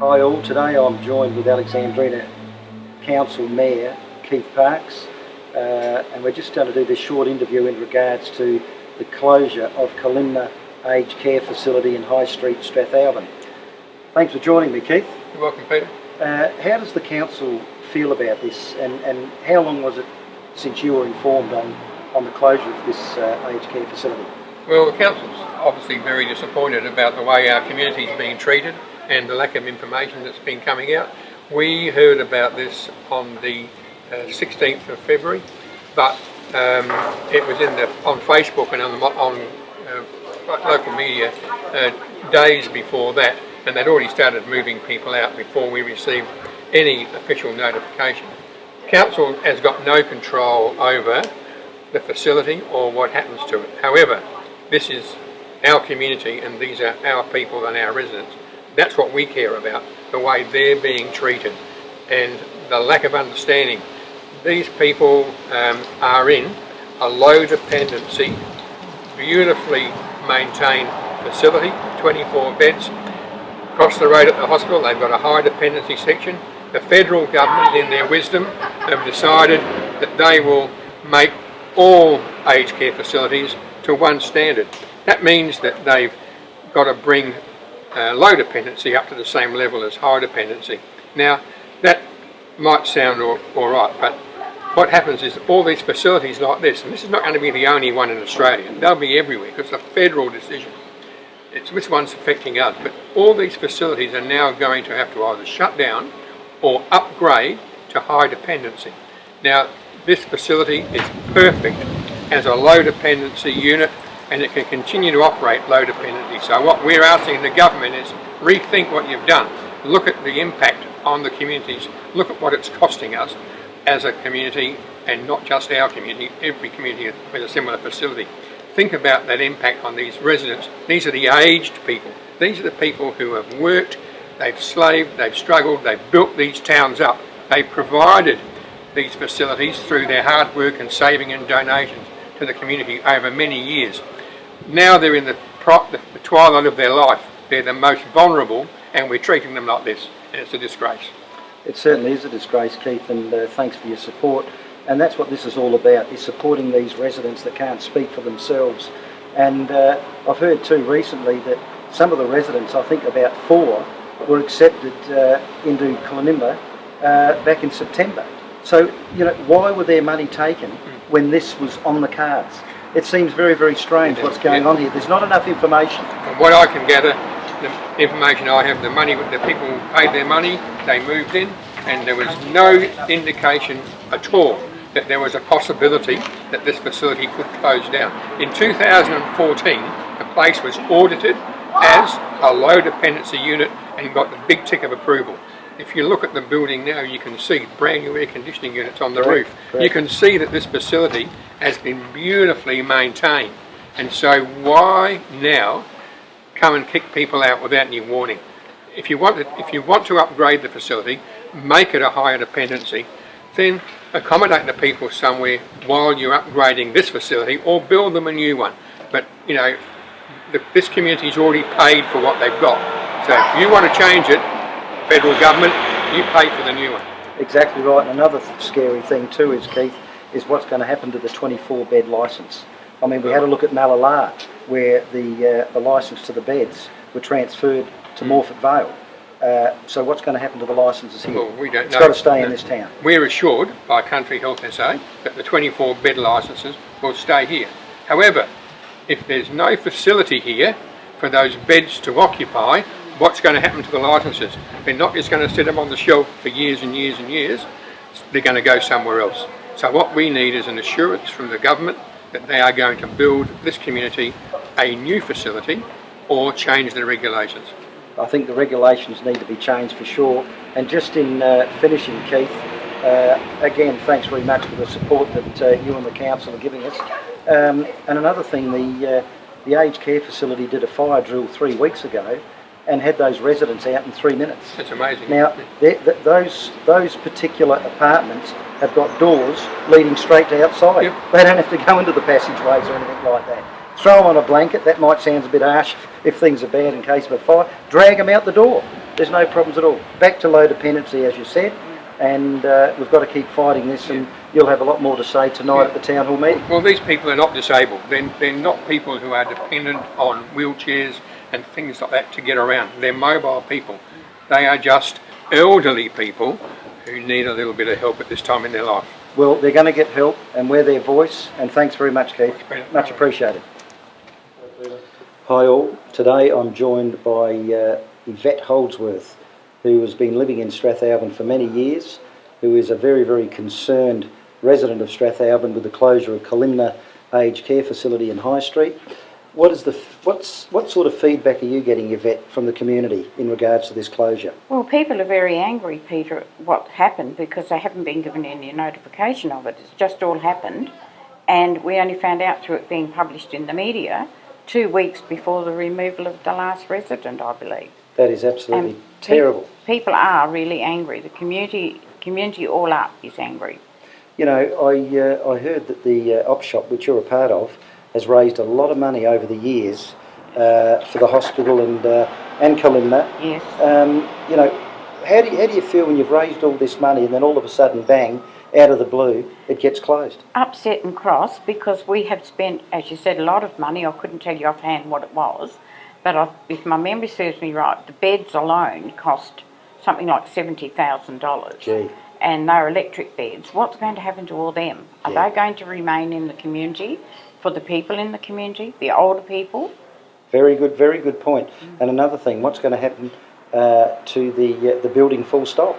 Hi all, today I'm joined with Alexandrina Council Mayor Keith Parkes and we're just going to do this short interview in regards to the closure of Kalimna Aged Care Facility in High Street, Strathalbyn. Thanks for joining me, Keith. You're welcome, Peter. How does the council feel about this, and how long was it since you were informed on the closure of this aged care facility? Well, the council's obviously very disappointed about the way our community is being treated and the lack of information that's been coming out. We heard about this on the 16th of February, but it was on Facebook and on local media days before that, and they'd already started moving people out before we received any official notification. Council has got no control over the facility or what happens to it. However, this is our community and these are our people and our residents. That's what we care about, the way they're being treated and the lack of understanding. These people are in a low dependency, beautifully maintained facility, 24 beds. Across the road at the hospital, they've got a high dependency section. The federal government, in their wisdom, have decided that they will make all aged care facilities to one standard. That means that they've got to bring low dependency up to the same level as high dependency. Now, that might sound all right, but what happens is all these facilities like this, and this is not going to be the only one in Australia, they'll be everywhere because it's a federal decision. It's which one's affecting us, but all these facilities are now going to have to either shut down or upgrade to high dependency. Now, this facility is perfect as a low dependency unit and it can continue to operate low dependency. So what we're asking the government is rethink what you've done. Look at the impact on the communities. Look at what it's costing us as a community, and not just our community, every community with a similar facility. Think about that impact on these residents. These are the aged people. These are the people who have worked, they've slaved, they've struggled, they've built these towns up. They've provided these facilities through their hard work and saving and donations to the community over many years. Now they're in the twilight of their life. They're the most vulnerable and we're treating them like this, and it's a disgrace. It certainly is a disgrace, Keith, and thanks for your support. And that's what this is all about, is supporting these residents that can't speak for themselves. And I've heard too recently that some of the residents, I think about 4, were accepted into Kalimna back in September. So, you know, why were their money taken when this was on the cards? It seems very, very strange what's going on here. There's not enough information. From what I can gather, the information I have, the people paid their money, they moved in, and there was no indication at all that there was a possibility that this facility could close down. In 2014, the place was audited as a low dependency unit and got the big tick of approval. If you look at the building now, you can see brand new air conditioning units on the roof. You can see that this facility has been beautifully maintained. And so why now come and kick people out without any warning? If you want to upgrade the facility, make it a higher dependency, then accommodate the people somewhere while you're upgrading this facility or build them a new one. But, you know, this community's already paid for what they've got. So if you want to change it, federal government, you pay for the new one. Exactly right. And another scary thing too is, Keith, is what's going to happen to the 24-bed licence. I mean, we had a look at Malala, where the licence to the beds were transferred to Morphett Vale. So what's going to happen to the licences here? Well, we don't know. It's got to stay in this town. We're assured by Country Health SA that the 24 bed licences will stay here. However, if there's no facility here for those beds to occupy, what's going to happen to the licences? They're not just going to sit them on the shelf for years and years and years. They're going to go somewhere else. So what we need is an assurance from the government that they are going to build this community a new facility or change the regulations. I think the regulations need to be changed for sure. And just in finishing, Keith, again, thanks very much for the support that you and the council are giving us. And another thing, the aged care facility did a fire drill 3 weeks ago and had those residents out in 3 minutes. That's amazing. Now, those particular apartments have got doors leading straight to outside. Yep. They don't have to go into the passageways or anything like that. Throw them on a blanket, that might sound a bit harsh if things are bad in case of a fire. Drag them out the door. there's no problems at all. Back to low dependency, as you said, and we've got to keep fighting this, and you'll have a lot more to say tonight at the town hall meeting. Well, these people are not disabled. They're not people who are dependent on wheelchairs and things like that to get around. They're mobile people. They are just elderly people who need a little bit of help at this time in their life. Well, they're going to get help, and we're their voice, and thanks very much, Keith. Much appreciated. Hi all. Today I'm joined by Yvette Holdsworth, who has been living in Strathalbyn for many years, who is a very, very concerned resident of Strathalbyn with the closure of Kalimna Aged Care Facility in High Street. What sort of feedback are you getting, Yvette, from the community in regards to this closure? Well, people are very angry, Peter, at what happened, because they haven't been given any notification of it. It's just all happened, and we only found out through it being published in the media 2 weeks before the removal of the last resident, I believe. That is absolutely terrible. People are really angry. The community all up is angry. You know, I heard that the op shop, which you're a part of, has raised a lot of money over the years for the hospital and Kalimna. Yes. You know, how do you feel when you've raised all this money and then all of a sudden, bang, out of the blue, it gets closed? Upset and cross, because we have spent, as you said, a lot of money. I couldn't tell you offhand what it was, but if my memory serves me right, the beds alone cost something like $70,000. Gee. And they're electric beds. What's going to happen to all them? Are they going to remain in the community for the people in the community, the older people? Very good point. And another thing, what's going to happen to the building full stop?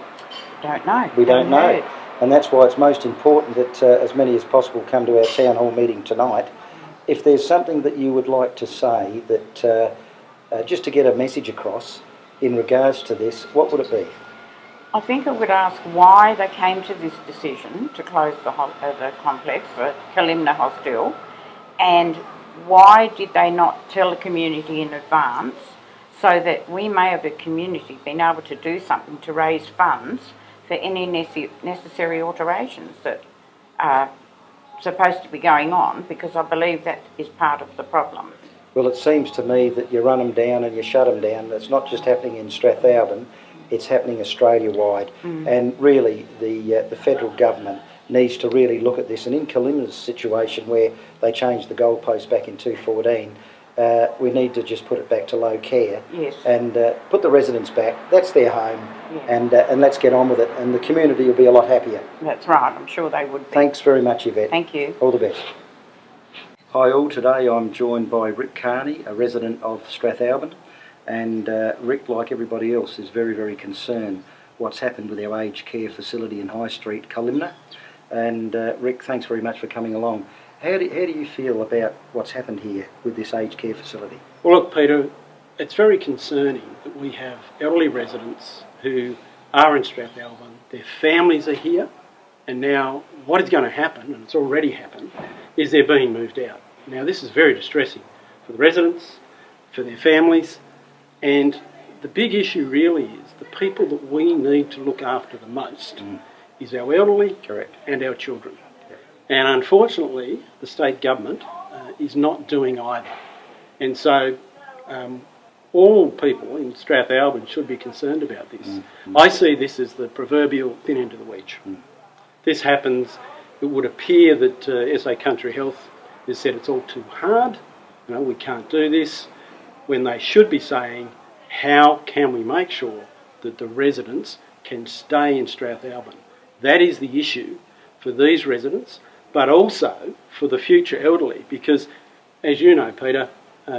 Don't know. We don't know. And that's why it's most important that as many as possible come to our town hall meeting tonight. If there's something that you would like to say, that just to get a message across in regards to this, what would it be? I think I would ask why they came to this decision to close the complex for Kalimna Hostel, and why did they not tell the community in advance, so that we may have a community been able to do something to raise funds for any necessary alterations that are supposed to be going on, because I believe that is part of the problem. Well, it seems to me that you run them down and you shut them down. That's not just happening in Strathalbyn, it's happening Australia-wide. And really, the federal government needs to really look at this. And in Kalimna's situation, where they changed the goalpost back in 2014, we need to just put it back to low care. Yes. And put the residents back. That's their home. Yeah. And let's get on with it. And the community will be a lot happier. That's right, I'm sure they would be. Thanks very much, Yvette. Thank you. All the best. Hi all, today I'm joined by Rick Carney, a resident of Strathalbyn. And Rick, like everybody else, is very, very concerned what's happened with our aged care facility in High Street, Kalimna. And Rick, thanks very much for coming along. How do you feel about what's happened here with this aged care facility? Well, look, Peter, it's very concerning that we have elderly residents who are in Strathalbyn, their families are here, and now what is going to happen, and it's already happened, is they're being moved out. Now, this is very distressing for the residents, for their families, and the big issue really is the people that we need to look after the most is our elderly. Correct. And our children. And unfortunately, the state government is not doing either. And so all people in Strathalbyn should be concerned about this. I see this as the proverbial thin end of the wedge. This happens, it would appear that SA Country Health has said it's all too hard, we can't do this, when they should be saying, how can we make sure that the residents can stay in Strathalbyn? That is the issue for these residents, but also for the future elderly, because as you know, Peter,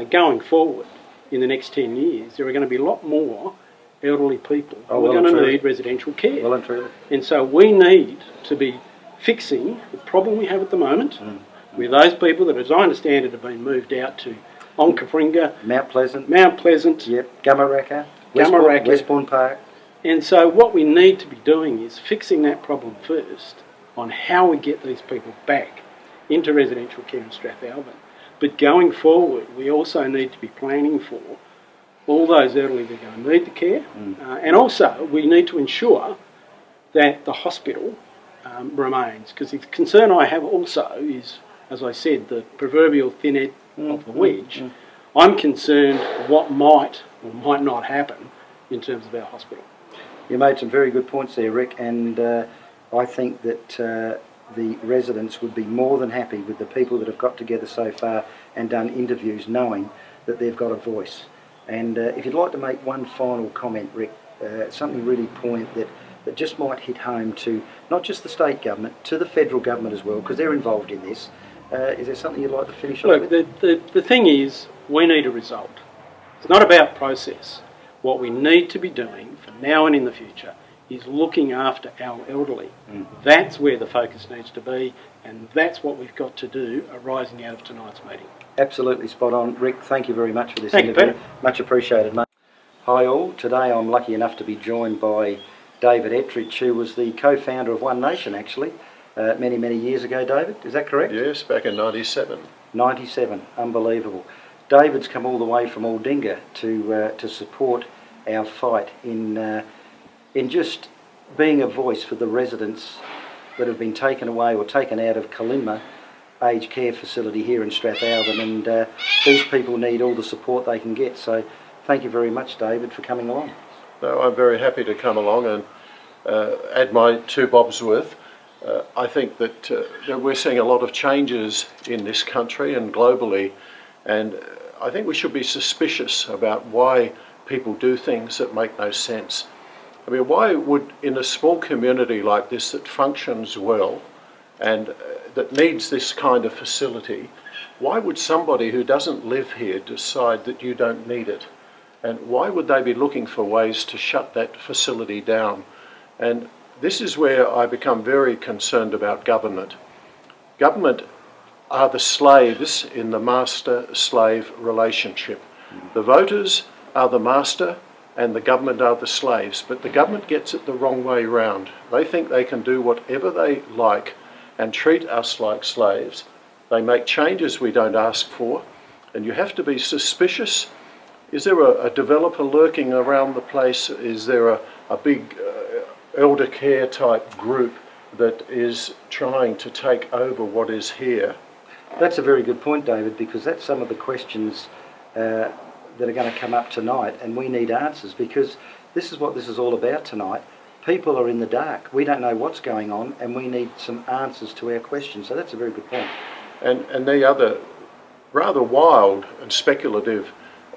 going forward in the next 10 years, there are going to be a lot more elderly people who are going to need residential care. Well and truly. And so we need to be fixing the problem we have at the moment with those people that, as I understand it, have been moved out to Onkaparinga, Mount Pleasant, yep, Gamaraka, Westbourne Park. And so what we need to be doing is fixing that problem first on how we get these people back into residential care in Strathalbyn. But going forward, we also need to be planning for all those elderly that are going to need the care. And also, we need to ensure that the hospital remains. Because the concern I have also is, as I said, the proverbial thin end of the wedge. I'm concerned what might or might not happen in terms of our hospital. You made some very good points there, Rick, and I think that the residents would be more than happy with the people that have got together so far and done interviews, knowing that they've got a voice. And if you'd like to make one final comment, Rick, something really poignant that just might hit home to not just the state government, to the federal government as well, because they're involved in this. Is there something you'd like to finish on with? Look, the thing is, we need a result. It's not about process. What we need to be doing for now and in the future is looking after our elderly. That's where the focus needs to be, and that's what we've got to do arising out of tonight's meeting. Absolutely spot on. Rick, thank you very much for this Thank you, interview. Peter. Much appreciated, mate. Hi all. Today I'm lucky enough to be joined by David Ettridge, who was the co-founder of One Nation, actually, many, many years ago, David. Is that correct? Yes, back in 97. 97. Unbelievable. David's come all the way from Aldinga to support our fight in just being a voice for the residents that have been taken away or taken out of Kalimna Aged Care Facility here in Strathalbyn, and these people need all the support they can get. So thank you very much, David, for coming along. No, I'm very happy to come along and add my 2 bobs worth. I think that we're seeing a lot of changes in this country and globally, and I think we should be suspicious about why people do things that make no sense. I mean, why would, in a small community like this that functions well and that needs this kind of facility, why would somebody who doesn't live here decide that you don't need it? And why would they be looking for ways to shut that facility down? And this is where I become very concerned about government. Government are the slaves in the master-slave relationship. The voters are the master and the government are the slaves, but the government gets it the wrong way round. They think they can do whatever they like and treat us like slaves. They make changes we don't ask for, and you have to be suspicious. Is there a developer lurking around the place? Is there a big elder care type group that is trying to take over what is here? That's a very good point, David, because that's some of the questions that are going to come up tonight, and we need answers, because this is what this is all about tonight. People are in the dark. We don't know what's going on, and we need some answers to our questions. So that's a very good point. And the other rather wild and speculative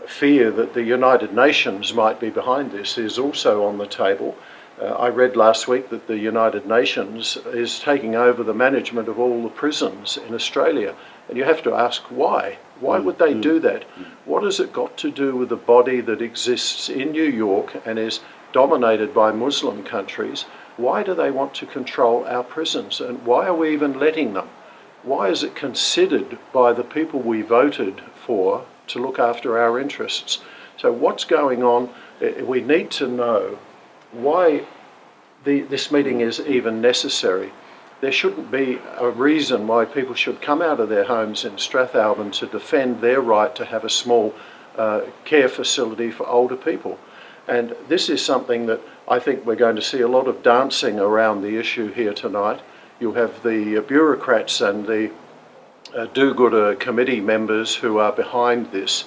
fear that the United Nations might be behind this is also on the table. I read last week that the United Nations is taking over the management of all the prisons in Australia. And you have to ask why. Why would they do that? What has it got to do with a body that exists in New York and is dominated by Muslim countries? Why do they want to control our prisons? And why are we even letting them? Why is it considered by the people we voted for to look after our interests? So what's going on? We need to know why this meeting is even necessary. There shouldn't be a reason why people should come out of their homes in Strathalbyn to defend their right to have a small care facility for older people. And this is something that I think we're going to see a lot of dancing around the issue here tonight. You'll have the bureaucrats and the do-gooder committee members who are behind this,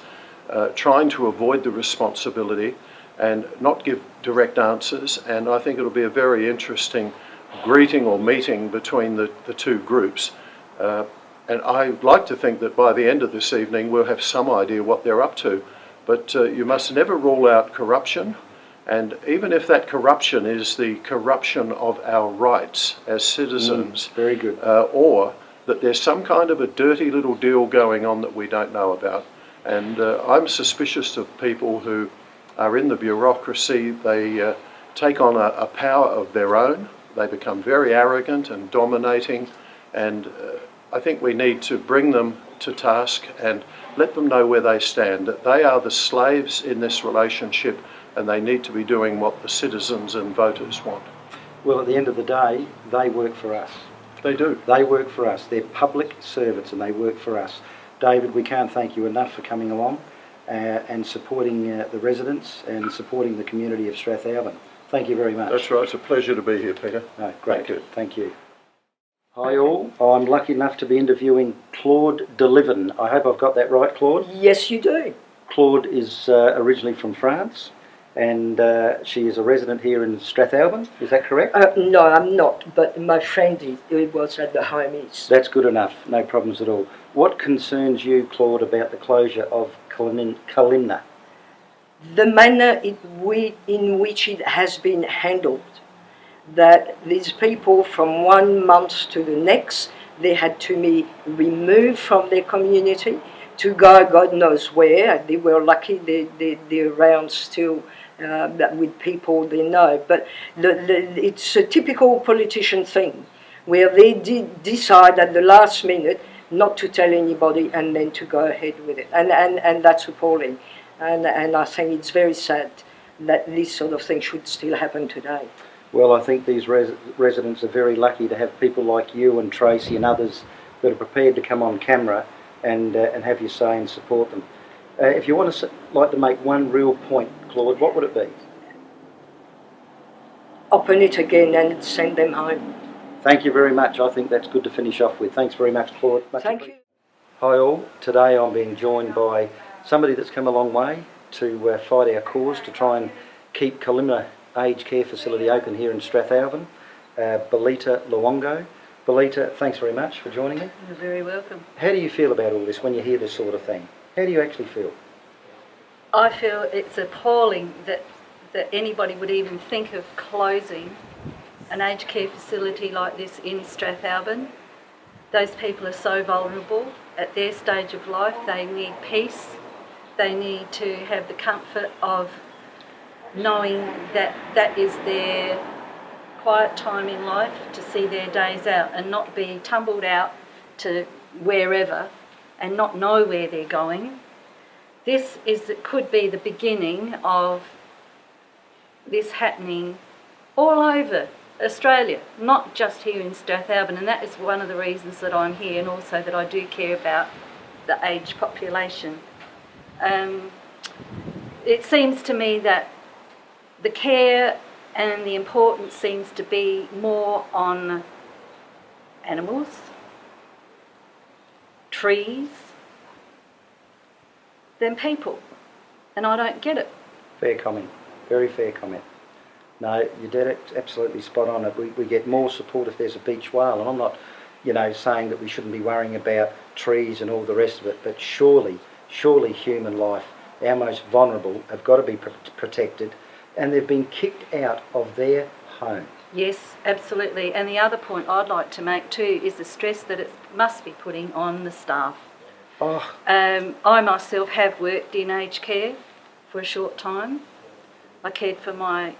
trying to avoid the responsibility and not give direct answers. And I think it'll be a very interesting greeting or meeting between the 2 groups. And I'd like to think that by the end of this evening we'll have some idea what they're up to. But you must never rule out corruption. And even if that corruption is the corruption of our rights as citizens, very good. Or that there's some kind of a dirty little deal going on that we don't know about. And I'm suspicious of people who are in the bureaucracy. They take on a power of their own. They become very arrogant and dominating, and I think we need to bring them to task and let them know where they stand, that they are the slaves in this relationship and they need to be doing what the citizens and voters want. Well, at the end of the day, they work for us. They do. They work for us. They're public servants and they work for us. David, we can't thank you enough for coming along and supporting the residents and supporting the community of Strathalbyn. Thank you very much. That's right. It's a pleasure to be here, Peter. No, great. Thank you. Hi all. I'm lucky enough to be interviewing Claude Delivin. I hope I've got that right, Claude. Yes, you do. Claude is originally from France, and she is a resident here in Strathalbyn. Is that correct? No, I'm not, but my friend was at the home is. That's good enough, no problems at all. What concerns you, Claude, about the closure of Kalimna? The manner in which it has been handled, that these people from 1 month to the next, they had to be removed from their community to go God knows where. They were lucky they're around still with people they know. But it's a typical politician thing where they did decide at the last minute not to tell anybody and then to go ahead with it. And that's appalling. And I think it's very sad that this sort of thing should still happen today. Well, I think these residents are very lucky to have people like you and Tracy and others that are prepared to come on camera and have your say and support them. If you want to like to make one real point, Claude, what would it be? Open it again and send them home. Thank you very much. I think that's good to finish off with. Thanks very much, Claude. Thank you. Hi all. Today I'm being joined by somebody that's come a long way to fight our cause to try and keep Kalimna Aged Care Facility open here in Strathalbyn, Belita Luongo. Belita, thanks very much for joining me. You're very welcome. How do you feel about all this when you hear this sort of thing? How do you actually feel? I feel it's appalling that anybody would even think of closing an aged care facility like this in Strathalbyn. Those people are so vulnerable at their stage of life. They need peace. They need to have the comfort of knowing that that is their quiet time in life to see their days out and not be tumbled out to wherever and not know where they're going. Could be the beginning of this happening all over Australia, not just here in Strathalbyn, and that is one of the reasons that I'm here and also that I do care about the aged population. It seems to me that the care and the importance seems to be more on animals, trees, than people. And I don't get it. Fair comment. Very fair comment. No, you did it. Absolutely spot on. We get more support if there's a beach whale. And I'm not, saying that we shouldn't be worrying about trees and all the rest of it. But surely human life, our most vulnerable, have got to be protected. And they've been kicked out of their home. Yes, absolutely. And the other point I'd like to make too is the stress that it must be putting on the staff. Oh. I myself have worked in aged care for a short time. I cared for my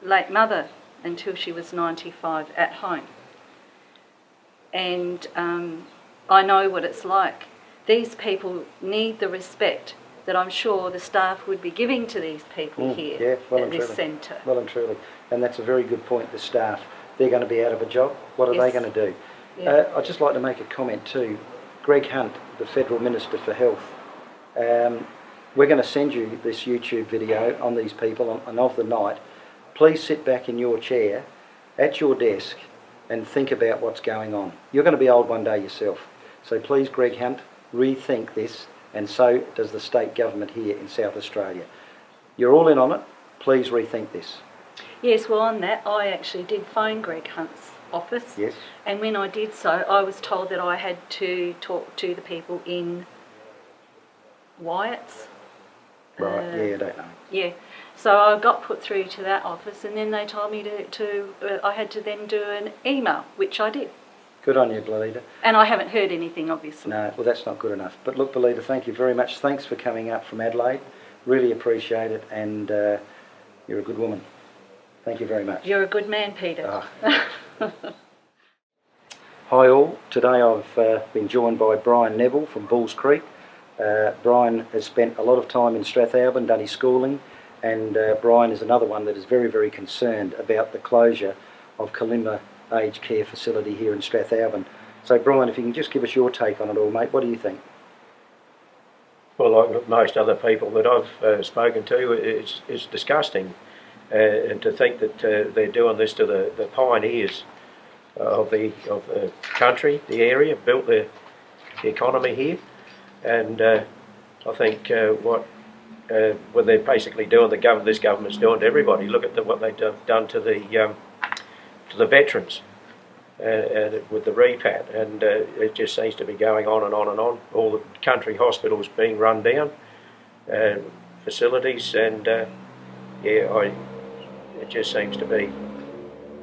late mother until she was 95 at home. And I know what it's like. These people need the respect that I'm sure the staff would be giving to these people here at this centre. Well and truly. And that's a very good point, the staff. They're going to be out of a job. What are they going to do? Yeah. I'd just like to make a comment too. Greg Hunt, the Federal Minister for Health, we're going to send you this YouTube video on these people and of the night. Please sit back in your chair at your desk and think about what's going on. You're going to be old one day yourself. So please, Greg Hunt, rethink this, and so does the state government here in South Australia. You're all in on it. Please rethink this. Yes, well on that, I actually did phone Greg Hunt's office. Yes. And when I did so, I was told that I had to talk to the people in Wyatt's. Right, I don't know. Yeah, so I got put through to that office, and then they told me I had to then do an email, which I did. Good on you, Belita. And I haven't heard anything, obviously. No, well, that's not good enough. But look, Belita, thank you very much. Thanks for coming up from Adelaide. Really appreciate it, and you're a good woman. Thank you very much. You're a good man, Peter. Hi all. Today I've been joined by Brian Neville from Bulls Creek. Brian has spent a lot of time in Strathalbyn, done his schooling, and Brian is another one that is very, very concerned about the closure of Kalimna Aged Care Facility here in Strathalbyn. So Brian, if you can just give us your take on it all, mate, what do you think? Well, like most other people that I've spoken to, it's disgusting. And to think that they're doing this to the pioneers of the country, the area, built the economy here. And I think what well, they're basically doing this government's doing to everybody. Look at what they've done to the veterans with the repat, and it just seems to be going on and on and on. All the country hospitals being run down, facilities, and it just seems to be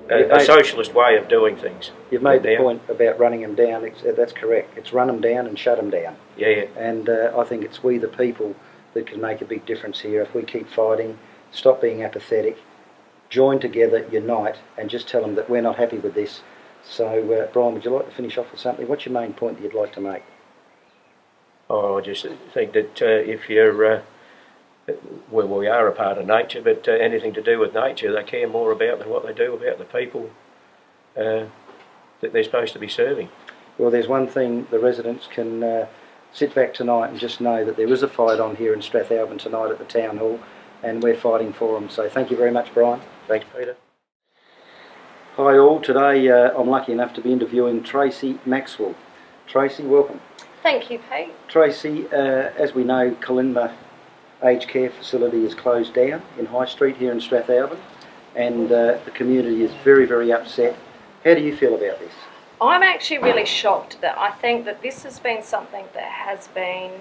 a socialist way of doing things. You've made the point about running them down. That's correct. It's run them down and shut them down. Yeah. And I think it's we the people that can make a big difference here if we keep fighting, stop being apathetic, join together, unite, and just tell them that we're not happy with this. So, Brian, would you like to finish off with something? What's your main point that you'd like to make? Oh, I just think that if you're, well, we are a part of nature, but anything to do with nature, they care more about than what they do about the people that they're supposed to be serving. Well, there's one thing the residents can sit back tonight and just know that there is a fight on here in Strathalbyn tonight at the Town Hall, and we're fighting for them. So thank you very much, Brian. Thanks, Peter. Hi all, today I'm lucky enough to be interviewing Tracy Maxwell. Tracy, welcome. Thank you, Pete. Tracy, as we know, Kalimna Aged Care Facility is closed down in High Street here in Strathalbyn, and the community is very, very upset. How do you feel about this? I'm actually really shocked that I think that this has been something that has been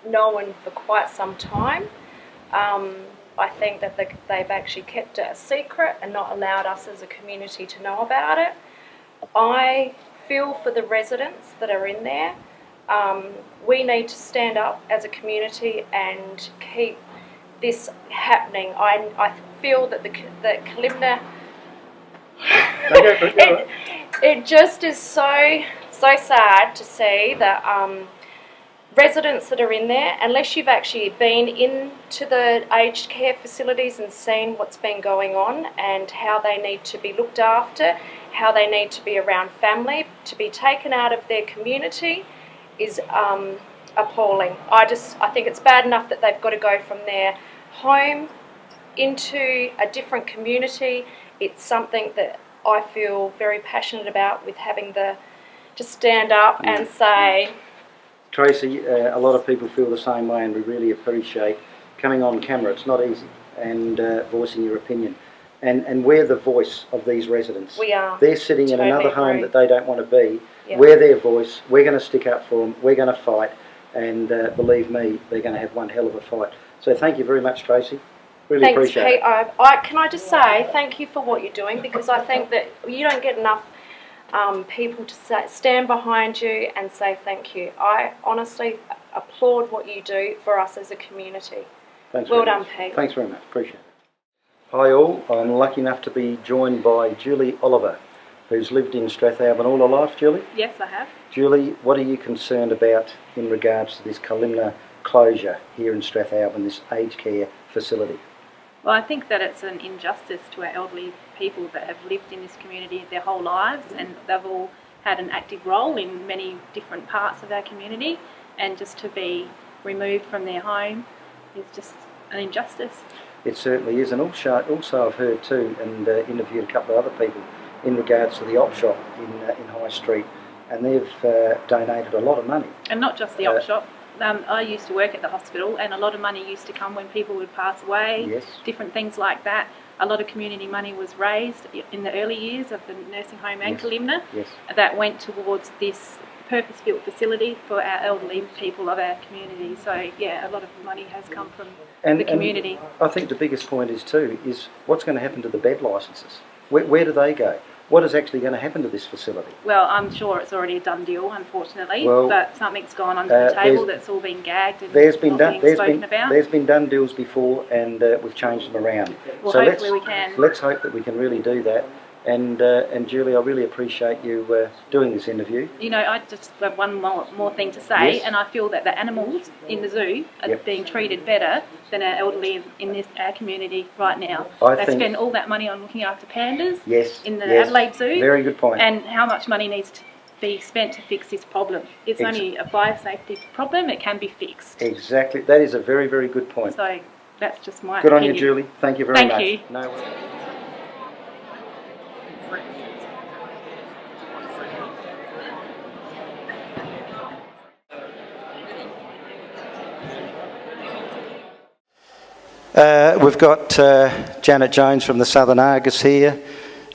known for quite some time. I think that they've actually kept it a secret and not allowed us as a community to know about it. I feel for the residents that are in there. We need to stand up as a community and keep this happening. I feel that the Kalimna it just is so sad to see that residents that are in there, unless you've actually been into the aged care facilities and seen what's been going on and how they need to be looked after, how they need to be around family, to be taken out of their community is appalling. I think it's bad enough that they've got to go from their home into a different community. It's something that I feel very passionate about, with having to stand up and say... Tracy, a lot of people feel the same way, and we really appreciate coming on camera. It's not easy, and voicing your opinion. And we're the voice of these residents. We are. They're sitting in another home that they don't want to be. Yep. We're their voice. We're going to stick up for them. We're going to fight. And believe me, they're going to have one hell of a fight. So thank you very much, Tracy. Really appreciate it. Thanks, Pete. Can I just say thank you for what you're doing, because I think that you don't get enough people to stand behind you and say thank you. I honestly applaud what you do for us as a community. Thanks well very done, much. Pete. Thanks very much. Appreciate it. Hi all. I'm lucky enough to be joined by Julie Oliver, who's lived in Strathalbyn all her life. Julie? Yes, I have. Julie, what are you concerned about in regards to this Kalimna closure here in Strathalbyn, this aged care facility? Well, I think that it's an injustice to our elderly people that have lived in this community their whole lives, and they've all had an active role in many different parts of our community, and just to be removed from their home is just an injustice. It certainly is, and also I've heard too, and interviewed a couple of other people in regards to the op shop in High Street, and they've donated a lot of money. And not just the op shop. I used to work at the hospital, and a lot of money used to come when people would pass away, yes. Different things like that. A lot of community money was raised in the early years of the nursing home and yes. Kalimna, yes. that went towards this purpose-built facility for our elderly people of our community. So yeah, a lot of money has come from the community. And I think the biggest point is what's going to happen to the bed licences? Where do they go? What is actually going to happen to this facility? Well, I'm sure it's already a done deal, unfortunately, well, but something's gone under the table that's all been gagged and there's been spoken about. There's been done deals before, and we've changed them around. Well, so hopefully we can. Let's hope that we can really do that. And Julie, I really appreciate you doing this interview. You know, I just have one more thing to say, yes. and I feel that the animals in the zoo are yep. being treated better than our elderly in our community right now. They spend all that money on looking after pandas yes. in the yes. Adelaide Zoo. Very good point. And how much money needs to be spent to fix this problem? It's only a biosafety problem. It can be fixed. Exactly. That is a very, very good point. So that's just my Good opinion. on you, Julie. Thank you very much. Thank you. No worries. We've got Janet Jones from the Southern Argus here,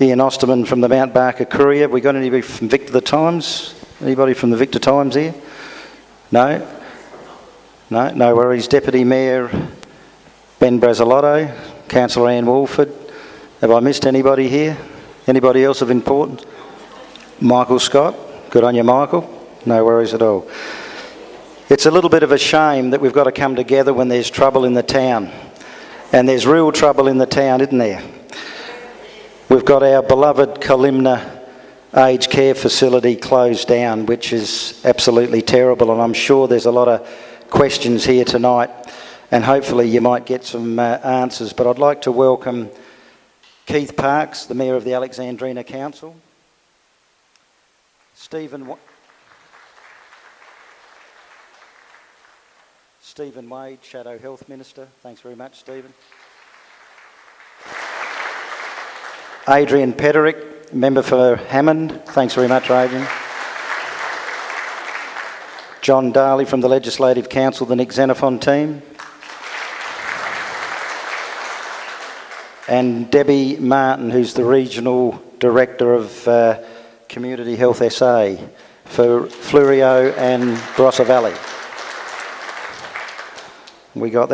Ian Osterman from the Mount Barker Courier. We got anybody from Victor the Times? Anybody from the Victor Times here? No? No worries. Deputy Mayor Ben Brazzolotto, Councillor Ann Walford. Have I missed anybody here? Anybody else of importance? Michael Scott. Good on you, Michael. No worries at all. It's a little bit of a shame that we've got to come together when there's trouble in the town. And there's real trouble in the town, isn't there? We've got our beloved Kalimna Aged Care Facility closed down, which is absolutely terrible, and I'm sure there's a lot of questions here tonight, and hopefully you might get some answers. But I'd like to welcome Keith Parkes, the Mayor of the Alexandrina Council, Stephen Wade, Shadow Health Minister. Thanks very much, Stephen. Adrian Pederick, Member for Hammond. Thanks very much, Adrian. John Darley from the Legislative Council, the Nick Xenophon team. And Debbie Martin, who's the Regional Director of Community Health SA for Fleurieu and Barossa Valley. We got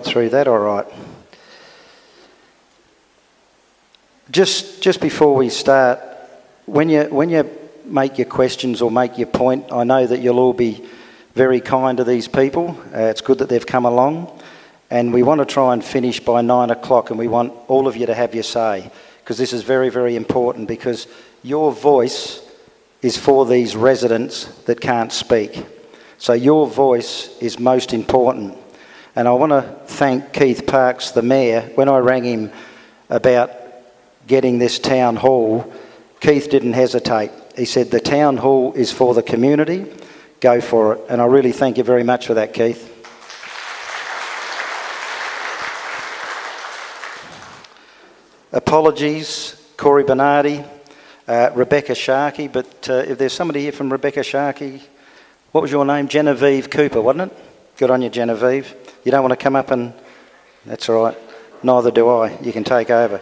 through that all right. Just before we start, when you make your questions or make your point, I know that you'll all be very kind to these people. It's good that they've come along, and we want to try and finish by 9 o'clock, and we want all of you to have your say, because this is very, very important, because your voice is for these residents that can't speak. So your voice is most important. And I want to thank Keith Parkes, the Mayor. When I rang him about getting this town hall, Keith didn't hesitate. He said, the town hall is for the community, go for it. And I really thank you very much for that, Keith. Apologies, Corey Bernardi, Rebecca Sharkey, but if there's somebody here from Rebecca Sharkey, what was your name? Genevieve Cooper, wasn't it? Good on you, Genevieve. You don't want to come up and... That's all right. Neither do I. You can take over.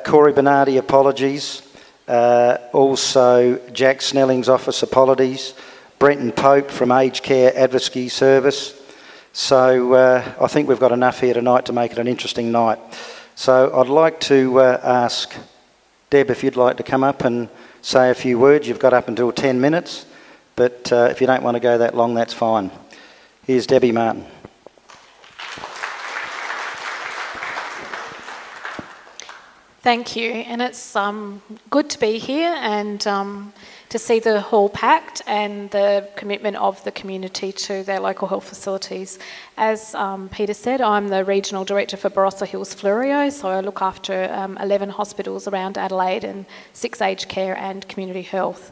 Corey Bernardi, apologies. Also, Jack Snelling's office, apologies. Brenton Pope from Aged Care Advocacy Service. So I think we've got enough here tonight to make it an interesting night. So I'd like to ask Deb if you'd like to come up and say a few words. You've got up until 10 minutes, but if you don't want to go that long, that's fine. Here's Debbie Martin. Thank you, and it's good to be here and to see the hall packed and the commitment of the community to their local health facilities. As Peter said, I'm the Regional Director for Barossa Hills Fleurieu, so I look after 11 hospitals around Adelaide and 6 aged care and community health.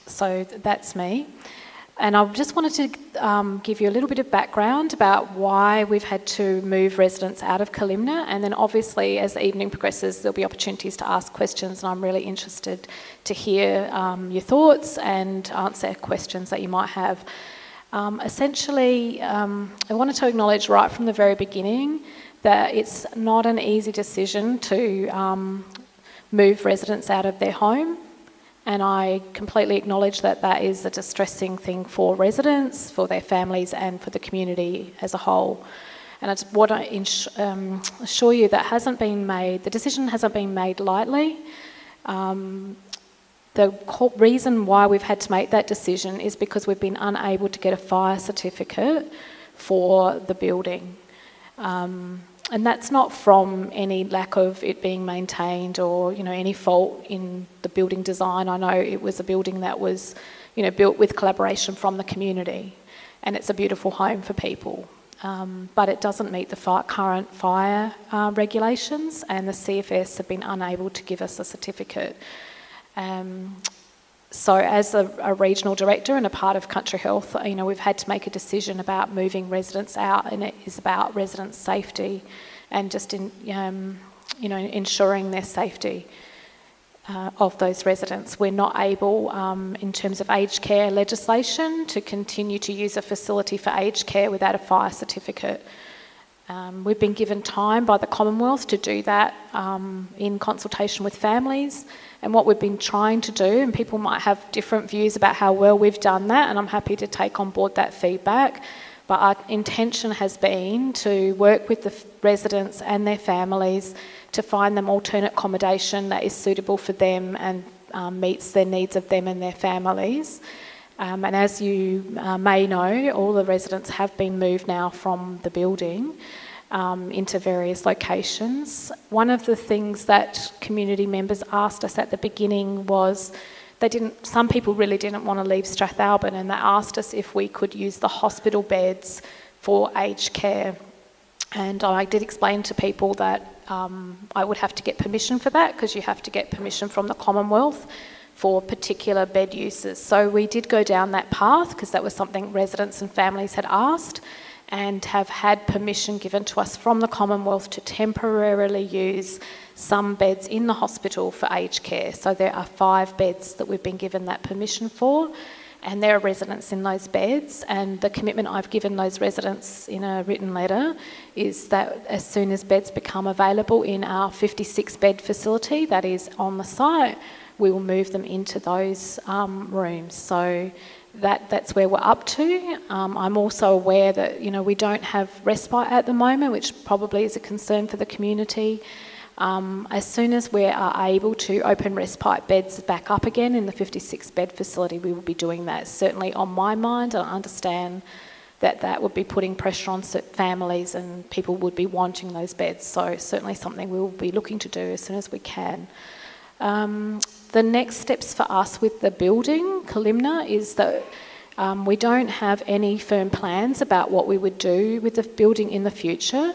So that's me. And I just wanted to give you a little bit of background about why we've had to move residents out of Kalimna, and then obviously as the evening progresses there'll be opportunities to ask questions, and I'm really interested to hear your thoughts and answer questions that you might have. Essentially, I wanted to acknowledge right from the very beginning that it's not an easy decision to move residents out of their home. And I completely acknowledge that that is a distressing thing for residents, for their families and for the community as a whole. And I just want to assure you that the decision hasn't been made lightly. The reason why we've had to make that decision is because we've been unable to get a fire certificate for the building. And that's not from any lack of it being maintained or, any fault in the building design. I know it was a building that was, built with collaboration from the community, and it's a beautiful home for people. But it doesn't meet the current fire regulations, and the CFS have been unable to give us a certificate. So as a regional director and a part of Country Health, we've had to make a decision about moving residents out, and it is about residents' safety and just ensuring their safety. of those residents. We're not able, in terms of aged care legislation, to continue to use a facility for aged care without a fire certificate. We've been given time by the Commonwealth to do that in consultation with families, and what we've been trying to do, and people might have different views about how well we've done that, and I'm happy to take on board that feedback, but our intention has been to work with the residents and their families to find them alternate accommodation that is suitable for them and meets their needs of them and their families. And as you may know, all the residents have been moved now from the building into various locations. One of the things that community members asked us at the beginning was some people really didn't want to leave Strathalbyn, and they asked us if we could use the hospital beds for aged care. And I did explain to people that I would have to get permission for that, because you have to get permission from the Commonwealth for particular bed uses. So we did go down that path because that was something residents and families had asked, and have had permission given to us from the Commonwealth to temporarily use some beds in the hospital for aged care. So there are 5 beds that we've been given that permission for, and there are residents in those beds, and the commitment I've given those residents in a written letter is that as soon as beds become available in our 56-bed facility that is on the site, we will move them into those rooms. So that's where we're up to. I'm also aware that we don't have respite at the moment, which probably is a concern for the community. As soon as we are able to open respite beds back up again in the 56-bed facility, we will be doing that. It's certainly on my mind. I understand that would be putting pressure on families, and people would be wanting those beds. So certainly something we will be looking to do as soon as we can. The next steps for us with the building, Kalimna, is that we don't have any firm plans about what we would do with the building in the future.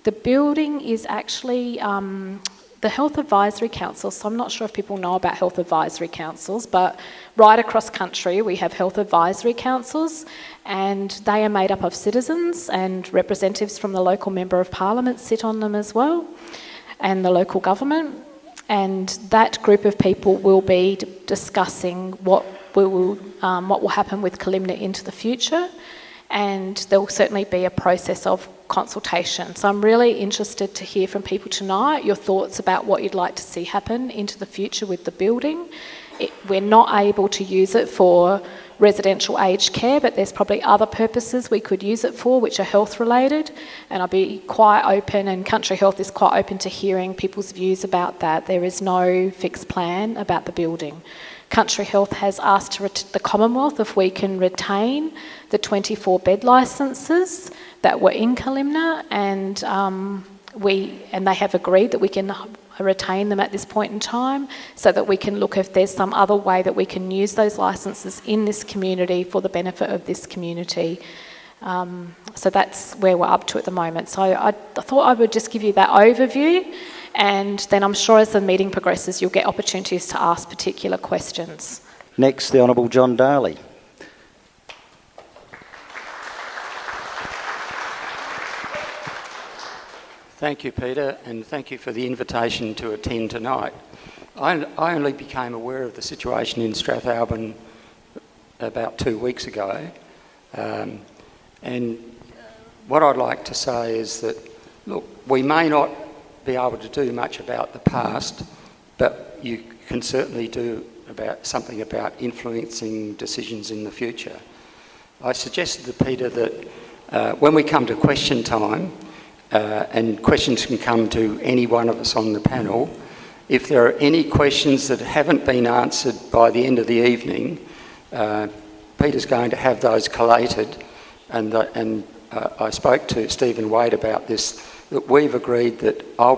The building is actually the Health Advisory Council, so I'm not sure if people know about Health Advisory Councils, but right across country we have Health Advisory Councils, and they are made up of citizens, and representatives from the local Member of Parliament sit on them as well, and the local government. And that group of people will be discussing what will happen with Kalimna into the future, and there will certainly be a process of consultation. So I'm really interested to hear from people tonight your thoughts about what you'd like to see happen into the future with the building. We're not able to use it for residential aged care, but there's probably other purposes we could use it for which are health related, and I'll be quite open, and Country Health is quite open to hearing people's views about that. There is no fixed plan about the building. Country Health has asked the Commonwealth if we can retain the 24 bed licences that were in Kalimna, and they have agreed that we can retain them at this point in time, so that we can look if there's some other way that we can use those licences in this community for the benefit of this community. So that's where we're up to at the moment. So I thought I would just give you that overview, and then I'm sure as the meeting progresses you'll get opportunities to ask particular questions. Next, the Honourable John Darley. Thank you, Peter, and thank you for the invitation to attend tonight. I only became aware of the situation in Strathalbyn about 2 weeks ago, and what I'd like to say is that, look, we may not be able to do much about the past, but you can certainly do something about influencing decisions in the future. I suggested to Peter that when we come to question time, and questions can come to any one of us on the panel, if there are any questions that haven't been answered by the end of the evening, Peter's going to have those collated, and I spoke to Stephen Wade about this, that we've agreed that I'll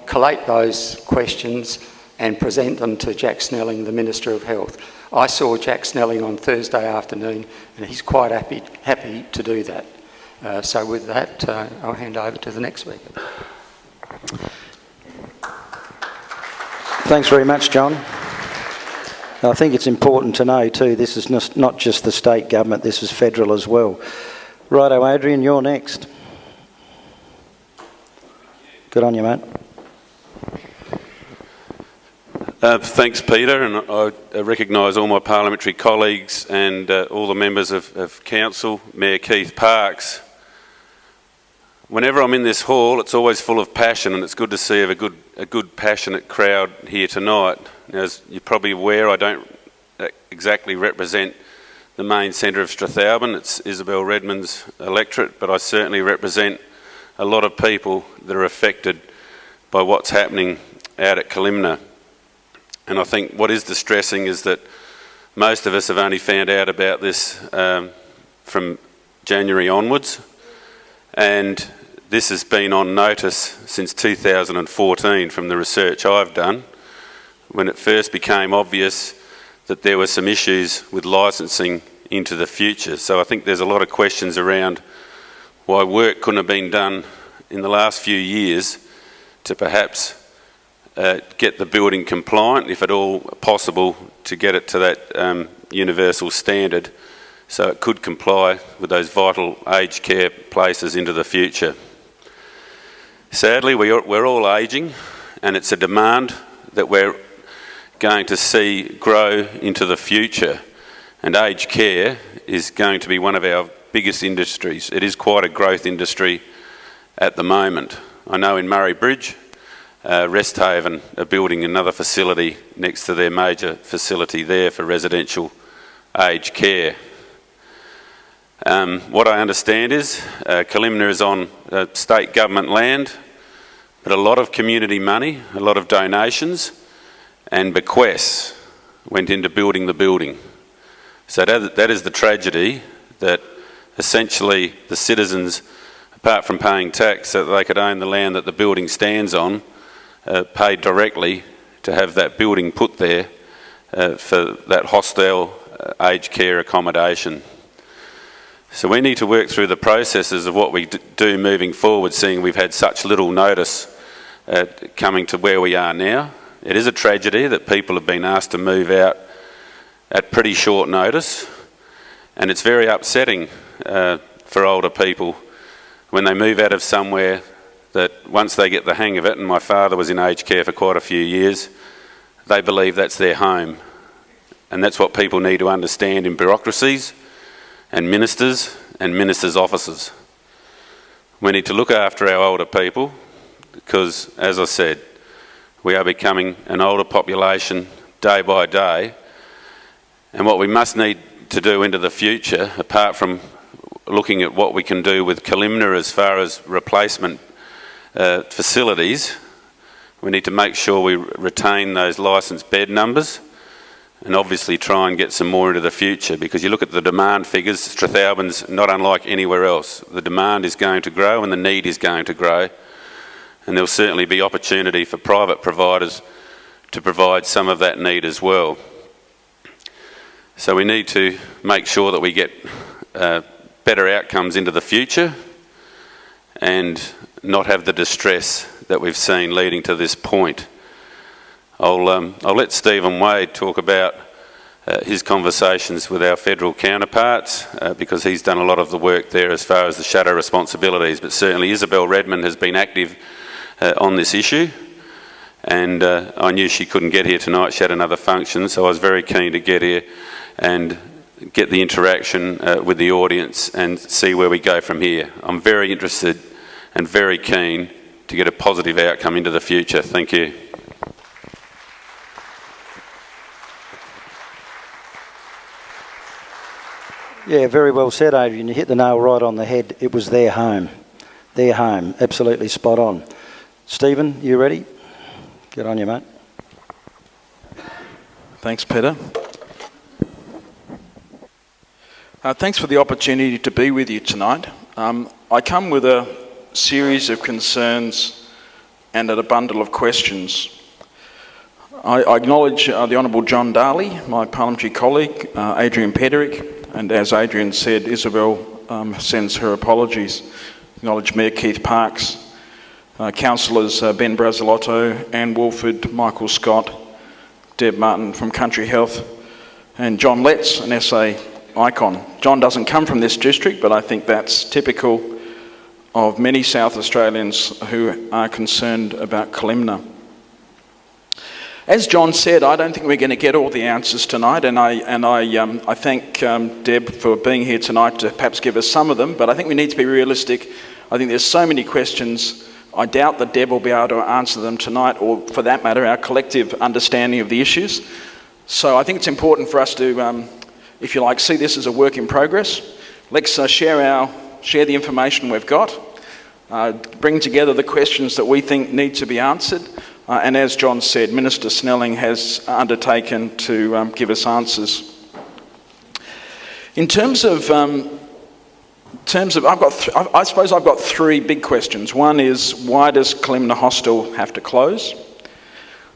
collate those questions and present them to Jack Snelling, the Minister of Health. I saw Jack Snelling on Thursday afternoon, and he's quite happy to do that. So with that, I'll hand over to the next speaker. Thanks very much, John. I think it's important to know too, this is not just the state government, this is federal as well. Righto, Adrian, you're next. Good on you, mate. Thanks, Peter, and I recognise all my parliamentary colleagues and all the members of Council, Mayor Keith Parkes. Whenever I'm in this hall, it's always full of passion, and it's good to see a good passionate crowd here tonight. Now, as you're probably aware, I don't exactly represent the main centre of Strathalbyn. It's Isabel Redmond's electorate, but I certainly represent a lot of people that are affected by what's happening out at Kalimna. And I think what is distressing is that most of us have only found out about this from January onwards, and this has been on notice since 2014 from the research I've done, when it first became obvious that there were some issues with licensing into the future. So I think there's a lot of questions around why work couldn't have been done in the last few years to perhaps get the building compliant, if at all possible, to get it to that universal standard so it could comply with those vital aged care places into the future. Sadly, we're all ageing, and it's a demand that we're going to see grow into the future, and aged care is going to be one of our biggest industries. It is quite a growth industry at the moment. I know in Murray Bridge, Resthaven are building another facility next to their major facility there for residential aged care. What I understand is Kalimna is on state government land, but a lot of community money, a lot of donations and bequests went into building the building. So that is the tragedy, that essentially the citizens, apart from paying tax so that they could own the land that the building stands on, paid directly to have that building put there for that hostile aged care accommodation. So we need to work through the processes of what we do moving forward, seeing we've had such little notice coming to where we are now. It is a tragedy that people have been asked to move out at pretty short notice, and it's very upsetting for older people when they move out of somewhere that once they get the hang of it, and my father was in aged care for quite a few years, they believe that's their home. And that's what people need to understand in bureaucracies and ministers offices. We need to look after our older people because, as I said, we are becoming an older population day by day, and what we must need to do into the future, apart from looking at what we can do with Kalimna as far as replacement facilities, we need to make sure we retain those licensed bed numbers and obviously try and get some more into the future, because you look at the demand figures, Strathalbyn's not unlike anywhere else. The demand is going to grow and the need is going to grow, and there'll certainly be opportunity for private providers to provide some of that need as well. So we need to make sure that we get better outcomes into the future and not have the distress that we've seen leading to this point. I'll let Stephen Wade talk about his conversations with our federal counterparts because he's done a lot of the work there as far as the shadow responsibilities, but certainly Isabel Redmond has been active on this issue, and I knew she couldn't get here tonight. She had another function, so I was very keen to get here and get the interaction with the audience and see where we go from here. I'm very interested and very keen to get a positive outcome into the future. Thank you. Yeah, very well said, Adrian. You hit the nail right on the head. It was their home. Their home. Absolutely spot on. Stephen, you ready? Get on you, mate. Thanks, Peter. Thanks for the opportunity to be with you tonight. I come with a series of concerns and a bundle of questions. I acknowledge the Honourable John Darley, my parliamentary colleague, Adrian Pederick, and as Adrian said, Isabel sends her apologies. Acknowledge Mayor Keith Parkes, Councillors Ben Brasilotto, Anne Wolford, Michael Scott, Deb Martin from Country Health, and John Letts, an SA icon. John doesn't come from this district, but I think that's typical of many South Australians who are concerned about Kalimna. As John said, I don't think we're going to get all the answers tonight, and I thank Deb for being here tonight to perhaps give us some of them, but I think we need to be realistic. I think there's so many questions. I doubt that Deb will be able to answer them tonight, or for that matter, our collective understanding of the issues. So I think it's important for us to, if you like, see this as a work in progress. Let's share the information we've got, bring together the questions that we think need to be answered, and as John said, Minister Snelling has undertaken to give us answers. In terms of, I suppose I've got three big questions. One is, why does Kalimna Hostel have to close?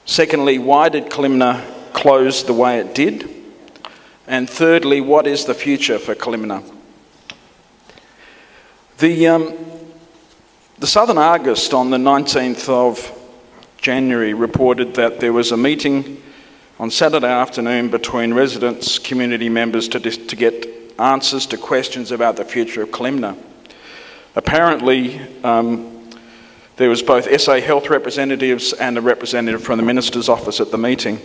Secondly, why did Kalimna close the way it did? And thirdly, what is the future for Kalimna? The Southern Argus on the 19th of January reported that there was a meeting on Saturday afternoon between residents, community members to get answers to questions about the future of Kalimna. Apparently, there was both SA Health representatives and a representative from the Minister's office at the meeting.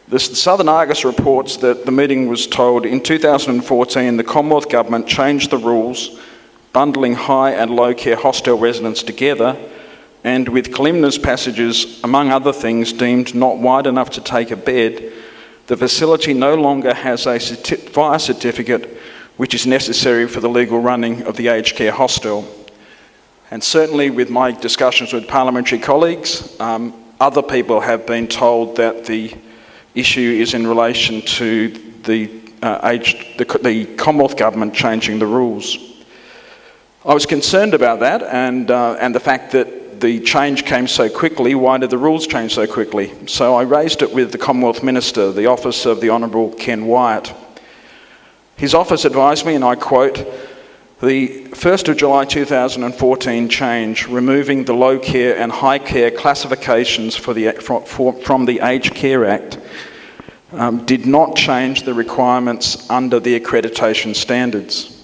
The Southern Argus reports that the meeting was told in 2014 the Commonwealth Government changed the rules bundling high and low care hostel residents together, and with Kalimna's passages, among other things, deemed not wide enough to take a bed, the facility no longer has a fire certificate which is necessary for the legal running of the aged care hostel. And certainly with my discussions with parliamentary colleagues, other people have been told that the issue is in relation to the Commonwealth Government changing the rules. I was concerned about that and the fact that the change came so quickly. Why did the rules change so quickly? So I raised it with the Commonwealth Minister, the Office of the Honourable Ken Wyatt. His office advised me, and I quote, the 1st of July 2014 change, removing the low care and high care classifications from the Aged Care Act, did not change the requirements under the accreditation standards.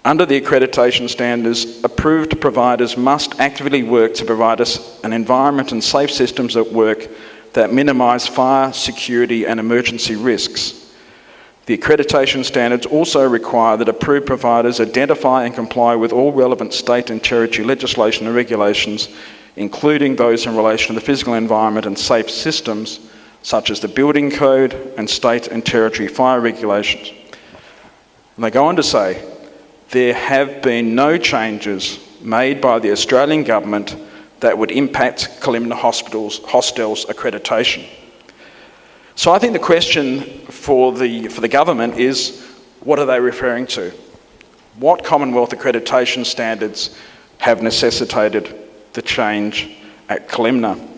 Under the accreditation standards, approved providers must actively work to provide us an environment and safe systems at work that minimise fire, security and emergency risks. The accreditation standards also require that approved providers identify and comply with all relevant state and territory legislation and regulations, including those in relation to the physical environment and safe systems, such as the building code and state and territory fire regulations. And they go on to say, there have been no changes made by the Australian Government that would impact Kalimna Hostel's accreditation. So I think the question for the government is, what are they referring to? What Commonwealth accreditation standards have necessitated the change at Kalimna?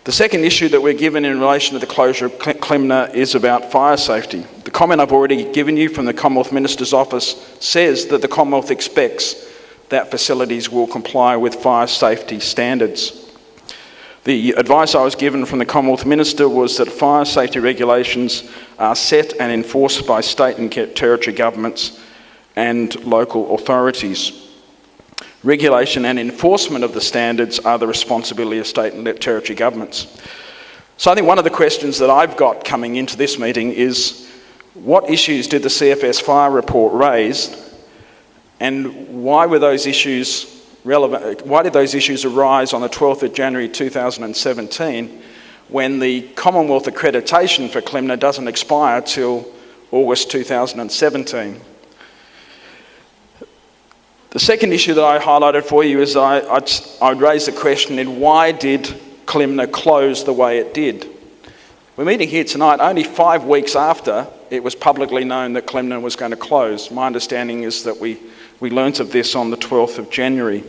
The second issue that we're given in relation to the closure of Kalimna is about fire safety. The comment I've already given you from the Commonwealth Minister's office says that the Commonwealth expects that facilities will comply with fire safety standards. The advice I was given from the Commonwealth Minister was that fire safety regulations are set and enforced by state and territory governments and local authorities. Regulation and enforcement of the standards are the responsibility of state and territory governments. So I think one of the questions that I've got coming into this meeting is, what issues did the CFS fire report raise, and why were those issues relevant? Why did those issues arise on the 12th of January 2017 when the Commonwealth accreditation for Kalimna doesn't expire till August 2017? The second issue that I highlighted for you is I'd raise the question in why did Kalimna close the way it did? We're meeting here tonight only 5 weeks after it was publicly known that Kalimna was going to close. My understanding is that we learnt of this on the 12th of January.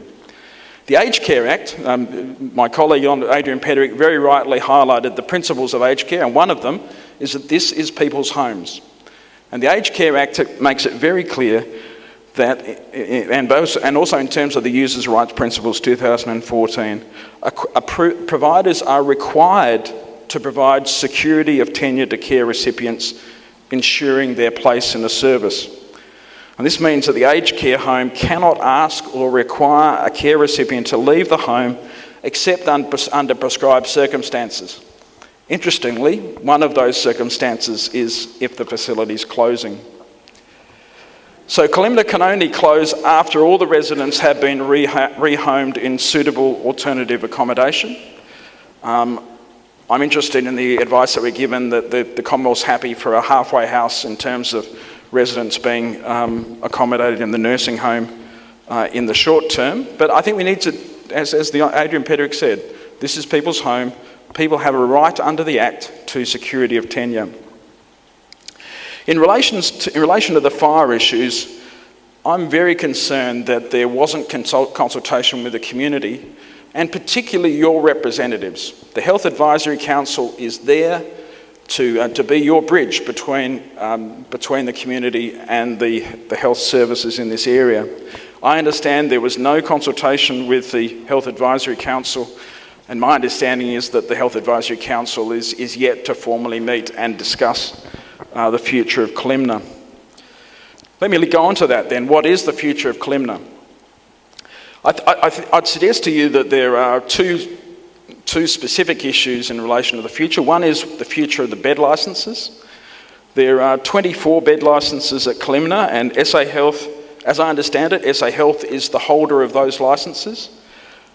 The Aged Care Act, my colleague Adrian Pederick very rightly highlighted the principles of aged care, and one of them is that this is people's homes. And the Aged Care Act makes it very clear that, and also in terms of the Users' Rights Principles 2014, providers are required to provide security of tenure to care recipients, ensuring their place in the service. And this means that the aged care home cannot ask or require a care recipient to leave the home except under prescribed circumstances. Interestingly, one of those circumstances is if the facility is closing. So Kalimna can only close after all the residents have been rehomed in suitable alternative accommodation. I'm interested in the advice that we're given that the Commonwealth's happy for a halfway house in terms of residents being accommodated in the nursing home in the short term. But I think we need to, as Adrian Pedrick said, this is people's home. People have a right under the Act to security of tenure. In relation to the fire issues, I'm very concerned that there wasn't consultation with the community, and particularly your representatives. The Health Advisory Council is there to be your bridge between the community and the health services in this area. I understand there was no consultation with the Health Advisory Council, and my understanding is that the Health Advisory Council is yet to formally meet and discuss the future of Kalimna. Let me go on to that then. What is the future of Kalimna? I'd suggest to you that there are two specific issues in relation to the future. One is the future of the bed licences. There are 24 bed licences at Kalimna, and SA Health, as I understand it, SA Health is the holder of those licences.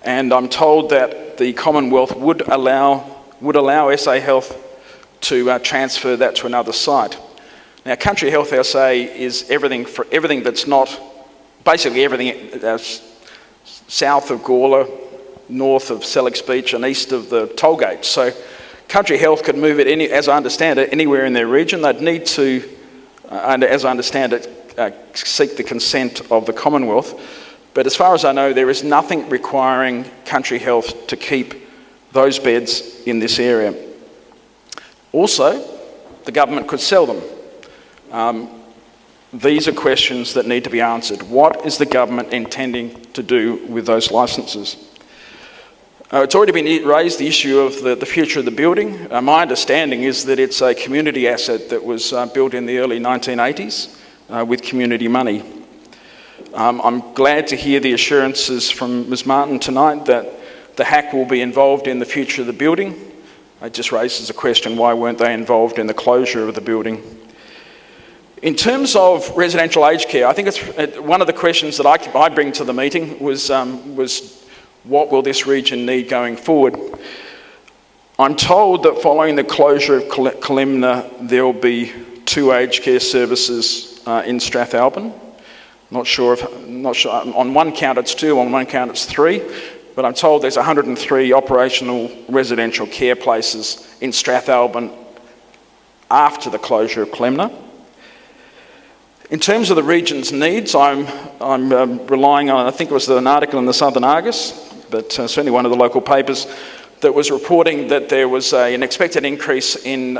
And I'm told that the Commonwealth would allow SA Health to transfer that to another site. Now, Country Health SA is everything that's not, basically everything south of Gawler, north of Sellex Beach and east of the toll gate. So Country Health could move it, as I understand it, anywhere in their region. They'd need to, as I understand it, seek the consent of the Commonwealth. But as far as I know, there is nothing requiring Country Health to keep those beds in this area. Also, the government could sell them. These are questions that need to be answered. What is the government intending to do with those licences? It's already been raised, the issue of the future of the building. My understanding is that it's a community asset that was built in the early 1980s with community money. I'm glad to hear the assurances from Ms Martin tonight that the HAC will be involved in the future of the building. It just raises a question, why weren't they involved in the closure of the building? In terms of residential aged care, I think it's one of the questions that I bring to the meeting was what will this region need going forward? I'm told that following the closure of Kalimna, there will be 2 aged care services in Strathalbyn. Not sure, on one count it's 2, on one count it's 3, but I'm told there's 103 operational residential care places in Strathalbyn after the closure of Kalimna. In terms of the region's needs, I'm relying on, I think it was an article in the Southern Argus, but certainly one of the local papers, that was reporting that there was an expected increase in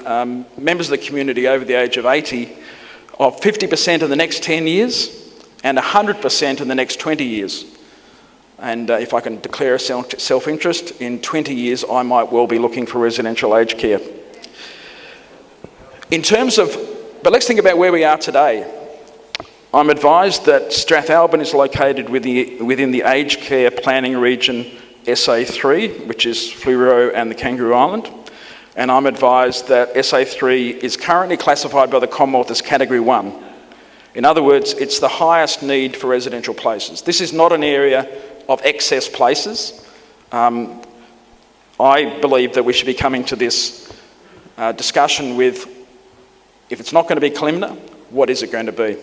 members of the community over the age of 80 of 50% in the next 10 years and 100% in the next 20 years. And if I can declare a self-interest, in 20 years I might well be looking for residential aged care. In terms of, but let's think about where we are today. I'm advised that Strathalbyn is located within the aged care planning region SA3, which is Fleurieu and the Kangaroo Island. And I'm advised that SA3 is currently classified by the Commonwealth as Category 1. In other words, it's the highest need for residential places. This is not an area of excess places. I believe that we should be coming to this discussion with, if it's not going to be Kalimna, what is it going to be?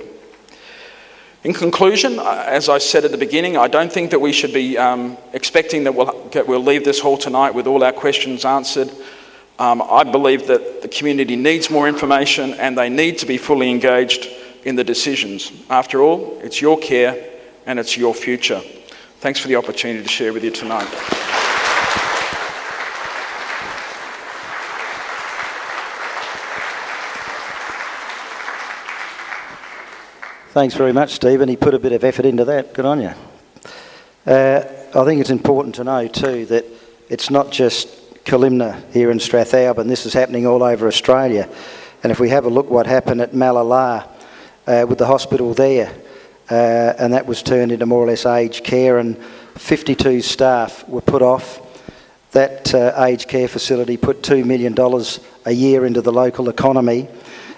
In conclusion, as I said at the beginning, I don't think that we should be expecting that we'll leave this hall tonight with all our questions answered. I believe that the community needs more information and they need to be fully engaged in the decisions. After all, it's your care and it's your future. Thanks for the opportunity to share with you tonight. Thanks very much, Stephen. He put a bit of effort into that. Good on you. I think it's important to know too that it's not just Kalimna here in Strathalbyn. This is happening all over Australia. And if we have a look what happened at Malala with the hospital there, and that was turned into more or less aged care, and 52 staff were put off. that aged care facility put $2 million a year into the local economy,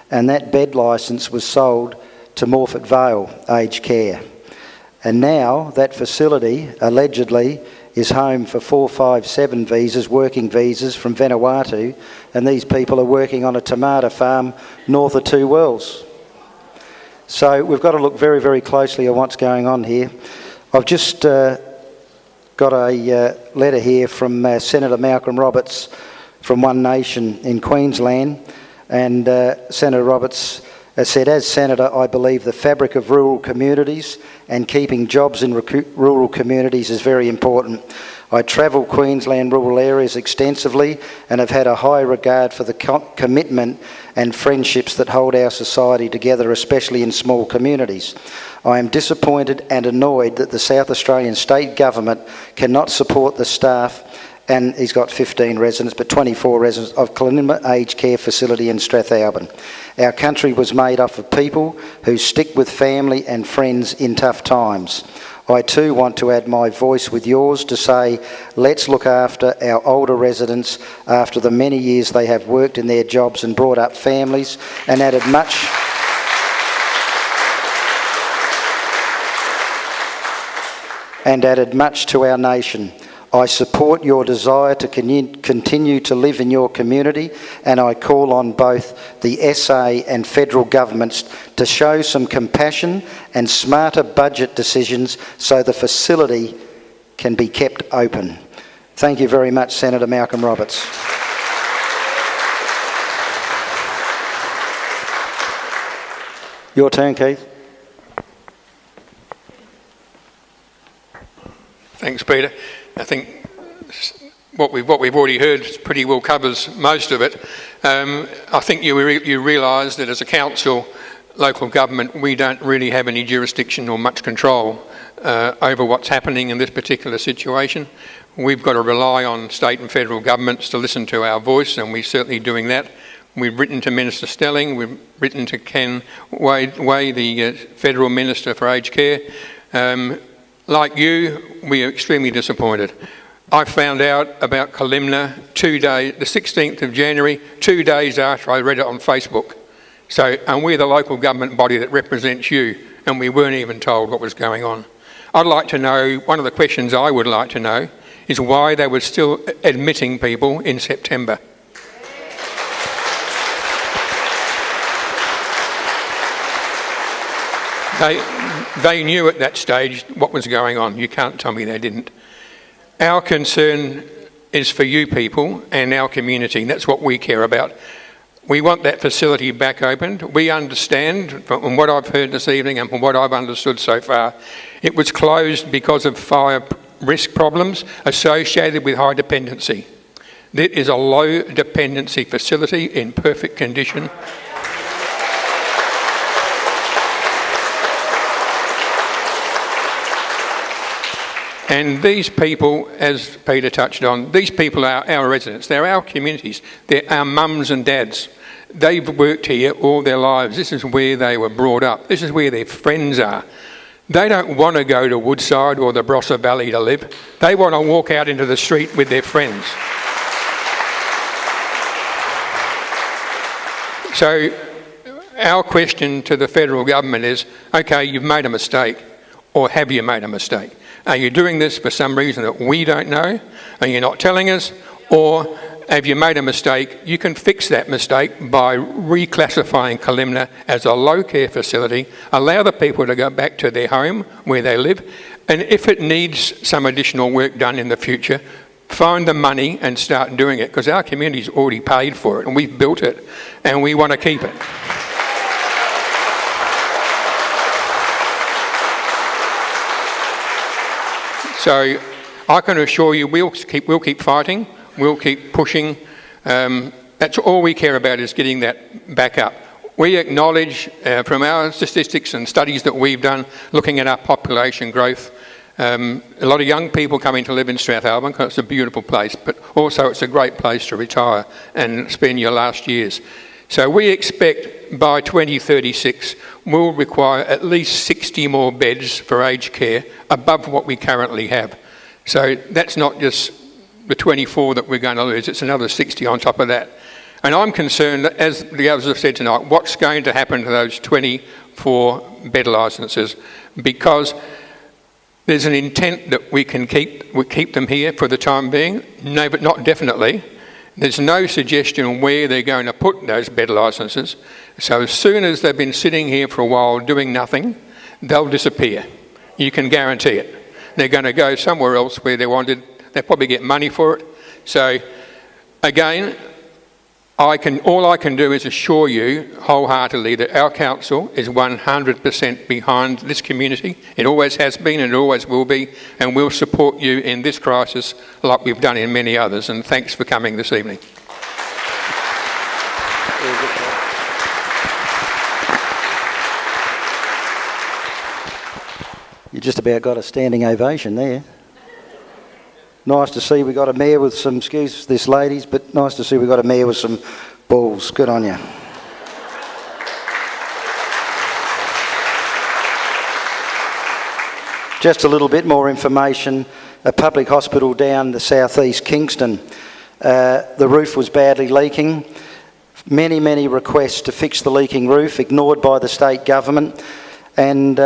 and that bed licence was sold to Morphett Vale Aged Care. And now that facility, allegedly, is home for 457 visas, working visas from Vanuatu, and these people are working on a tomato farm north of Two Wells. So we've got to look very, very closely at what's going on here. I've just got a letter here from Senator Malcolm Roberts from One Nation in Queensland, and Senator Roberts said, as Senator, I believe the fabric of rural communities and keeping jobs in rural communities is very important. I travel Queensland rural areas extensively and have had a high regard for the commitment and friendships that hold our society together, especially in small communities. I am disappointed and annoyed that the South Australian State Government cannot support the staff, and he's got 15 residents, but 24 residents of Kalimna Aged Care Facility in Strathalbyn. Our country was made up of people who stick with family and friends in tough times. I too want to add my voice with yours to say, let's look after our older residents after the many years they have worked in their jobs and brought up families and added much to our nation. I support your desire to continue to live in your community, and I call on both the SA and federal governments to show some compassion and smarter budget decisions so the facility can be kept open. Thank you very much, Senator Malcolm Roberts. Your turn, Keith. Thanks, Peter. I think what we've already heard pretty well covers most of it. I think you realise that as a council, local government, we don't really have any jurisdiction or much control over what's happening in this particular situation. We've got to rely on state and federal governments to listen to our voice, and we're certainly doing that. We've written to Minister Stelling, we've written to Ken Wade, the Federal Minister for Aged Care. Like you, we are extremely disappointed. I found out about Kalimna the 16th of January, 2 days after I read it on Facebook. And we're the local government body that represents you, and we weren't even told what was going on. I'd like to know, one of the questions I would like to know is why they were still admitting people in September. They knew at that stage what was going on. You can't tell me they didn't. Our concern is for you people and our community. That's what we care about. We want that facility back opened. We understand, from what I've heard this evening and from what I've understood so far, it was closed because of fire risk problems associated with high dependency. It is a low dependency facility in perfect condition. And these people, as Peter touched on, these people are our residents. They're our communities. They're our mums and dads. They've worked here all their lives. This is where they were brought up. This is where their friends are. They don't want to go to Woodside or the Barossa Valley to live. They want to walk out into the street with their friends. So our question to the federal government is, okay, you've made a mistake, or have you made a mistake? Are you doing this for some reason that we don't know? Are you not telling us? Or have you made a mistake? You can fix that mistake by reclassifying Kalimna as a low care facility, allow the people to go back to their home where they live, and if it needs some additional work done in the future, find the money and start doing it, because our community's already paid for it and we've built it and we want to keep it. So I can assure you we'll keep fighting, we'll keep pushing. That's all we care about, is getting that back up. We acknowledge from our statistics and studies that we've done, looking at our population growth, a lot of young people coming to live in Strathalbyn because it's a beautiful place, but also it's a great place to retire and spend your last years. So we expect by 2036 we'll require at least 60 more beds for aged care above what we currently have. So that's not just the 24 that we're going to lose. It's another 60 on top of that. And I'm concerned, as the others have said tonight, what's going to happen to those 24 bed licences, because there's an intent that we keep them here for the time being. No, but not definitely. There's no suggestion where they're going to put those bed licences. So as soon as they've been sitting here for a while doing nothing, they'll disappear. You can guarantee it. They're going to go somewhere else where they wanted. They'll probably get money for it. So again, all I can do is assure you wholeheartedly that our council is 100% behind this community. It always has been and it always will be, and we'll support you in this crisis like we've done in many others. And thanks for coming this evening. You just about got a standing ovation there. Nice to see we got a mayor with some, excuse this ladies, but nice to see we got a mayor with some balls. Good on you. Just a little bit more information. A public hospital down the southeast Kingston. The roof was badly leaking. Many requests to fix the leaking roof, ignored by the state government, and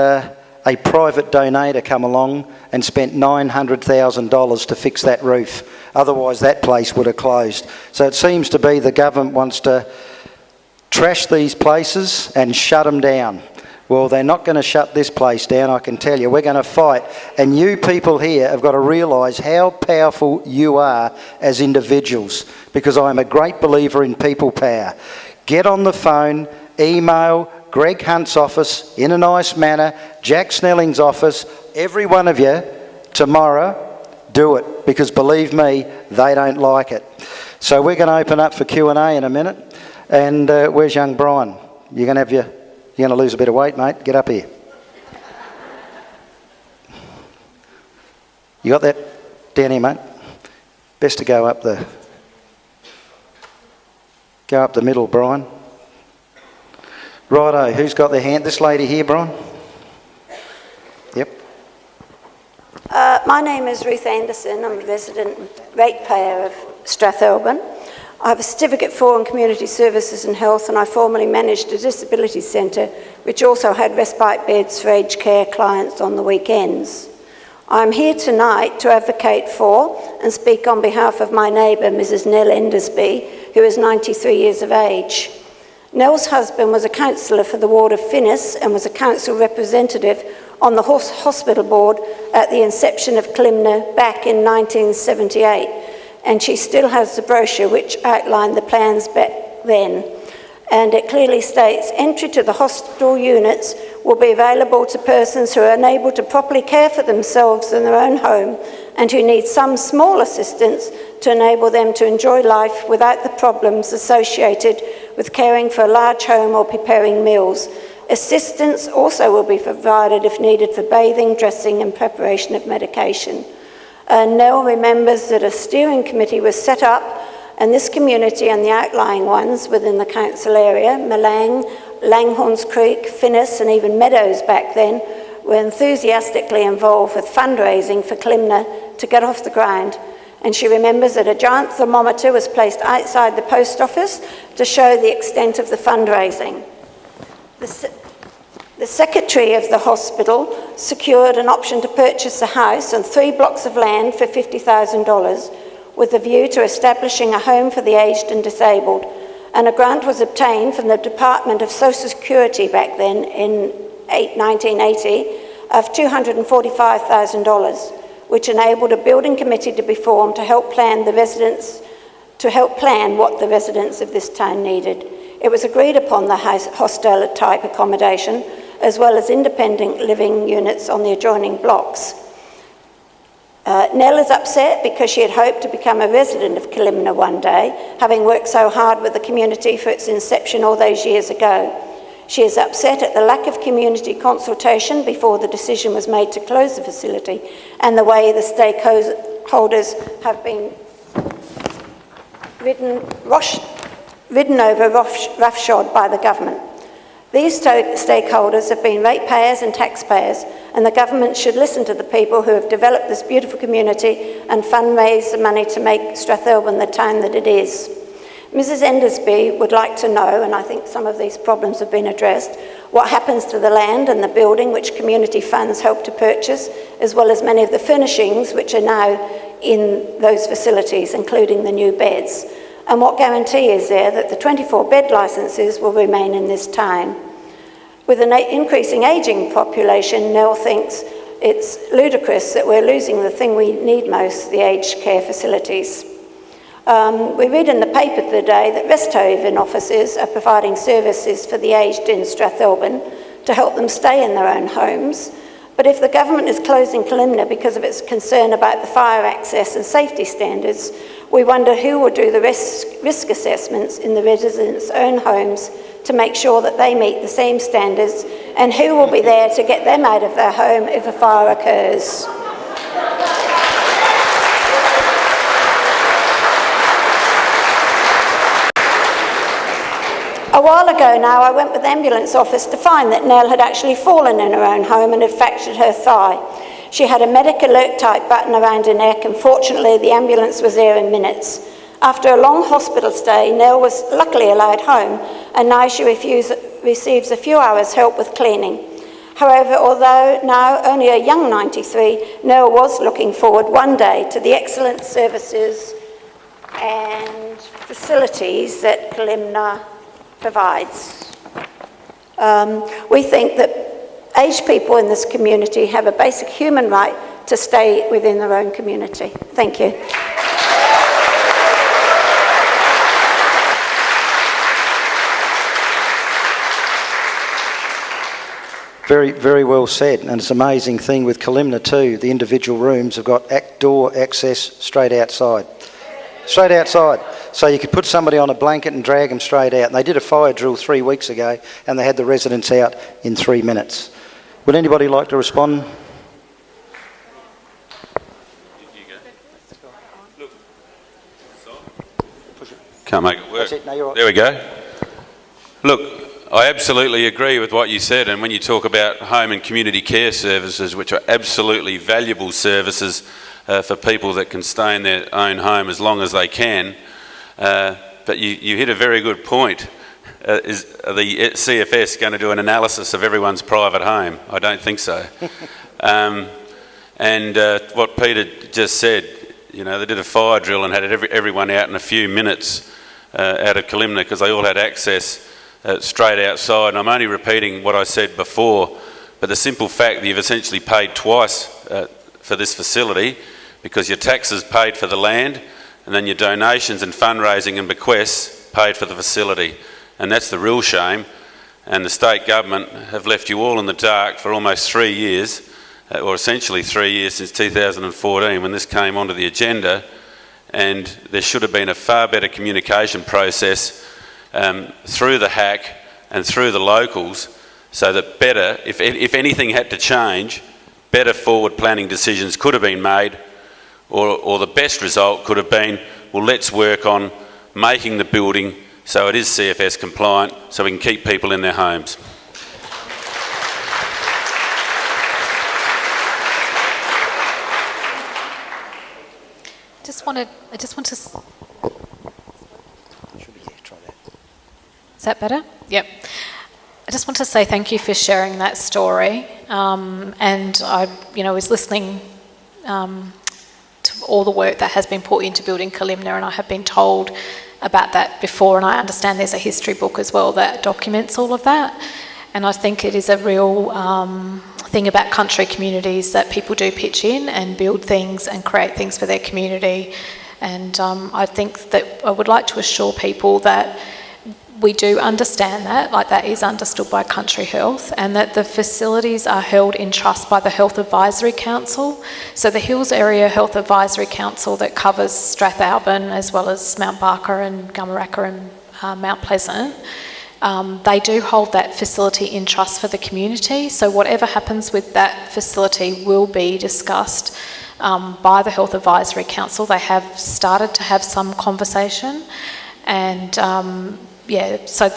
a private donator come along and spent $900,000 to fix that roof. Otherwise that place would have closed. So it seems to be the government wants to trash these places and shut them down. Well, they're not going to shut this place down, I can tell you. We're going to fight. And you people here have got to realise how powerful you are as individuals, because I'm a great believer in people power. Get on the phone, email Greg Hunt's office in a nice manner, Jack Snelling's office, every one of you tomorrow, do it, because believe me, they don't like it. So we're going to open up for Q&A in a minute. And where's young Brian? You're going to lose a bit of weight, mate. Get up here. You got that down here, mate? Best to go up the middle, Brian. Righto, who's got their hand? This lady here, Brian? Yep. My name is Ruth Anderson. I'm a resident ratepayer of Strathalbyn. I have a certificate for in community services and health, and I formerly managed a disability centre which also had respite beds for aged care clients on the weekends. I'm here tonight to advocate for and speak on behalf of my neighbour, Mrs Nell Endersby, who is 93 years of age. Nell's husband was a councillor for the ward of Finnis and was a council representative on the hospital board at the inception of Kalimna back in 1978, and she still has the brochure which outlined the plans back then. And it clearly states entry to the hospital units will be available to persons who are unable to properly care for themselves in their own home and who need some small assistance to enable them to enjoy life without the problems associated with caring for a large home or preparing meals. Assistance also will be provided if needed for bathing, dressing and preparation of medication. Nell remembers that a steering committee was set up, and this community and the outlying ones within the council area, Malang, Langhorns Creek, Finnis and even Meadows back then, were enthusiastically involved with fundraising for Kalimna to get off the ground. And she remembers that a giant thermometer was placed outside the post office to show the extent of the fundraising. The secretary of the hospital secured an option to purchase a house and 3 blocks of land for $50,000 with a view to establishing a home for the aged and disabled. And a grant was obtained from the Department of Social Security back then in 1980 of $245,000, which enabled a building committee to be formed to help plan what the residents of this town needed. It was agreed upon the hostel type accommodation, as well as independent living units on the adjoining blocks. Nell is upset because she had hoped to become a resident of Kalimna one day, having worked so hard with the community for its inception all those years ago. She is upset at the lack of community consultation before the decision was made to close the facility and the way the stakeholders have been ridden over roughshod by the government. These stakeholders have been ratepayers and taxpayers, and the government should listen to the people who have developed this beautiful community and fundraise the money to make Strathalbyn the town that it is. Mrs Endersby would like to know, and I think some of these problems have been addressed, what happens to the land and the building which community funds help to purchase, as well as many of the furnishings which are now in those facilities, including the new beds. And what guarantee is there that the 24 bed licences will remain in this town? With an increasing ageing population, Nell thinks it's ludicrous that we're losing the thing we need most, the aged care facilities. We read in the paper today that Resthaven offices are providing services for the aged in Strathalbyn to help them stay in their own homes. But if the government is closing Kalimna because of its concern about the fire access and safety standards, we wonder who will do the risk assessments in the residents' own homes to make sure that they meet the same standards, and who will be there to get them out of their home if a fire occurs. A while ago now, I went with the ambulance office to find that Nell had actually fallen in her own home and had fractured her thigh. She had a medic alert type button around her neck, and fortunately the ambulance was there in minutes. After a long hospital stay, Nell was luckily allowed home, and now she receives a few hours help with cleaning. However, although now only a young 93, Nell was looking forward one day to the excellent services and facilities that Kalimna provides. We think that aged people in this community have a basic human right to stay within their own community. Thank you. Very, very well said. And it's an amazing thing with Kalimna too. The individual rooms have got door access straight outside. Straight outside. So you could put somebody on a blanket and drag them straight out. And they did a fire drill 3 weeks ago, and they had the residents out in 3 minutes. Would anybody like to respond? Can't make it work. That's it. No, you're right. There we go. Look, I absolutely agree with what you said, and when you talk about home and community care services, which are absolutely valuable services for people that can stay in their own home as long as they can, but you hit a very good point. Is the CFS going to do an analysis of everyone's private home? I don't think so. And what Peter just said, you know, they did a fire drill and had everyone out in a few minutes out of Kalimna because they all had access straight outside. And I'm only repeating what I said before, but the simple fact that you've essentially paid twice for this facility because your taxes paid for the land and then your donations and fundraising and bequests paid for the facility. And that's the real shame. And the state government have left you all in the dark for almost 3 years, or essentially 3 years since 2014 when this came onto the agenda. And there should have been a far better communication process through the HAC and through the locals, so that better, if anything had to change, better forward planning decisions could have been made, or the best result could have been, well, let's work on making the building so it is CFS compliant, so we can keep people in their homes. I just want to. Is that better? Yep. I just want to say thank you for sharing that story. And I, was listening to all the work that has been put into building Kalimna, and I have been told about that before, and I understand there's a history book as well that documents all of that. And I think it is a real thing about country communities that people do pitch in and build things and create things for their community. And I think that I would like to assure people that we do understand that, like that is understood by Country Health, and that the facilities are held in trust by the Health Advisory Council. So the Hills Area Health Advisory Council that covers Strathalbyn as well as Mount Barker and Gumaraka and Mount Pleasant, they do hold that facility in trust for the community. So whatever happens with that facility will be discussed by the Health Advisory Council. They have started to have some conversation, and so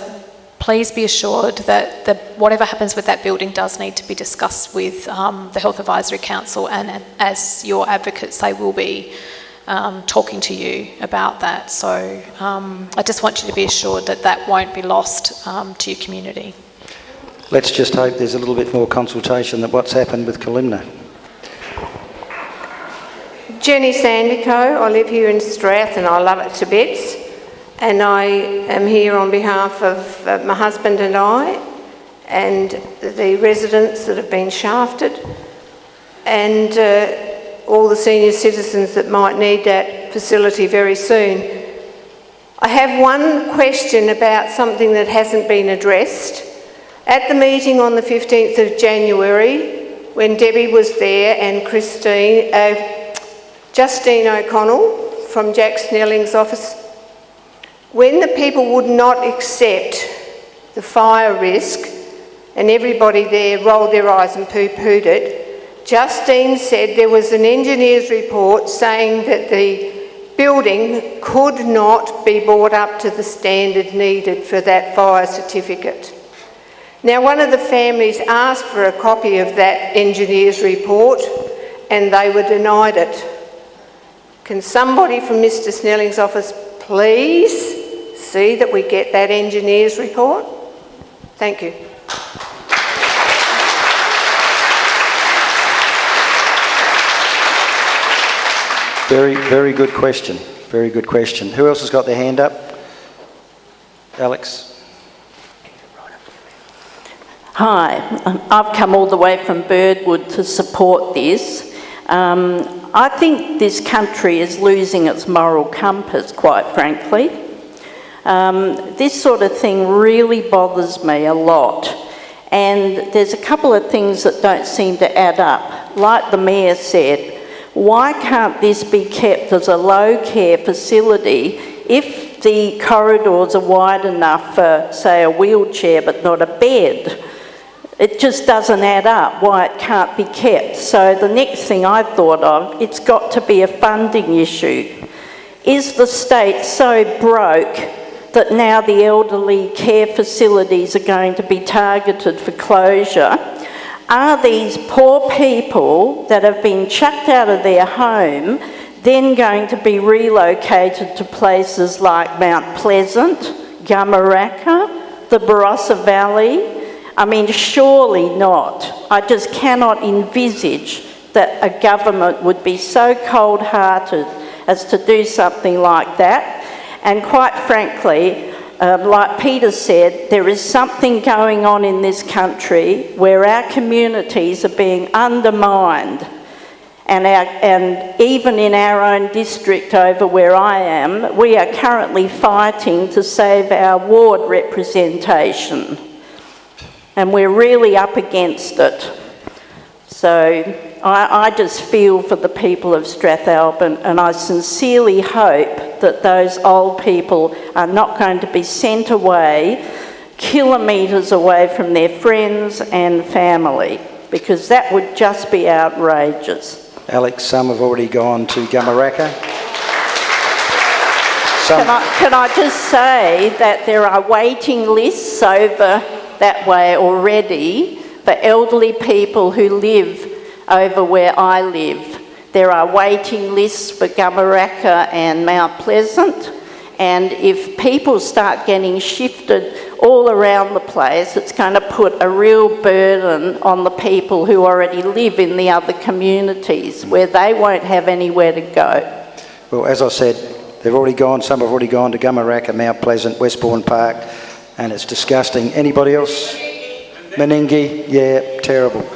please be assured that whatever happens with that building does need to be discussed with the Health Advisory Council, and as your advocates, they will be talking to you about that. So I just want you to be assured that that won't be lost to your community. Let's just hope there's a little bit more consultation than what's happened with Kalimna. Jenny Sandico, I live here in Strath and I love it to bits. And I am here on behalf of my husband and I, and the residents that have been shafted, and all the senior citizens that might need that facility very soon. I have one question about something that hasn't been addressed. At the meeting on the 15th of January, when Debbie was there and Justine O'Connell from Jack Snelling's office, when the people would not accept the fire risk and everybody there rolled their eyes and poo-pooed it, Justine said there was an engineer's report saying that the building could not be brought up to the standard needed for that fire certificate. Now, one of the families asked for a copy of that engineer's report and they were denied it. Can somebody from Mr. Snelling's office please see that we get that engineer's report? Thank you. Very, very good question. Very good question. Who else has got their hand up? Alex. Hi, I've come all the way from Birdwood to support this. I think this country is losing its moral compass, quite frankly. This sort of thing really bothers me a lot. And there's a couple of things that don't seem to add up. Like the Mayor said, why can't this be kept as a low care facility if the corridors are wide enough for, say, a wheelchair but not a bed? It just doesn't add up why it can't be kept. So the next thing I thought of, it's got to be a funding issue. Is the state so broke that now the elderly care facilities are going to be targeted for closure? Are these poor people that have been chucked out of their home then going to be relocated to places like Mount Pleasant, Gamaraka, the Barossa Valley? I mean, surely not. I just cannot envisage that a government would be so cold-hearted as to do something like that. And quite frankly, like Peter said, there is something going on in this country where our communities are being undermined. And even in our own district over where I am, we are currently fighting to save our ward representation. And we're really up against it. So I just feel for the people of Strathalbyn, and I sincerely hope that those old people are not going to be sent away, kilometres away from their friends and family, because that would just be outrageous. Alex, some have already gone to Gamaraka. Can I just say that there are waiting lists over that way already for elderly people who live over where I live. There are waiting lists for Gamaraka and Mount Pleasant, and if people start getting shifted all around the place, it's going to put a real burden on the people who already live in the other communities where they won't have anywhere to go. Well, as I said, they've already gone, some have already gone to Gamaraka, Mount Pleasant, Westbourne Park, and it's disgusting. Anybody else? Meningie? Yeah, terrible.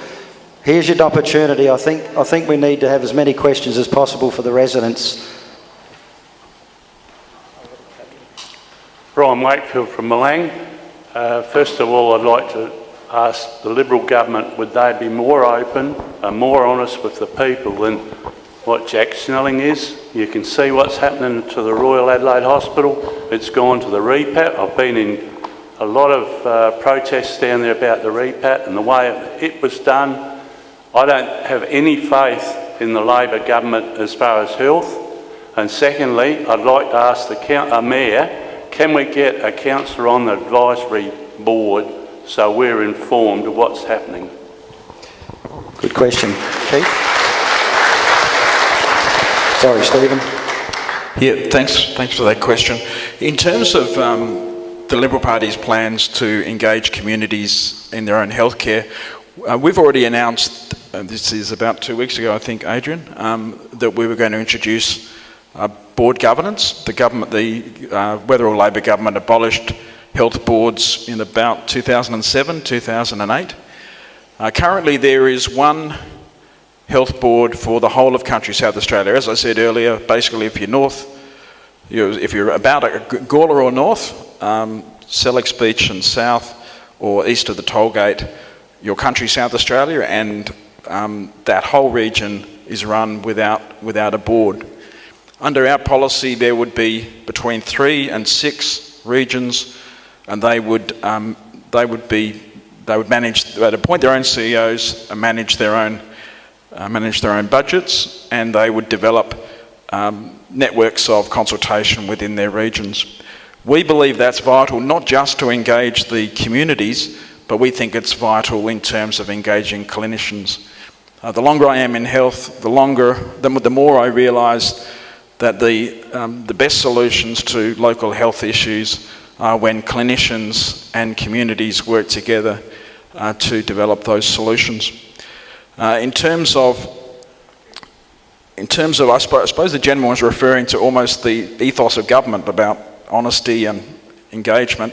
Here's your opportunity. I think we need to have as many questions as possible for the residents. Brian Wakefield from Malang. First of all, I'd like to ask the Liberal government, would they be more open and more honest with the people than what Jack Snelling is? You can see what's happening to the Royal Adelaide Hospital. It's gone to the repat. I've been in a lot of protests down there about the repat and the way it was done. I don't have any faith in the Labor government as far as health. And secondly, I'd like to ask the Mayor, can we get a councillor on the advisory board so we're informed of what's happening? Good question. Keith? Sorry, Stephen. Yeah, thanks for that question. In terms of the Liberal Party's plans to engage communities in their own healthcare, we've already announced, this is about 2 weeks ago I think, Adrian, that we were going to introduce board governance. Whether or Labor government abolished health boards in about 2007, 2008. Currently there is one health board for the whole of country South Australia. As I said earlier, basically if you're about Gawler or north, Sellex Beach and south, or east of the toll gate, your country South Australia, and that whole region is run without a board. Under our policy, there would be between 3 and 6 regions, and they'd appoint their own CEOs and manage their own budgets, and they would develop networks of consultation within their regions. We believe that's vital, not just to engage the communities, but we think it's vital in terms of engaging clinicians. The longer I am in health, the more I realise that the best solutions to local health issues are when clinicians and communities work together to develop those solutions. In terms of, I suppose the gentleman was referring to almost the ethos of government about honesty and engagement.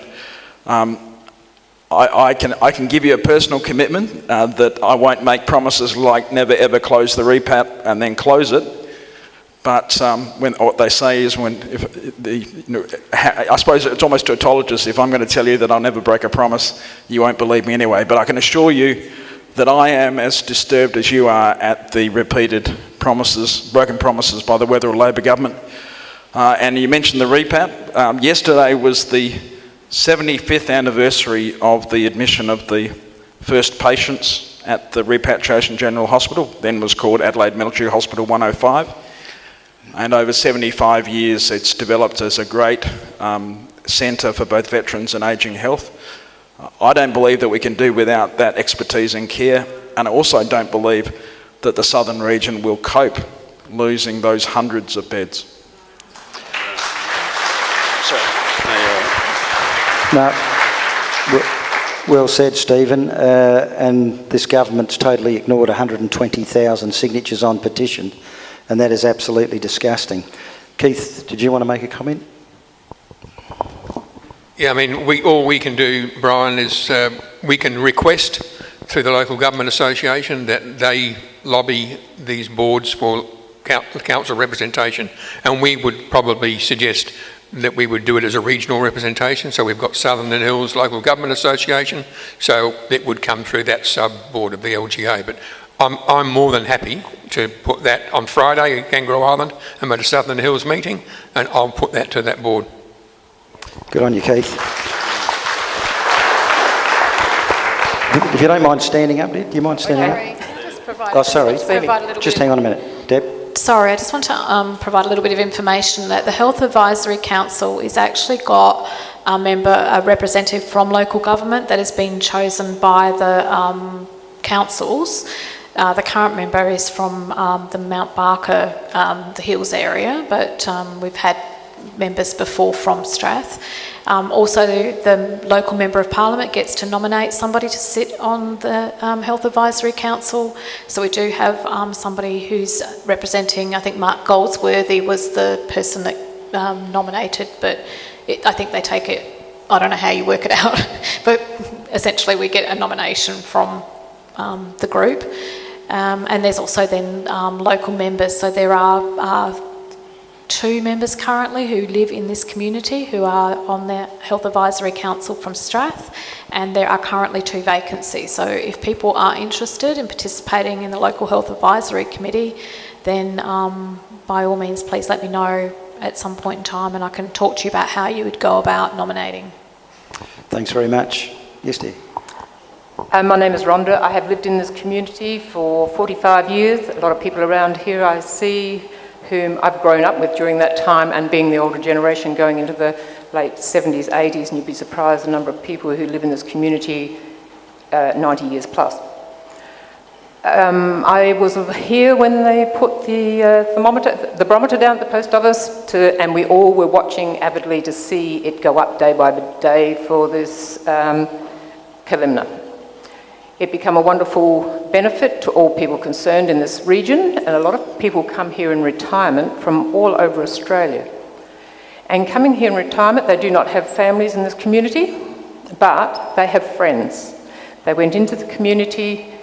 I can give you a personal commitment that I won't make promises like never ever close the repat and then close it. But what they say is I suppose it's almost tautologous. If I'm going to tell you that I'll never break a promise, you won't believe me anyway. But I can assure you that I am as disturbed as you are at the repeated broken promises by the Weatherall Labor government. And you mentioned the repat. Yesterday was the 75th anniversary of the admission of the first patients at the Repatriation General Hospital, then was called Adelaide Military Hospital 105. And over 75 years it's developed as a great centre for both veterans and ageing health. I don't believe that we can do without that expertise and care, and I also don't believe that the southern region will cope losing those hundreds of beds. No, well said, Stephen. And this government's totally ignored 120,000 signatures on petition, and that is absolutely disgusting. Keith, did you want to make a comment? Yeah, I mean, all we can do, Brian, is we can request through the local government association that they lobby these boards for council representation, and we would probably suggest that we would do it as a regional representation. So we've got Southern and Hills Local Government Association, so it would come through that sub-board of the LGA. But I'm more than happy to put that on Friday at Kangaroo Island. I'm at a Southern Hills meeting, and I'll put that to that board. Good on you, Keith. If you don't mind standing up, do you mind standing up? Oh, sorry. Just hang on a minute. Deb? Sorry, I just want to provide a little bit of information that the Health Advisory Council has actually got a representative from local government that has been chosen by the councils. The current member is from the Mount Barker, the Hills area, but we've had members before from Strath. Also, the local member of parliament gets to nominate somebody to sit on the Health Advisory Council. So we do have somebody who's representing, I think Mark Goldsworthy was the person that nominated, but I think they take it, I don't know how you work it out, but essentially we get a nomination from the group. And there's also then local members, so there are 2 members currently who live in this community who are on the Health Advisory Council from Strath, and there are currently 2 vacancies. So if people are interested in participating in the local Health Advisory Committee, then by all means please let me know at some point in time and I can talk to you about how you would go about nominating. Thanks very much. Yes, dear. My name is Rhonda. I have lived in this community for 45 years. A lot of people around here I see whom I've grown up with during that time, and being the older generation going into the late 70s, 80s, and you'd be surprised the number of people who live in this community 90 years plus. I was here when they put the barometer down at the post office, and we all were watching avidly to see it go up day by day for this Kalimna. It became a wonderful benefit to all people concerned in this region, and a lot of people come here in retirement from all over Australia. And coming here in retirement, they do not have families in this community, but they have friends. They went into the community,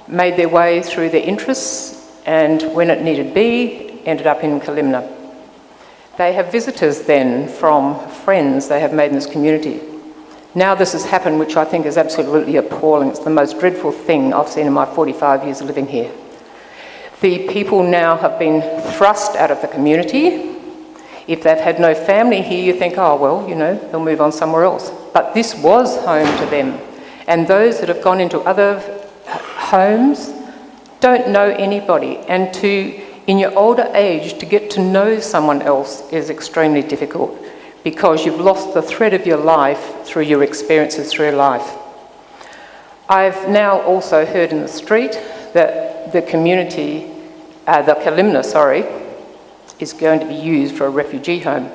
made their way through their interests, and when it needed be, ended up in Kalimna. They have visitors then from friends they have made in this community. Now this has happened, which I think is absolutely appalling. It's the most dreadful thing I've seen in my 45 years of living here. The people now have been thrust out of the community. If they've had no family here, you think, oh, well, you know, they'll move on somewhere else. But this was home to them. And those that have gone into other homes don't know anybody. And in your older age, to get to know someone else is extremely difficult, because you've lost the thread of your life through your experiences through your life. I've now also heard in the street that the community, the Kalimna, is going to be used for a refugee home.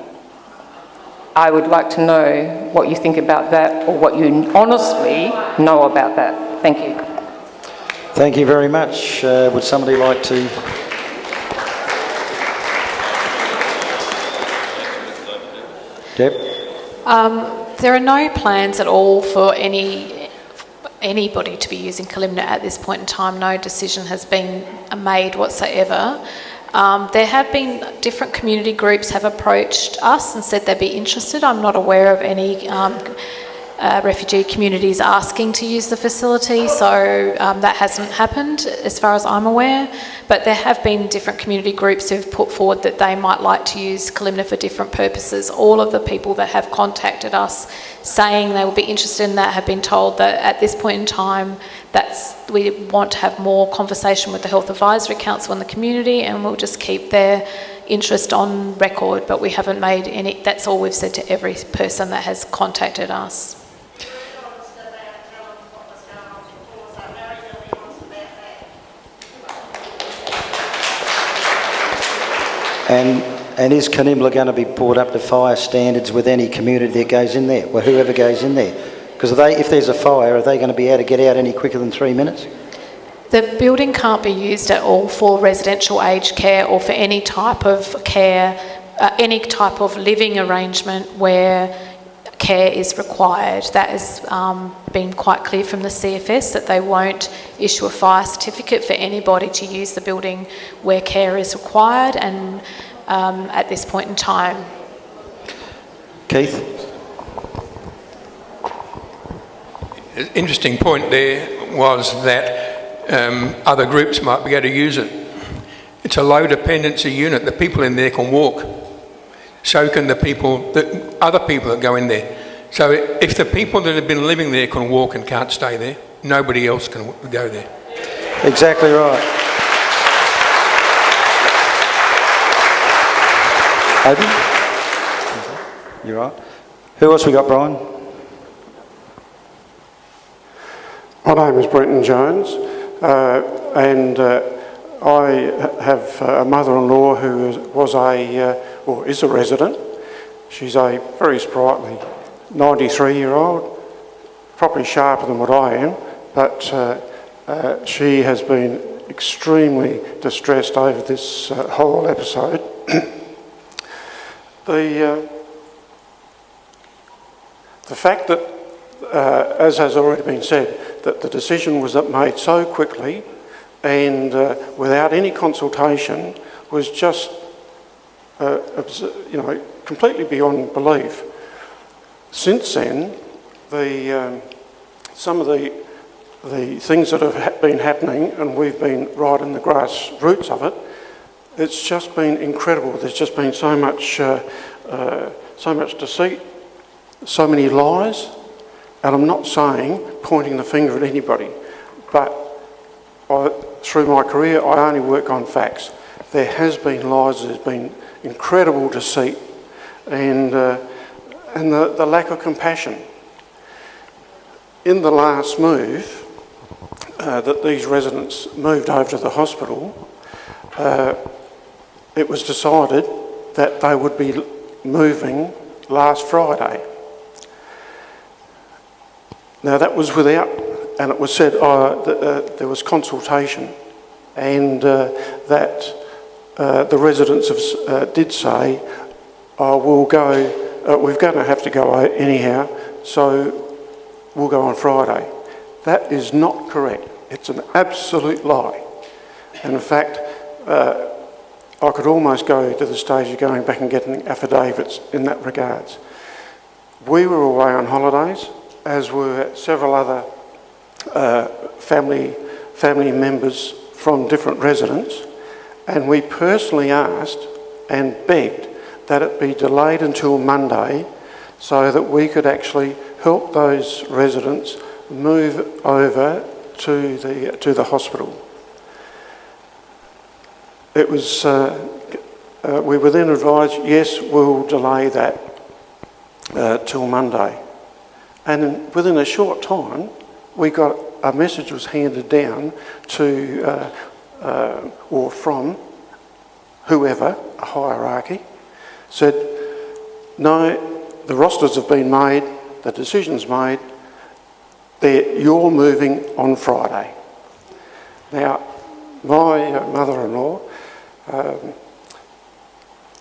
I would like to know what you think about that, or what you honestly know about that. Thank you. Thank you very much. Would somebody like to... Deb? There are no plans at all for anybody to be using Kalimna at this point in time. No decision has been made whatsoever. There have been different community groups have approached us and said they'd be interested. I'm not aware of any refugee communities asking to use the facility, so that hasn't happened as far as I'm aware. But there have been different community groups who've put forward that they might like to use Kalimna for different purposes. All of the people that have contacted us saying they will be interested in that have been told that at this point in time we want to have more conversation with the Health Advisory Council and the community, and we'll just keep their interest on record, but we haven't made any. That's all we've said to every person that has contacted us. And is Kalimna going to be brought up to fire standards with any community that goes in there, or whoever goes in there? Because if there's a fire, are they going to be able to get out any quicker than 3 minutes? The building can't be used at all for residential aged care or for any type of care, any type of living arrangement where care is required. That has been quite clear from the CFS that they won't issue a fire certificate for anybody to use the building where care is required, and at this point in time. Keith? Interesting point there was that other groups might be able to use it. It's a low dependency unit. The people in there can walk. So can other people that go in there. So if the people that have been living there can walk and can't stay there, nobody else can go there. Exactly right. Open? You're right. Who else we got, Brian? My name is Brenton Jones, and I have a mother-in-law who is a resident. She's a very sprightly 93-year-old, probably sharper than what I am, but she has been extremely distressed over this whole episode. The fact that, as has already been said, that the decision was made so quickly and without any consultation was just, completely beyond belief. Since then, some of the things that have been happening, and we've been right in the grassroots of it, it's just been incredible. There's just been so much deceit, so many lies. And I'm not saying pointing the finger at anybody, but through my career, I only work on facts. There has been lies, there's been incredible deceit, and and the lack of compassion. In the last move, that these residents moved over to the hospital, it was decided that they would be moving last Friday. Now that was without, and it was said that there was consultation, and that the residents did say, we're going to have to go anyhow, so we'll go on Friday. That is not correct. It's an absolute lie. And in fact, I could almost go to the stage of going back and getting affidavits in that regards. We were away on holidays, as were several other family members from different residents, and we personally asked and begged that it be delayed until Monday so that we could actually help those residents move over to the hospital. It was, we were then advised, yes, we'll delay that till Monday. And within a short time, we got a message was handed down to, or from whoever, a hierarchy, said, no, the rosters have been made, the decision's made, you're moving on Friday. Now, my mother-in-law,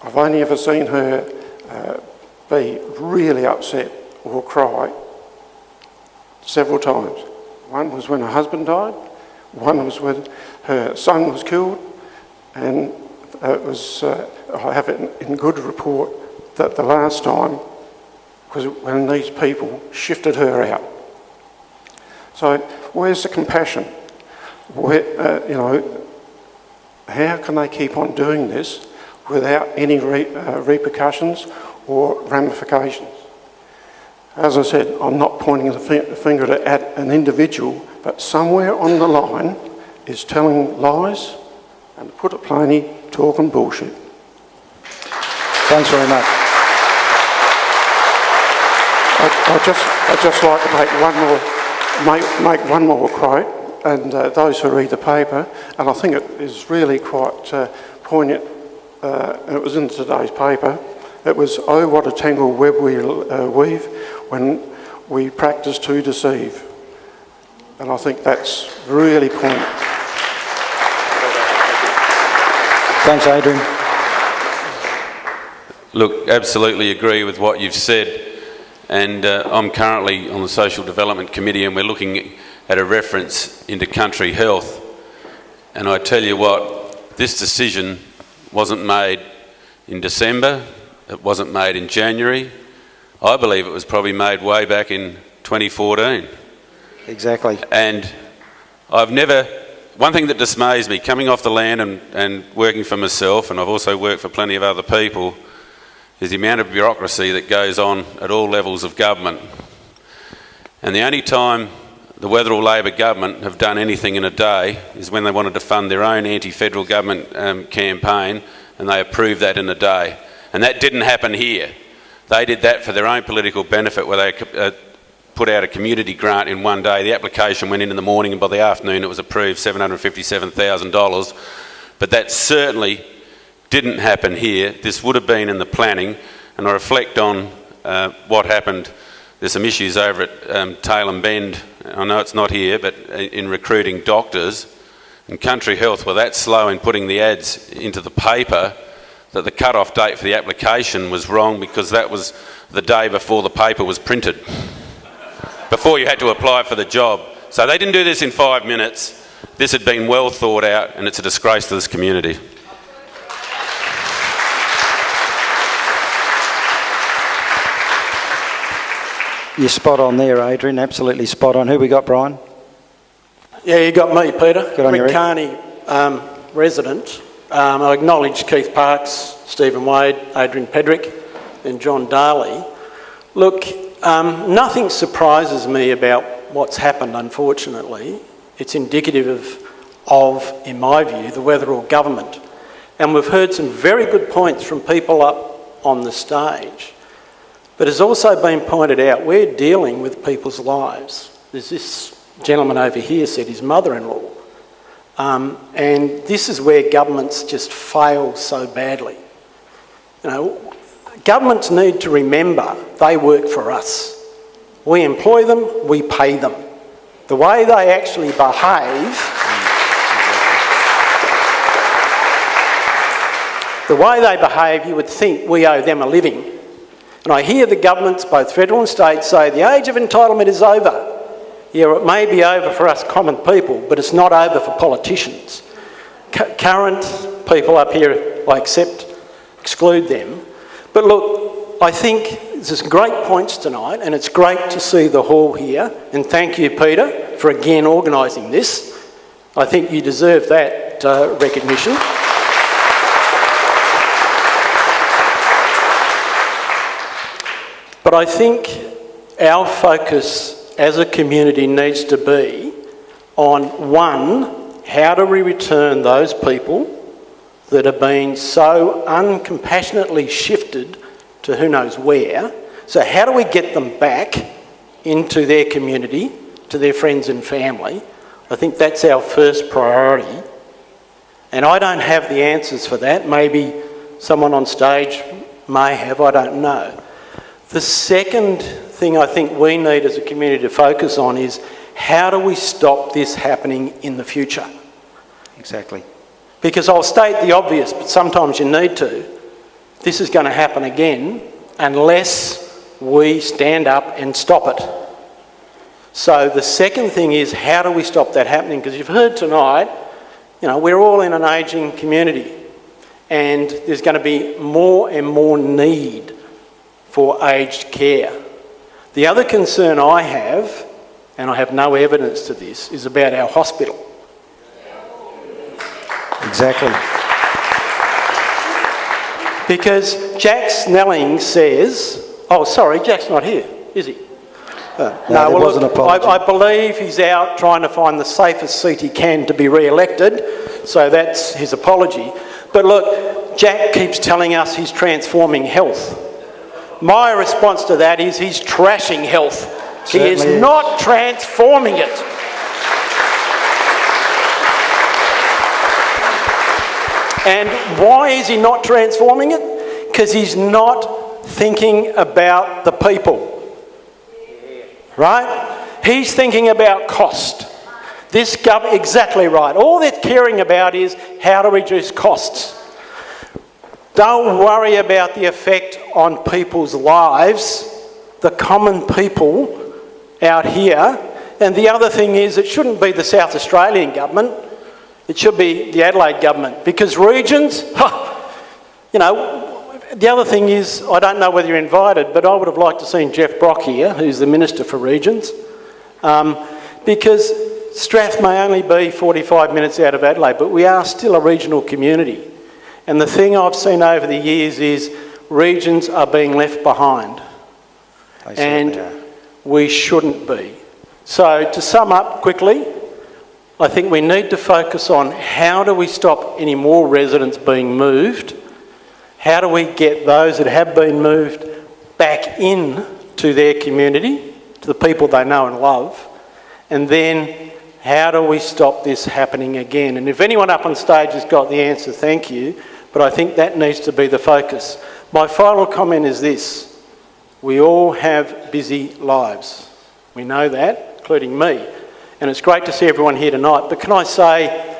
I've only ever seen her be really upset or cry several times. One was when her husband died, one was when her son was killed, and it was, I have it in good report that the last time was when these people shifted her out. So where's the compassion? How can they keep on doing this without any repercussions or ramifications? As I said, I'm not pointing the finger at an individual, but somewhere on the line is telling lies and, to put it plainly, talking bullshit. Thanks very much. I'd just like to make one more quote, and those who read the paper, and I think it is really quite poignant, and it was in today's paper. It was, oh, what a tangled web we weave when we practice to deceive. And I think that's really poignant. Thanks, Adrian. Look, absolutely agree with what you've said. And I'm currently on the Social Development Committee, and we're looking at a reference into country health. And I tell you what, this decision wasn't made in December, it wasn't made in January. I believe it was probably made way back in 2014. Exactly. And one thing that dismays me, coming off the land and working for myself, and I've also worked for plenty of other people, is the amount of bureaucracy that goes on at all levels of government. And the only time the Wetherill Labor government have done anything in a day is when they wanted to fund their own anti-federal government campaign, and they approved that in a day. And that didn't happen here. They did that for their own political benefit, where they put out a community grant in one day. The application went in the morning, and by the afternoon it was approved, $757,000. But that certainly didn't happen here. This would have been in the planning, and I reflect on what happened. There's some issues over at Taylor Bend. I know it's not here, but in recruiting doctors. And Country Health were that slow in putting the ads into the paper that the cut-off date for the application was wrong, because that was the day before the paper was printed, before you had to apply for the job. So they didn't do this in 5 minutes. This had been well thought out, and it's a disgrace to this community. You're spot on there, Adrian, absolutely spot on. Who we got, Brian? Yeah, you got me, Peter. Good on you, Rick Rick. Carney, resident. I acknowledge Keith Parks, Stephen Wade, Adrian Pedrick and John Darley. Look, nothing surprises me about what's happened, unfortunately. It's indicative of, in my view, the Wetherill government. And we've heard some very good points from people up on the stage. But as also been pointed out, we're dealing with people's lives. There's this gentleman over here said his mother-in-law. And this is where governments just fail so badly. You know, governments need to remember they work for us. We employ them, we pay them. The way they actually behave, you would think we owe them a living. And I hear the governments, both federal and state, say the age of entitlement is over. Yeah, it may be over for us common people, but it's not over for politicians. Current people up here, I exclude them. But look, I think there's some great points tonight, and it's great to see the hall here. And thank you, Peter, for again organising this. I think you deserve that recognition. But I think our focus as a community needs to be on, one, how do we return those people that have been so uncompassionately shifted to who knows where? So how do we get them back into their community, to their friends and family? I think that's our first priority. And I don't have the answers for that. Maybe someone on stage may have, I don't know. The second thing I think we need as a community to focus on is how do we stop this happening in the future? Exactly. Because I'll state the obvious, but sometimes you need to. This is going to happen again unless we stand up and stop it. So the second thing is how do we stop that happening? Because you've heard tonight, you know, we're all in an ageing community and there's going to be more and more need for aged care. The other concern I have, and I have no evidence to this, is about our hospital. Exactly. Because Jack Snelling says, oh sorry, Jack's not here, is he? I believe he's out trying to find the safest seat he can to be re-elected, so that's his apology. But look, Jack keeps telling us he's transforming health. My response to that is he's trashing health. He is not transforming it. And why is he not transforming it? Because he's not thinking about the people. Right? He's thinking about cost. Exactly right. All they're caring about is how to reduce costs. Don't worry about the effect on people's lives, the common people out here. And the other thing is it shouldn't be the South Australian government, it should be the Adelaide government, because regions, you know, the other thing is, I don't know whether you're invited, but I would have liked to have seen Jeff Brock here, who's the Minister for Regions, because Strath may only be 45 minutes out of Adelaide, but we are still a regional community. And the thing I've seen over the years is regions are being left behind. And we shouldn't be. So to sum up quickly, I think we need to focus on how do we stop any more residents being moved? How do we get those that have been moved back in to their community, to the people they know and love? And then how do we stop this happening again? And if anyone up on stage has got the answer, thank you. But I think that needs to be the focus. My final comment is this. We all have busy lives. We know that, including me. And it's great to see everyone here tonight. But can I say,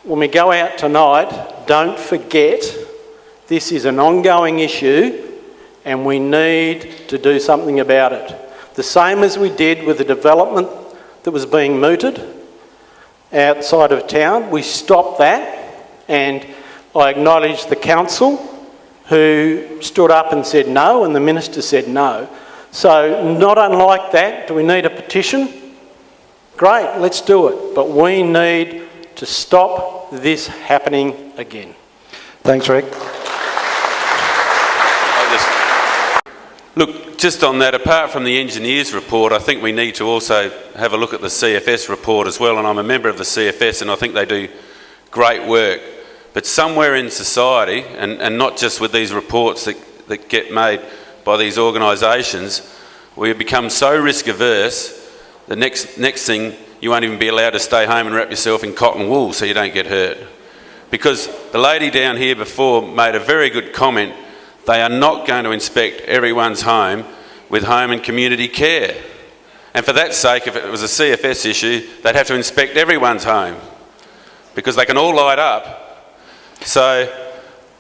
when we go out tonight, don't forget this is an ongoing issue and we need to do something about it. The same as we did with the development that was being mooted outside of town. We stopped that, and I acknowledge the council who stood up and said no, and the minister said no. So not unlike that, do we need a petition? Great, let's do it. But we need to stop this happening again. Thanks, Rick. Look, just on that, apart from the engineers' report, I think we need to also have a look at the CFS report as well, and I'm a member of the CFS and I think they do great work. But somewhere in society, and not just with these reports that get made, by these organisations, we become so risk averse, the next thing, you won't even be allowed to stay home and wrap yourself in cotton wool so you don't get hurt. Because the lady down here before made a very good comment, they are not going to inspect everyone's home with home and community care. And for that sake, if it was a CFS issue, they'd have to inspect everyone's home because they can all light up. So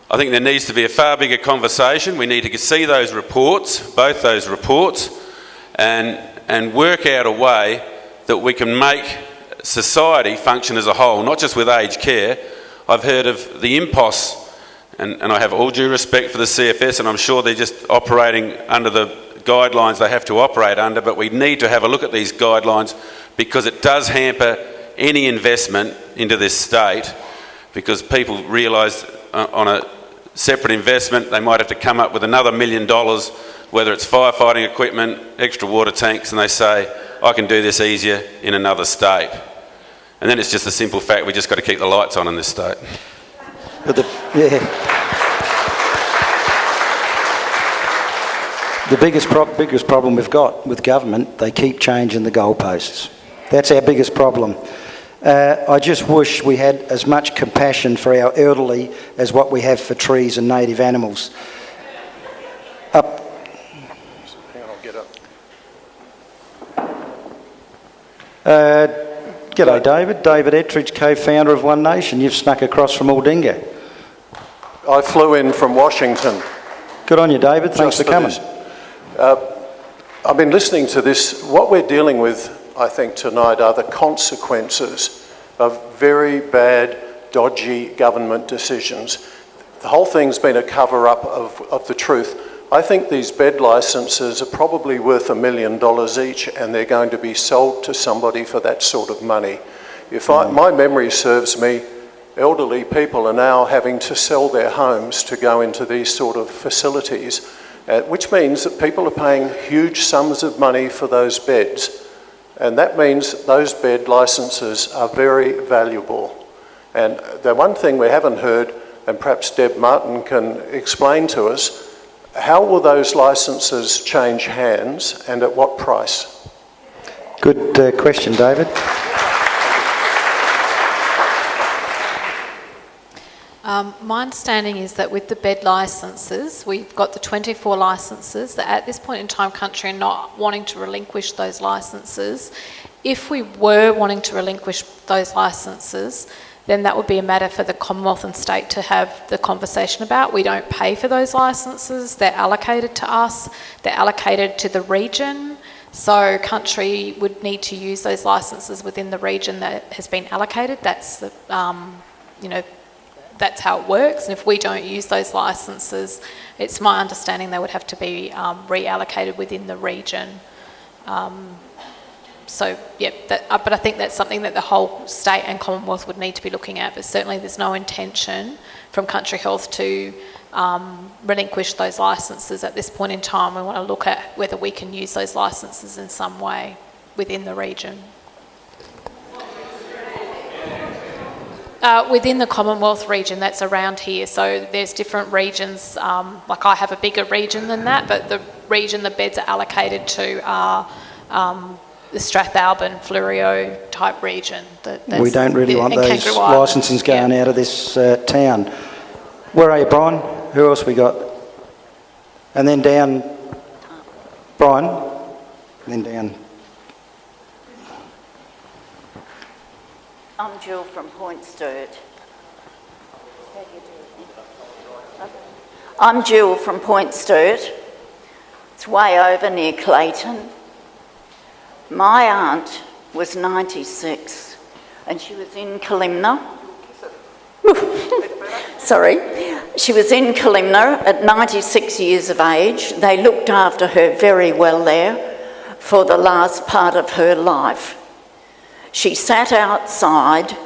I think there needs to be a far bigger conversation. We need to see those reports, both those reports, and work out a way that we can make society function as a whole, not just with aged care. I've heard of the impost, and I have all due respect for the CFS, and I'm sure they're just operating under the guidelines they have to operate under, but we need to have a look at these guidelines because it does hamper any investment into this state, because people realise on a separate investment they might have to come up with another $1 million, whether it's firefighting equipment, extra water tanks, and they say, I can do this easier in another state. And then it's just the simple fact we just got to keep the lights on in this state. But the biggest problem we've got with government, they keep changing the goalposts. That's our biggest problem. I just wish we had as much compassion for our elderly as what we have for trees and native animals. Hang on, I'll get up. G'day David. David Ettridge, co-founder of One Nation. You've snuck across from Aldinga. I flew in from Washington. Good on you, David. Thanks for coming. I've been listening to this. What we're dealing with, I think, tonight are the consequences of very bad, dodgy government decisions. The whole thing's been a cover-up of the truth. I think these bed licences are probably worth $1 million each, and they're going to be sold to somebody for that sort of money. If my memory serves me, elderly people are now having to sell their homes to go into these sort of facilities, which means that people are paying huge sums of money for those beds. And that means those bed licences are very valuable. And the one thing we haven't heard, and perhaps Deb Martin can explain to us, how will those licences change hands and at what price? Good question, David. My understanding is that with the bed licences, we've got the 24 licences that at this point in time country are not wanting to relinquish those licences. If we were wanting to relinquish those licences, then that would be a matter for the Commonwealth and State to have the conversation about. We don't pay for those licences, they're allocated to us, they're allocated to the region, so country would need to use those licences within the region that has been allocated. That's the, that's how it works, and if we don't use those licences, it's my understanding they would have to be reallocated within the region. So, yeah, but I think that's something that the whole state and Commonwealth would need to be looking at, but certainly there's no intention from Country Health to relinquish those licences at this point in time. We want to look at whether we can use those licences in some way within the region. Within the Commonwealth region, that's around here. So there's different regions. Like I have a bigger region than that, but the region the beds are allocated to are the Strathalbyn, Fleurieu type region. We don't really want those licensings going out of this town. Where are you, Brian? Who else we got? And then down, Brian, and then down. I'm Jill from Point Sturt. I'm Jill from Point Sturt. It's way over near Clayton. My aunt was 96 and she was in Kalimna. Sorry. She was in Kalimna at 96 years of age. They looked after her very well there for the last part of her life. She sat outside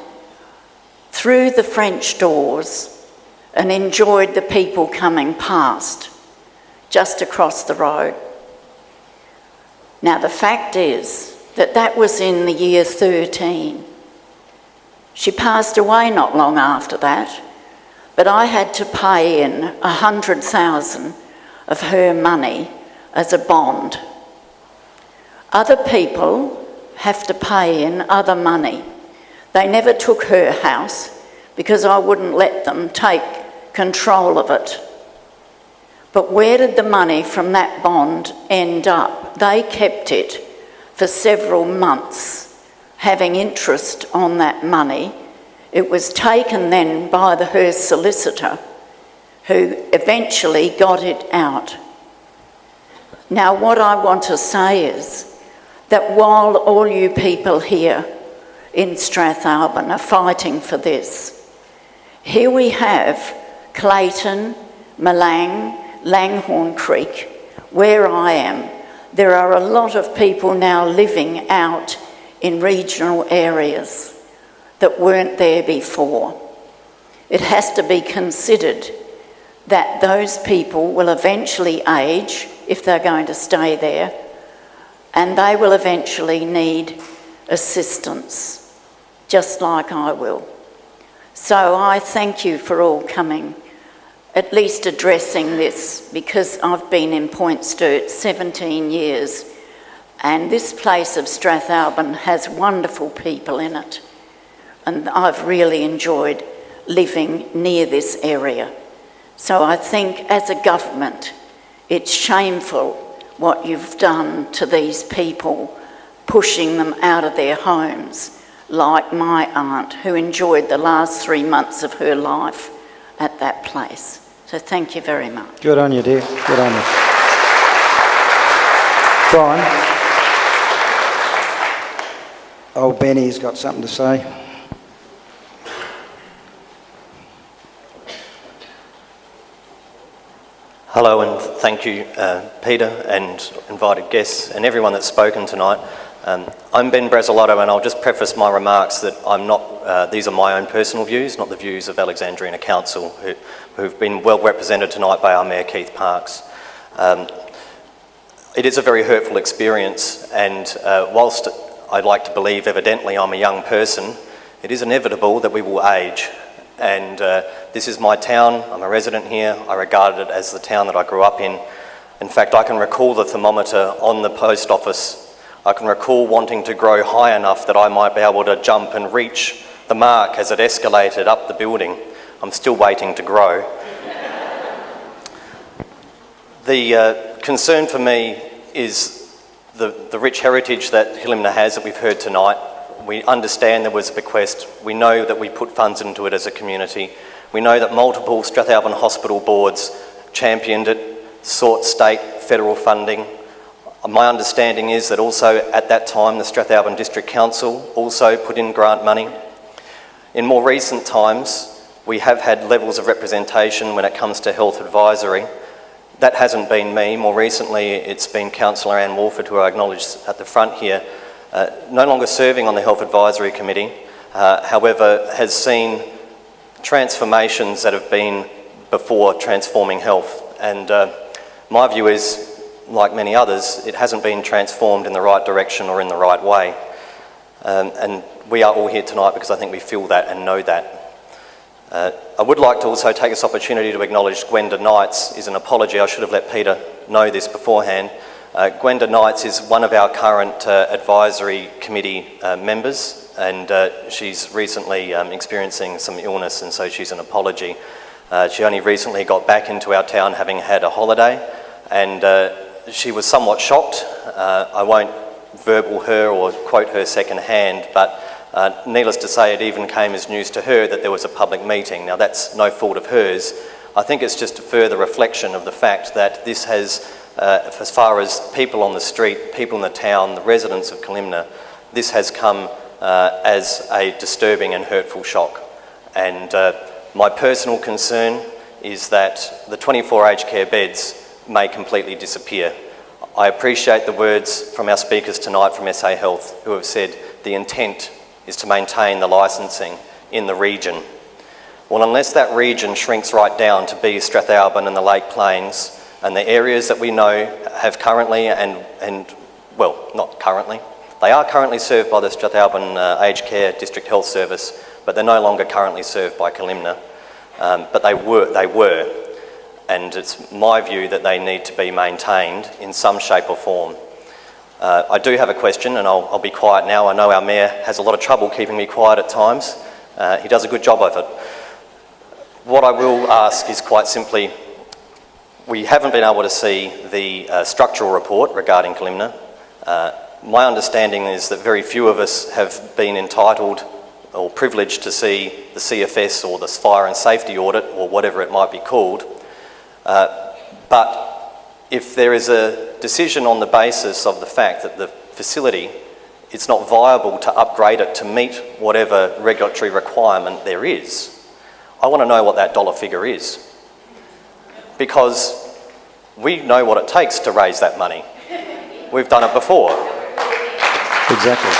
through the French doors and enjoyed the people coming past just across the road. Now, the fact is that that was in the year 13. She passed away not long after that, but I had to pay in $100,000 of her money as a bond. Other people have to pay in other money. They never took her house because I wouldn't let them take control of it. But where did the money from that bond end up? They kept it for several months, having interest on that money. It was taken then by her solicitor, who eventually got it out. Now, what I want to say is that while all you people here in Strathalbyn are fighting for this, here we have Clayton, Malang, Langhorne Creek, where I am. There are a lot of people now living out in regional areas that weren't there before. It has to be considered that those people will eventually age if they're going to stay there, and they will eventually need assistance, just like I will. So I thank you for all coming, at least addressing this, because I've been in Point Sturt 17 years, and this place of Strathalbyn has wonderful people in it, and I've really enjoyed living near this area. So I think as a government, it's shameful what you've done to these people, pushing them out of their homes, like my aunt, who enjoyed the last 3 months of her life at that place. So thank you very much. Good on you, dear. Good on you. Brian? Old Benny's got something to say. Hello, and thank you, Peter, and invited guests, and everyone that's spoken tonight. I'm Ben Brasilotto, and I'll just preface my remarks that I'm not, these are my own personal views, not the views of Alexandrina Council, who've been well represented tonight by our Mayor Keith Parks. It is a very hurtful experience, and whilst I'd like to believe evidently I'm a young person, it is inevitable that we will age. And this is my town, I'm a resident here, I regard it as the town that I grew up in. In fact, I can recall the thermometer on the post office. I can recall wanting to grow high enough that I might be able to jump and reach the mark as it escalated up the building. I'm still waiting to grow. The concern for me is the rich heritage that Kalimna has that we've heard tonight. We understand there was a bequest. We know that we put funds into it as a community. We know that multiple Strathalbyn hospital boards championed it, sought state, federal funding. My understanding is that also at that time the Strathalbyn District Council also put in grant money. In more recent times, we have had levels of representation when it comes to health advisory. That hasn't been me. More recently, it's been Councillor Anne Wolford, who I acknowledge at the front here, no longer serving on the Health Advisory Committee, however, has seen transformations that have been before transforming health. And my view is, like many others, it hasn't been transformed in the right direction or in the right way. And we are all here tonight because I think we feel that and know that. I would like to also take this opportunity to acknowledge Gwenda Knights is an apology. I should have let Peter know this beforehand. Gwenda Knights is one of our current advisory committee members, and she's recently experiencing some illness, and so she's an apology. She only recently got back into our town having had a holiday, and she was somewhat shocked. I won't verbal her or quote her second hand, but needless to say, it even came as news to her that there was a public meeting. Now, that's no fault of hers. I think it's just a further reflection of the fact that this has, as far as people on the street, people in the town, the residents of Kalimna, this has come as a disturbing and hurtful shock. And my personal concern is that the 24 aged care beds may completely disappear. I appreciate the words from our speakers tonight from SA Health, who have said the intent is to maintain the licensing in the region. Well, unless that region shrinks right down to be Strathalbyn and the Lake Plains, and the areas that we know have currently well, not currently, they are currently served by the Strathalbyn Aged Care District Health Service, but they're no longer currently served by Kalimna, but they were. and it's my view that they need to be maintained in some shape or form. I do have a question, and I'll be quiet now. I know our Mayor has a lot of trouble keeping me quiet at times. He does a good job of it. What I will ask is quite simply, we haven't been able to see the structural report regarding Kalimna. My understanding is that very few of us have been entitled or privileged to see the CFS or the fire and safety audit or whatever it might be called. But if there is a decision on the basis of the fact that the facility, it's not viable to upgrade it to meet whatever regulatory requirement there is, I want to know what that dollar figure is. Because we know what it takes to raise that money. We've done it before. Exactly.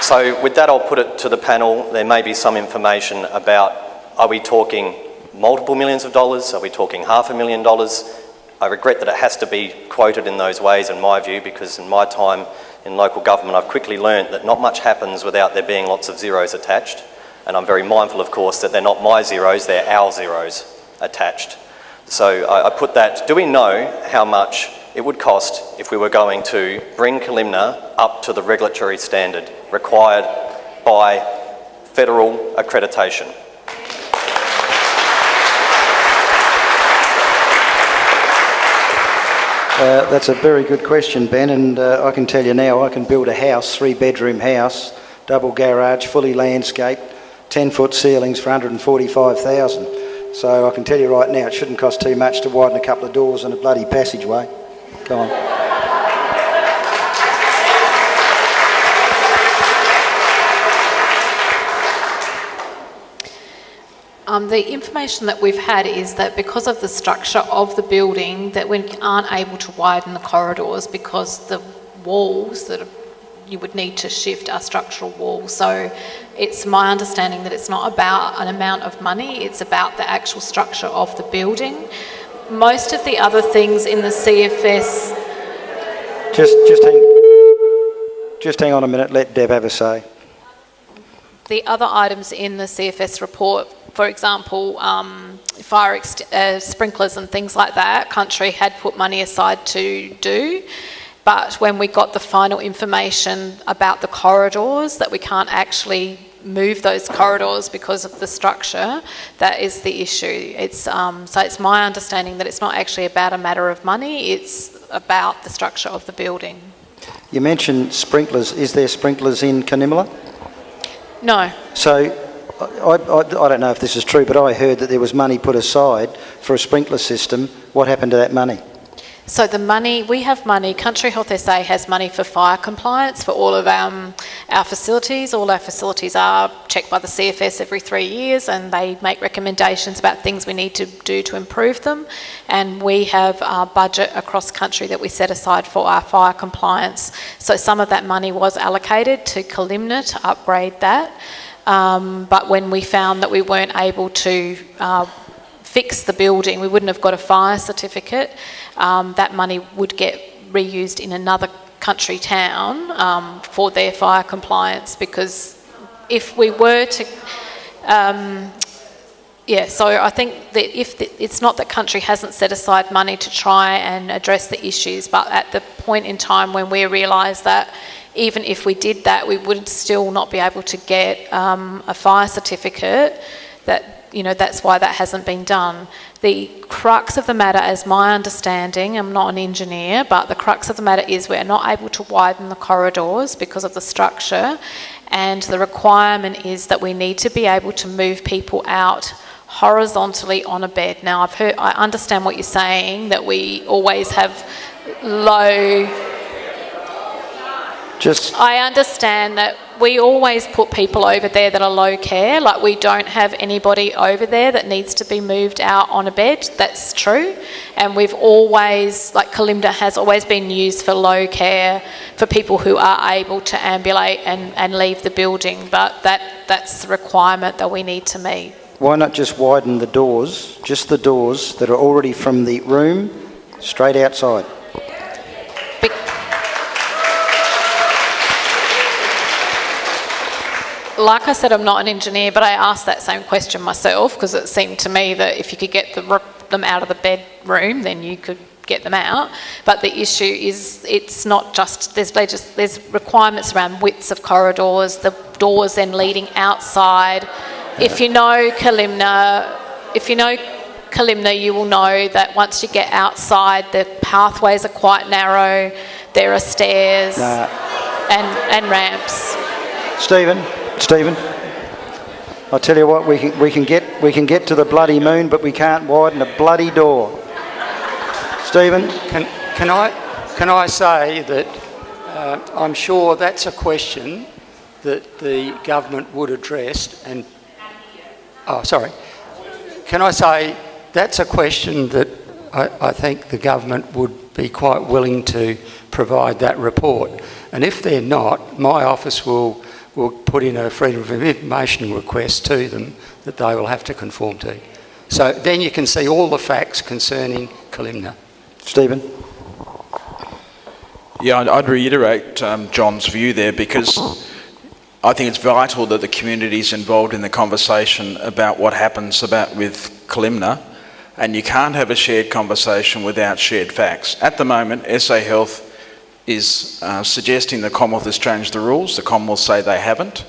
So with that, I'll put it to the panel. There may be some information about, are we talking multiple millions of dollars? Are we talking $500,000? I regret that it has to be quoted in those ways, in my view, because in my time in local government, I've quickly learnt that not much happens without there being lots of zeros attached. And I'm very mindful, of course, that they're not my zeros, they're our zeros attached. So I put that, do we know how much it would cost if we were going to bring Kalimna up to the regulatory standard required by federal accreditation? That's a very good question, Ben, and I can tell you now, I can build a house, 3-bedroom house, double garage, fully landscaped, 10-foot ceilings for $145,000. So I can tell you right now, it shouldn't cost too much to widen a couple of doors and a bloody passageway. Come on. The information that we've had is that because of the structure of the building, that we aren't able to widen the corridors because the walls that you would need to shift are structural walls. So it's my understanding that it's not about an amount of money, it's about the actual structure of the building. Most of the other things in the CFS... Just hang on a minute, let Deb have a say. The other items in the CFS report, for example, fire sprinklers and things like that, Country had put money aside to do. But when we got the final information about the corridors, that we can't actually move those corridors because of the structure, that is the issue. So it's my understanding that it's not actually about a matter of money, it's about the structure of the building. You mentioned sprinklers. Is there sprinklers in Kalimna? No. So I don't know if this is true, but I heard that there was money put aside for a sprinkler system. What happened to that money? So the money, we have money, Country Health SA has money for fire compliance for all of our facilities. All our facilities are checked by the CFS every 3 years, and they make recommendations about things we need to do to improve them. And we have our budget across country that we set aside for our fire compliance. So some of that money was allocated to Kalimna to upgrade that. But when we found that we weren't able to fix the building, we wouldn't have got a fire certificate, that money would get reused in another country town for their fire compliance, because if we were to... so I think that it's not that Country hasn't set aside money to try and address the issues, but at the point in time when we realised that even if we did that, we would still not be able to get a fire certificate, that's why that hasn't been done. The crux of the matter, as my understanding, I'm not an engineer, but the crux of the matter is we're not able to widen the corridors because of the structure, and the requirement is that we need to be able to move people out horizontally on a bed. Now, I understand what you're saying, that we always have low... I understand that we always put people over there that are low care, like we don't have anybody over there that needs to be moved out on a bed. That's true. And we've always, like Kalimna has always been used for low care for people who are able to ambulate and leave the building, but that's the requirement that we need to meet. Why not just widen the doors, just the doors that are already from the room straight outside? like I said, I'm not an engineer, but I asked that same question myself because it seemed to me that if you could get them out of the bedroom, then you could get them out. But the issue is it's not just, there's requirements around widths of corridors, the doors then leading outside. If you know Kalimna, you will know that once you get outside, the pathways are quite narrow, there are stairs and ramps. Stephen, I tell you what, we can get to the bloody moon, but we can't widen a bloody door. Stephen, can I say that I'm sure that's a question that the government would address and. Oh, sorry. Can I say that's a question that I think the government would be quite willing to provide that report. And if they're not, my office will put in a Freedom of Information request to them that they will have to conform to. So then you can see all the facts concerning Kalimna. Stephen? Yeah, I'd reiterate John's view there, because I think it's vital that the community is involved in the conversation about what happens with Kalimna, and you can't have a shared conversation without shared facts. At the moment, SA Health is suggesting the Commonwealth has changed the rules. The Commonwealth say they haven't.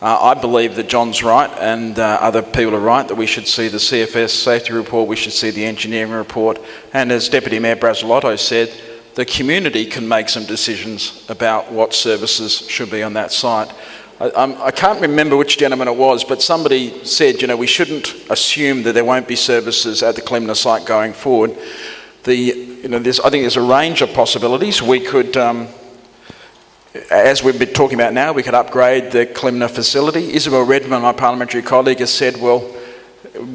I believe that John's right and other people are right, that we should see the CFS safety report, we should see the engineering report, and as Deputy Mayor Brasilotto said, the community can make some decisions about what services should be on that site. I can't remember which gentleman it was, but somebody said, we shouldn't assume that there won't be services at the Kalimna site going forward. I think there's a range of possibilities. We could, as we've been talking about now, we could upgrade the Kalimna facility. Isabel Redmond, my parliamentary colleague, has said, well,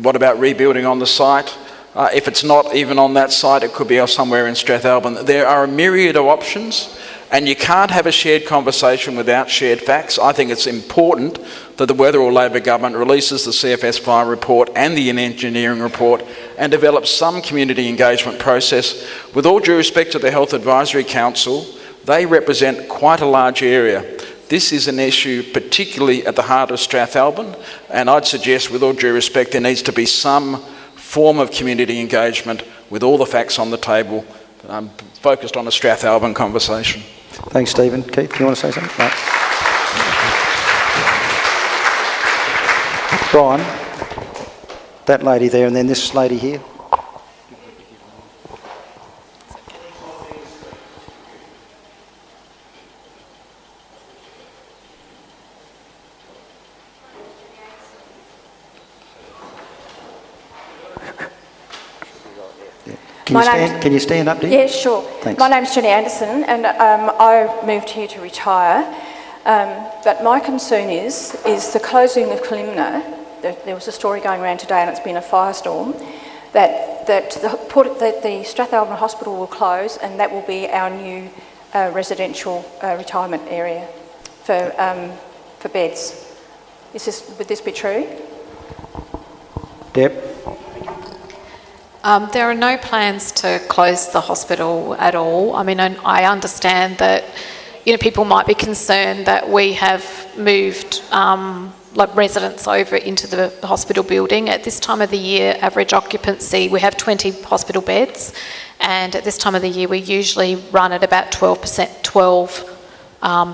what about rebuilding on the site? If it's not even on that site, it could be somewhere in Strathalbyn. There are a myriad of options, and you can't have a shared conversation without shared facts. I think it's important that the Weather or Labor government releases the CFS fire report and the engineering report and develops some community engagement process. With all due respect to the Health Advisory Council, they represent quite a large area. This is an issue particularly at the heart of Strathalbyn, and I'd suggest, with all due respect, there needs to be some form of community engagement with all the facts on the table, focused on a Strathalbyn conversation. Thanks, Stephen. Keith, you want to say something? No. Brian, that lady there, and then this lady here. Can you stand up, dear? Yeah, sure. Thanks. My name's Jenny Anderson, and I moved here to retire. But my concern is the closing of Kalimna. There was a story going around today, and it's been a firestorm, that the Strathalbyn Hospital will close, and that will be our new residential retirement area for beds. Would this be true? Deb? There are no plans to close the hospital at all. I mean, I understand that, people might be concerned that we have moved residents over into the hospital building. At this time of the year, average occupancy, we have 20 hospital beds, and at this time of the year, we usually run at about 12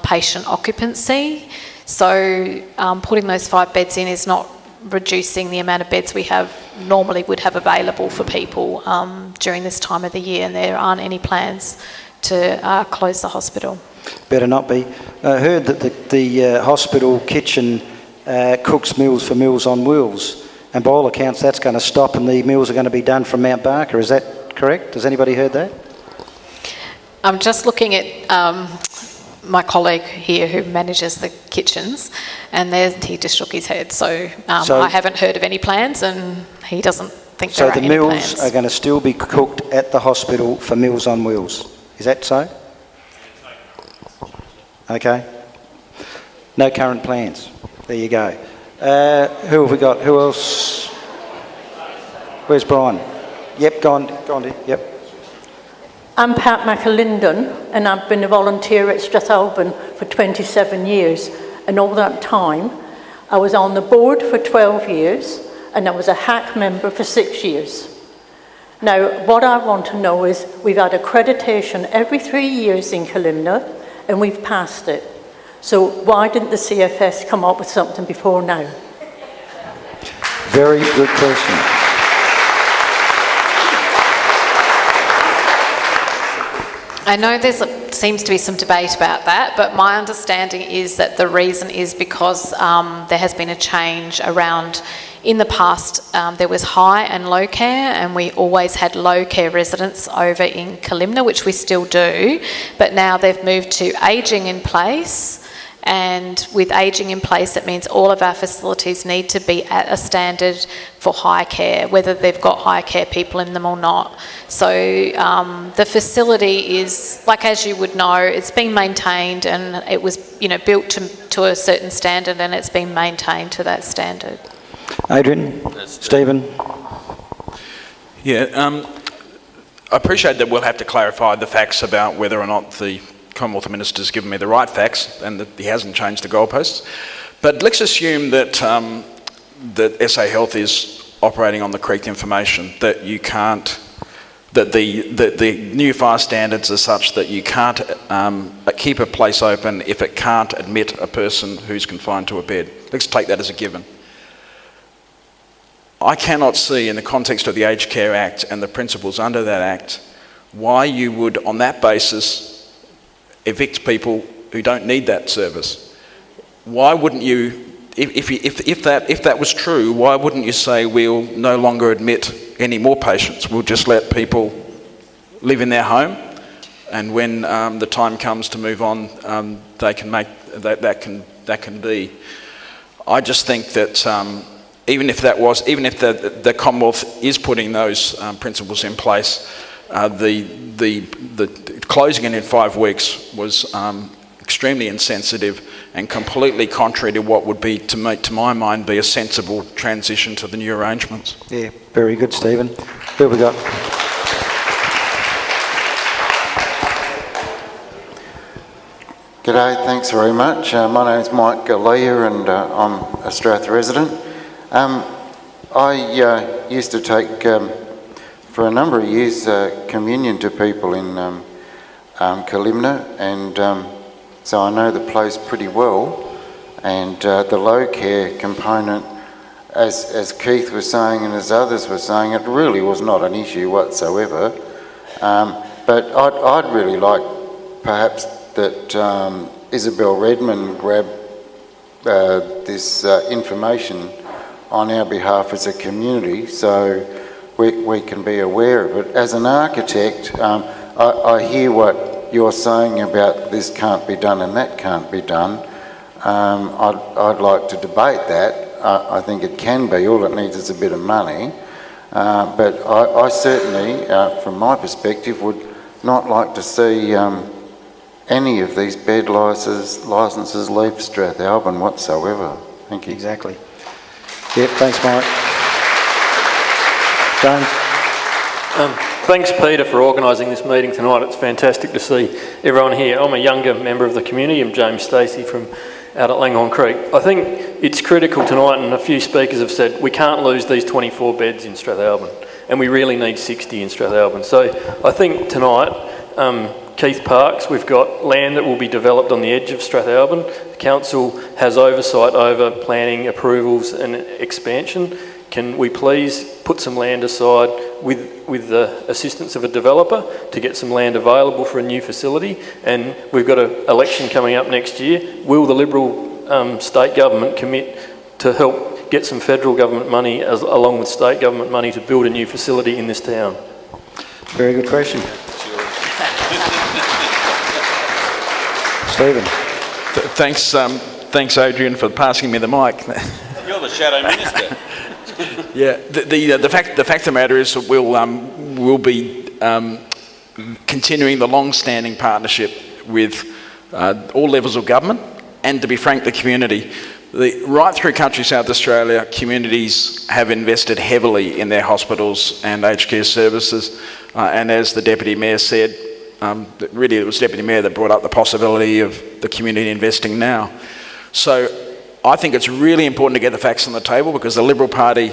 patient occupancy. So putting those 5 beds in is not reducing the amount of beds we normally would have available for people during this time of the year, and there aren't any plans to close the hospital. Better not be. I heard that the hospital kitchen cooks meals for Meals on Wheels, and by all accounts that's going to stop and the meals are going to be done from Mount Barker. Is that correct? Has anybody heard that? I'm just looking at my colleague here who manages the kitchens, and he just shook his head. So I haven't heard of any plans, and he doesn't think there are any plans. So the meals are going to still be cooked at the hospital for Meals on Wheels. Is that so? Okay. No current plans. There you go. Who have we got? Who else? Where's Brian? Yep, go on, dear. Yep. I'm Pat McAlinden, and I've been a volunteer at Strathalbyn for 27 years. And all that time, I was on the board for 12 years and I was a HAC member for 6 years. Now, what I want to know is we've had accreditation every 3 years in Kalimna and we've passed it. So why didn't the CFS come up with something before now? Very good question. I know there seems to be some debate about that, but my understanding is that the reason is because there has been a change around. In the past, there was high and low care, and we always had low care residents over in Kalimna, which we still do, but now they've moved to ageing in place. And with ageing in place, it means all of our facilities need to be at a standard for high care, whether they've got high care people in them or not. So the facility is, like as you would know, it's been maintained and it was, built to a certain standard, and it's been maintained to that standard. Adrian, Stephen. Yeah, I appreciate that we'll have to clarify the facts about whether or not the Commonwealth Minister's given me the right facts and that he hasn't changed the goalposts. But let's assume that that SA Health is operating on the correct information, that you can't, that the new fire standards are such that you can't keep a place open if it can't admit a person who's confined to a bed. Let's take that as a given. I cannot see, in the context of the Aged Care Act and the principles under that Act, why you would, on that basis, evict people who don't need that service. Why wouldn't you, if that was true, why wouldn't you say we'll no longer admit any more patients? We'll just let people live in their home, and when the time comes to move on, they can make that can be. I just think that even if the Commonwealth is putting those principles in place, the closing it in 5 weeks was extremely insensitive and completely contrary to what would be, to my mind, be a sensible transition to the new arrangements. Yeah, very good, Stephen. Who have we got? G'day, thanks very much. My name's Mike Galea and I'm a Strath resident. I used to take, for a number of years, communion to people in Kalimna, and so I know the place pretty well. And the low care component, as Keith was saying and as others were saying, it really was not an issue whatsoever. But I'd really like perhaps that Isabel Redmond grab this information on our behalf as a community, so we can be aware of it. As an architect, I hear what you're saying about this can't be done and that can't be done. I'd like to debate that. I think it can be, all it needs is a bit of money. But I certainly, from my perspective, would not like to see any of these bed licences leave Strathalbyn whatsoever. Thank you. Exactly. Yep, thanks, Mike. James? Thanks, Peter, for organising this meeting tonight. It's fantastic to see everyone here. I'm a younger member of the community. I'm James Stacey from out at Langhorne Creek. I think it's critical tonight, and a few speakers have said, we can't lose these 24 beds in Strathalbyn, and we really need 60 in Strathalbyn. So I think tonight, Keith Parks, we've got land that will be developed on the edge of Strathalbyn. The council has oversight over planning, approvals and expansion. Can we please put some land aside with the assistance of a developer to get some land available for a new facility? And we've got an election coming up next year. Will the Liberal state government commit to help get some federal government money along with state government money to build a new facility in this town? Very good question. Stephen. Thanks, Adrian, for passing me the mic. You're the shadow minister. Yeah, the fact of the matter is that we'll be continuing the long-standing partnership with all levels of government and, to be frank, the community. Right through country South Australia, communities have invested heavily in their hospitals and aged care services, and as the Deputy Mayor said, really it was Deputy Mayor that brought up the possibility of the community investing now. So I think it's really important to get the facts on the table, because the Liberal Party,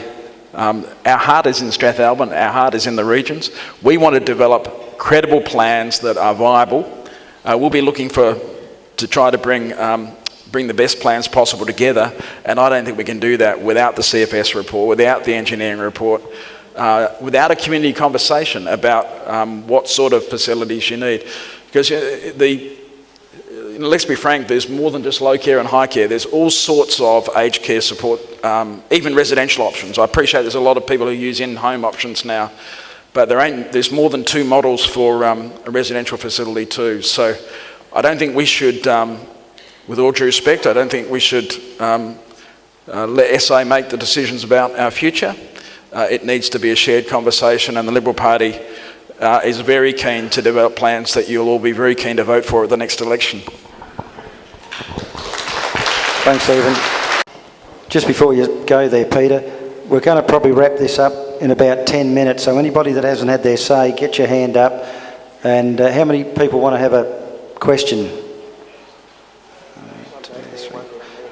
our heart is in Strathalbyn, our heart is in the regions. We want to develop credible plans that are viable. We'll be looking to try to bring the best plans possible together, and I don't think we can do that without the CFS report, without the engineering report, without a community conversation about what sort of facilities you need. Because let's be frank, there's more than just low care and high care. There's all sorts of aged care support, even residential options. I appreciate there's a lot of people who use in-home options now, but there's more than 2 models for a residential facility too. So I don't think we should, with all due respect, I don't think we should let SA make the decisions about our future. It needs to be a shared conversation, and the Liberal Party is very keen to develop plans that you'll all be very keen to vote for at the next election. Thanks, Stephen. Just before you go there, Peter, we're going to probably wrap this up in about 10 minutes, so anybody that hasn't had their say, get your hand up. And how many people want to have a question?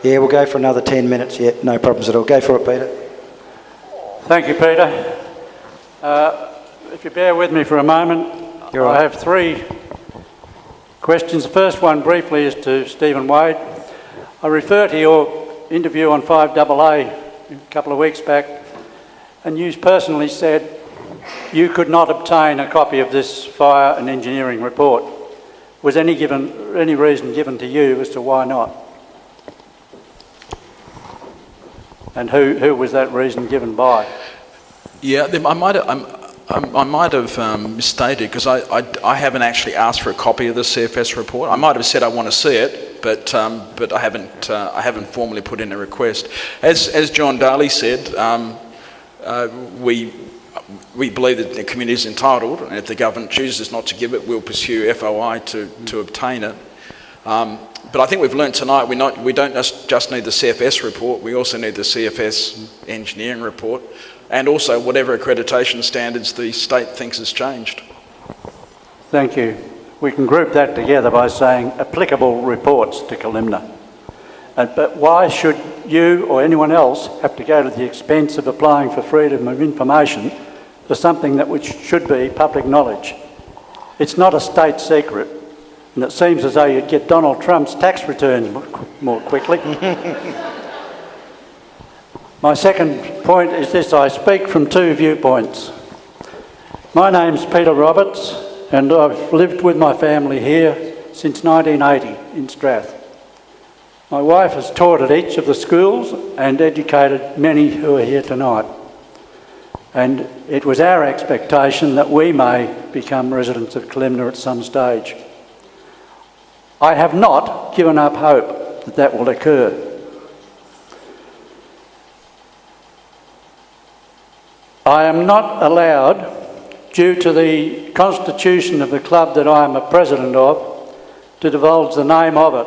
Yeah, we'll go for another 10 minutes. Yeah, no problems at all. Go for it, Peter. Thank you, Peter. If you bear with me for a moment, I have 3 questions. The first one briefly is to Stephen Wade. I refer to your interview on 5AA a couple of weeks back, and you personally said you could not obtain a copy of this fire and engineering report. Was any reason given to you as to why not? And who was that reason given by? Yeah, I might have misstated, because I haven't actually asked for a copy of the CFS report. I might have said I want to see it, but I haven't formally put in a request. As John Daly said, we believe that the community is entitled, and if the government chooses not to give it, we'll pursue FOI to obtain it. But I think we've learned tonight we don't just need the CFS report, we also need the CFS engineering report, and also whatever accreditation standards the state thinks has changed. Thank you. We can group that together by saying applicable reports to Kalimna. But why should you or anyone else have to go to the expense of applying for freedom of information for something that which should be public knowledge? It's not a state secret, and it seems as though you'd get Donald Trump's tax returns more quickly. My second point is this: I speak from 2 viewpoints. My name's Peter Roberts, and I've lived with my family here since 1980 in Strath. My wife has taught at each of the schools and educated many who are here tonight. And it was our expectation that we may become residents of Kalimna at some stage. I have not given up hope that that will occur. I am not allowed, due to the constitution of the club that I am a president of, to divulge the name of it.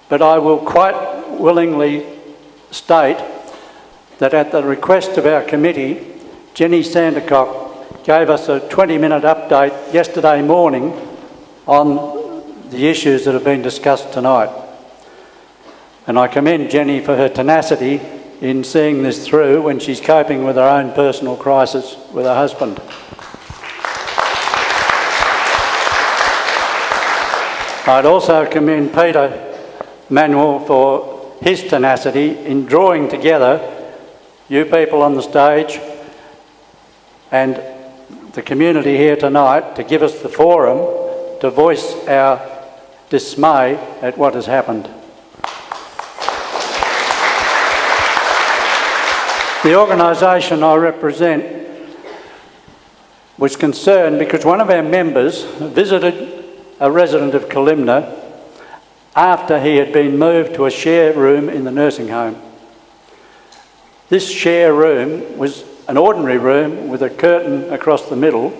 But I will quite willingly state that at the request of our committee, Jenny Sandercock gave us a 20-minute update yesterday morning on the issues that have been discussed tonight. And I commend Jenny for her tenacity in seeing this through when she's coping with her own personal crisis with her husband. I'd also commend Peter Manuel for his tenacity in drawing together you people on the stage and the community here tonight to give us the forum to voice our dismay at what has happened. The organisation I represent was concerned because one of our members visited a resident of Kalimna after he had been moved to a share room in the nursing home. This share room was an ordinary room with a curtain across the middle,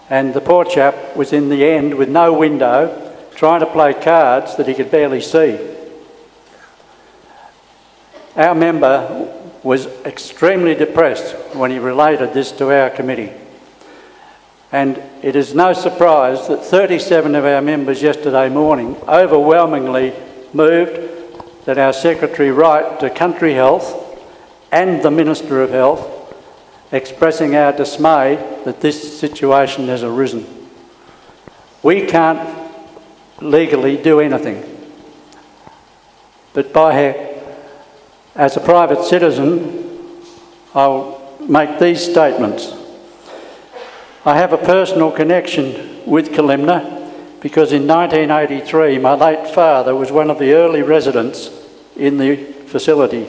and the poor chap was in the end with no window, trying to play cards that he could barely see. Our member was extremely depressed when he related this to our committee. And it is no surprise that 37 of our members yesterday morning overwhelmingly moved that our Secretary write to Country Health and the Minister of Health expressing our dismay that this situation has arisen. We can't legally do anything, but as a private citizen, I'll make these statements. I have a personal connection with Kalimna because in 1983 my late father was one of the early residents in the facility.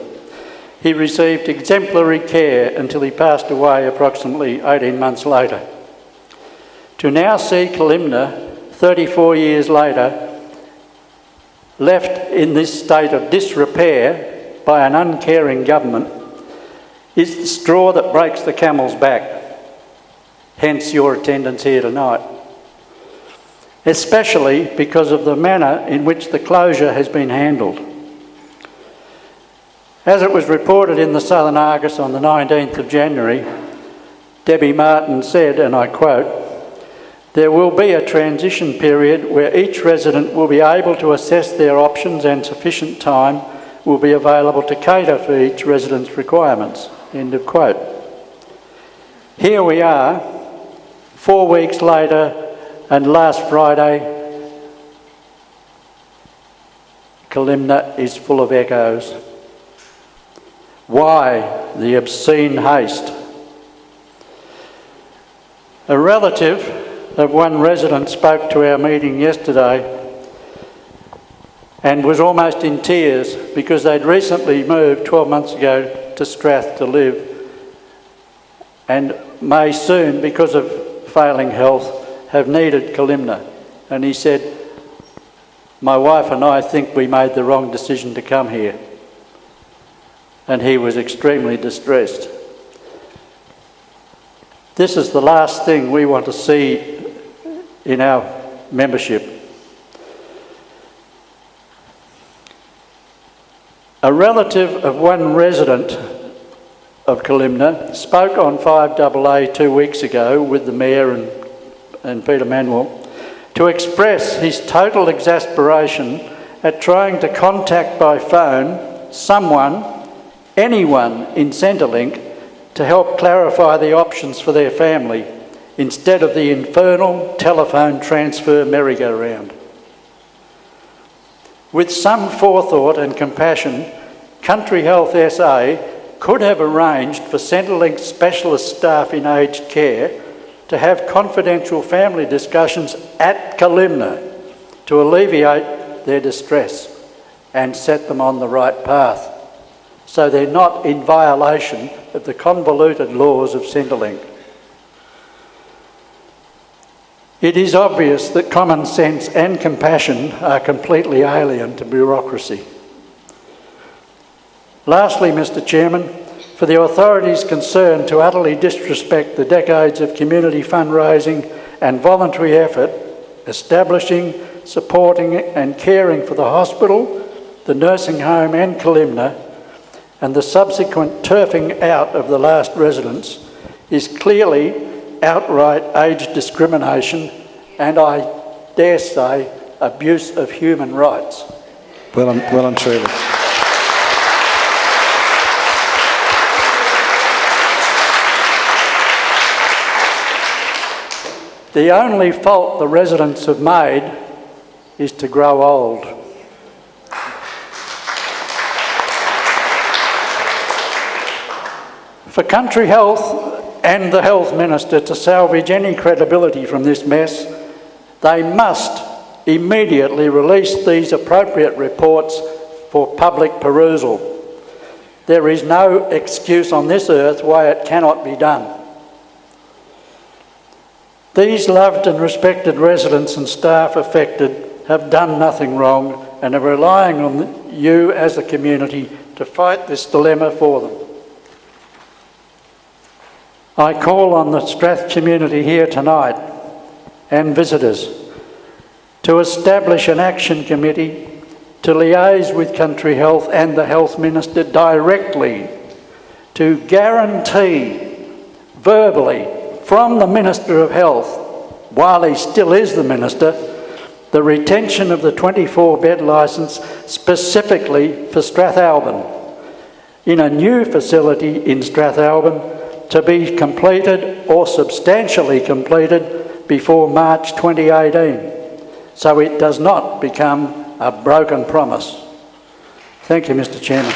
He received exemplary care until he passed away approximately 18 months later. To now see Kalimna, 34 years later, left in this state of disrepair by an uncaring government is the straw that breaks the camel's back. Hence your attendance here tonight. Especially because of the manner in which the closure has been handled. As it was reported in the Southern Argus on the 19th of January, Debbie Martin said, and I quote, "There will be a transition period where each resident will be able to assess their options and sufficient time will be available to cater for each resident's requirements." End of quote. Here we are, 4 weeks later, and last Friday, Kalimna is full of echoes. Why the obscene haste? A relative of one resident spoke to our meeting yesterday and was almost in tears because they'd recently moved 12 months ago to Strath to live and may soon, because of failing health, have needed Kalimna. And he said, "My wife and I think we made the wrong decision to come here." And he was extremely distressed. This is the last thing we want to see in our membership. A relative of one resident of Kalimna spoke on 5AA 2 weeks ago with the Mayor and Peter Manuel to express his total exasperation at trying to contact by phone anyone in Centrelink to help clarify the options for their family instead of the infernal telephone transfer merry-go-round. With some forethought and compassion, Country Health SA could have arranged for Centrelink specialist staff in aged care to have confidential family discussions at Kalimna to alleviate their distress and set them on the right path, so they're not in violation of the convoluted laws of Centrelink. It is obvious that common sense and compassion are completely alien to bureaucracy. Lastly, Mr. Chairman, for the authorities concerned to utterly disrespect the decades of community fundraising and voluntary effort establishing, supporting and caring for the hospital, the nursing home and Kalimna, and the subsequent turfing out of the last residents is clearly outright age discrimination and, I dare say, abuse of human rights. Well and truly. The only fault the residents have made is to grow old. For Country Health and the Health Minister to salvage any credibility from this mess, they must immediately release these appropriate reports for public perusal. There is no excuse on this earth why it cannot be done. These loved and respected residents and staff affected have done nothing wrong and are relying on you as a community to fight this dilemma for them. I call on the Strath community here tonight and visitors to establish an action committee to liaise with Country Health and the Health Minister directly to guarantee verbally from the Minister of Health, while he still is the Minister, the retention of the 24-bed licence specifically for Strathalbyn in a new facility in Strathalbyn to be completed or substantially completed before March 2018, so it does not become a broken promise. Thank you, Mr. Chairman.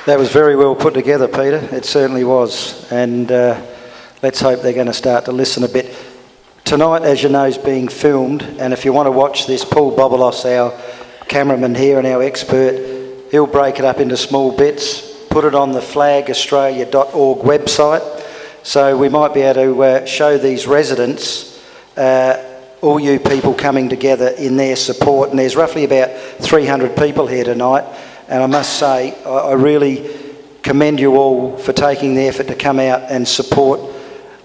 That was very well put together, Peter. It certainly was. And let's hope they're going to start to listen a bit. Tonight, as you know, is being filmed. And if you want to watch this, Paul Bobolos, our cameraman here and our expert, he'll break it up into small bits, put it on the FlagAustralia.org website. So we might be able to show these residents, all you people coming together in their support. And there's roughly about 300 people here tonight. And I must say, I really commend you all for taking the effort to come out and support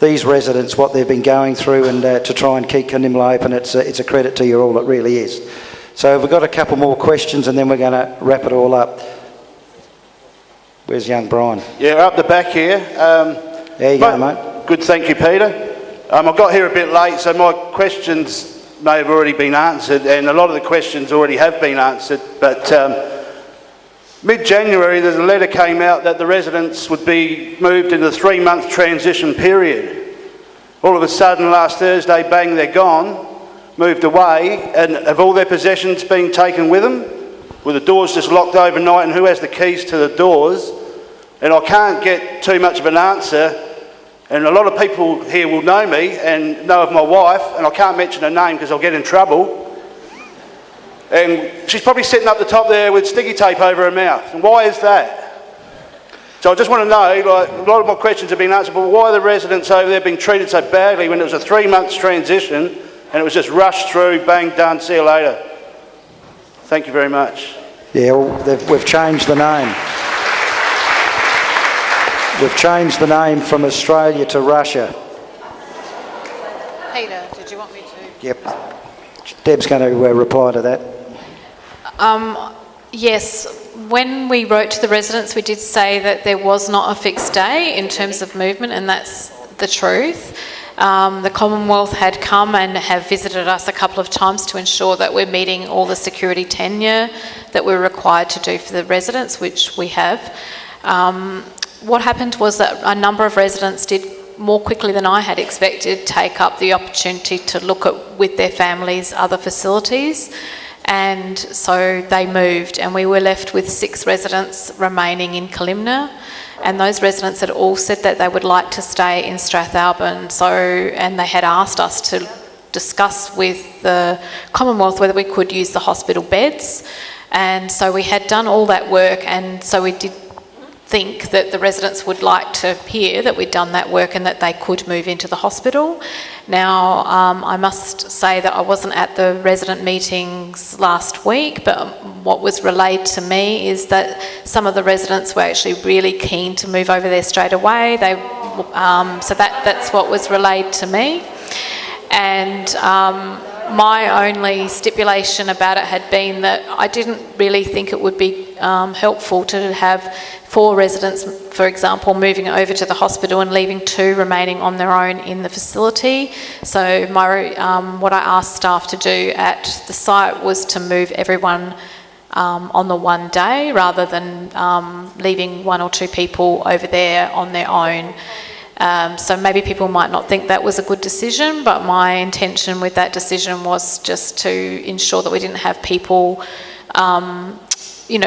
these residents, what they've been going through, and to try and keep Kalimna open. It's a credit to you all, it really is. So we've got a couple more questions and then we're going to wrap it all up. Where's young Brian? Yeah, up the back here. There you go, mate. Good, thank you, Peter. I got here a bit late, so my questions may have already been answered, and a lot of the questions already have been answered, but mid-January, there's a letter came out that the residents would be moved into a 3-month transition period. All of a sudden, last Thursday, bang, they're gone, moved away, and have all their possessions been taken with them? With the doors just locked overnight, and who has the keys to the doors? And I can't get too much of an answer, and a lot of people here will know me and know of my wife, and I can't mention her name because I'll get in trouble. And she's probably sitting up the top there with sticky tape over her mouth. And why is that? So I just want to know, like, a lot of my questions have been answered, but why are the residents over there being treated so badly when it was a 3-month transition and it was just rushed through, bang, done, see you later? Thank you very much. Yeah, well, we've changed the name. We've changed the name from Australia to Russia. Peter, did you want me to? Yep. Deb's going to reply to that. Yes, when we wrote to the residents, we did say that there was not a fixed day in terms of movement, and that's the truth. The Commonwealth had come and have visited us a couple of times to ensure that we're meeting all the security tenure that we're required to do for the residents, which we have. What happened was that a number of residents did, more quickly than I had expected, take up the opportunity to look at, with their families, other facilities. And so they moved, and we were left with 6 residents remaining in Kalimna, and those residents had all said that they would like to stay in Strathalbyn, and they had asked us to discuss with the Commonwealth whether we could use the hospital beds. And so we had done all that work, and so we did think that the residents would like to hear that we'd done that work and that they could move into the hospital. Now, I must say that I wasn't at the resident meetings last week, but what was relayed to me is that some of the residents were actually really keen to move over there straight away. So that's what was relayed to me. And my only stipulation about it had been that I didn't really think it would be helpful to have 4 residents, for example, moving over to the hospital and leaving 2 remaining on their own in the facility. So what I asked staff to do at the site was to move everyone on the one day rather than leaving 1 or 2 people over there on their own. So maybe people might not think that was a good decision, but my intention with that decision was just to ensure that we didn't have people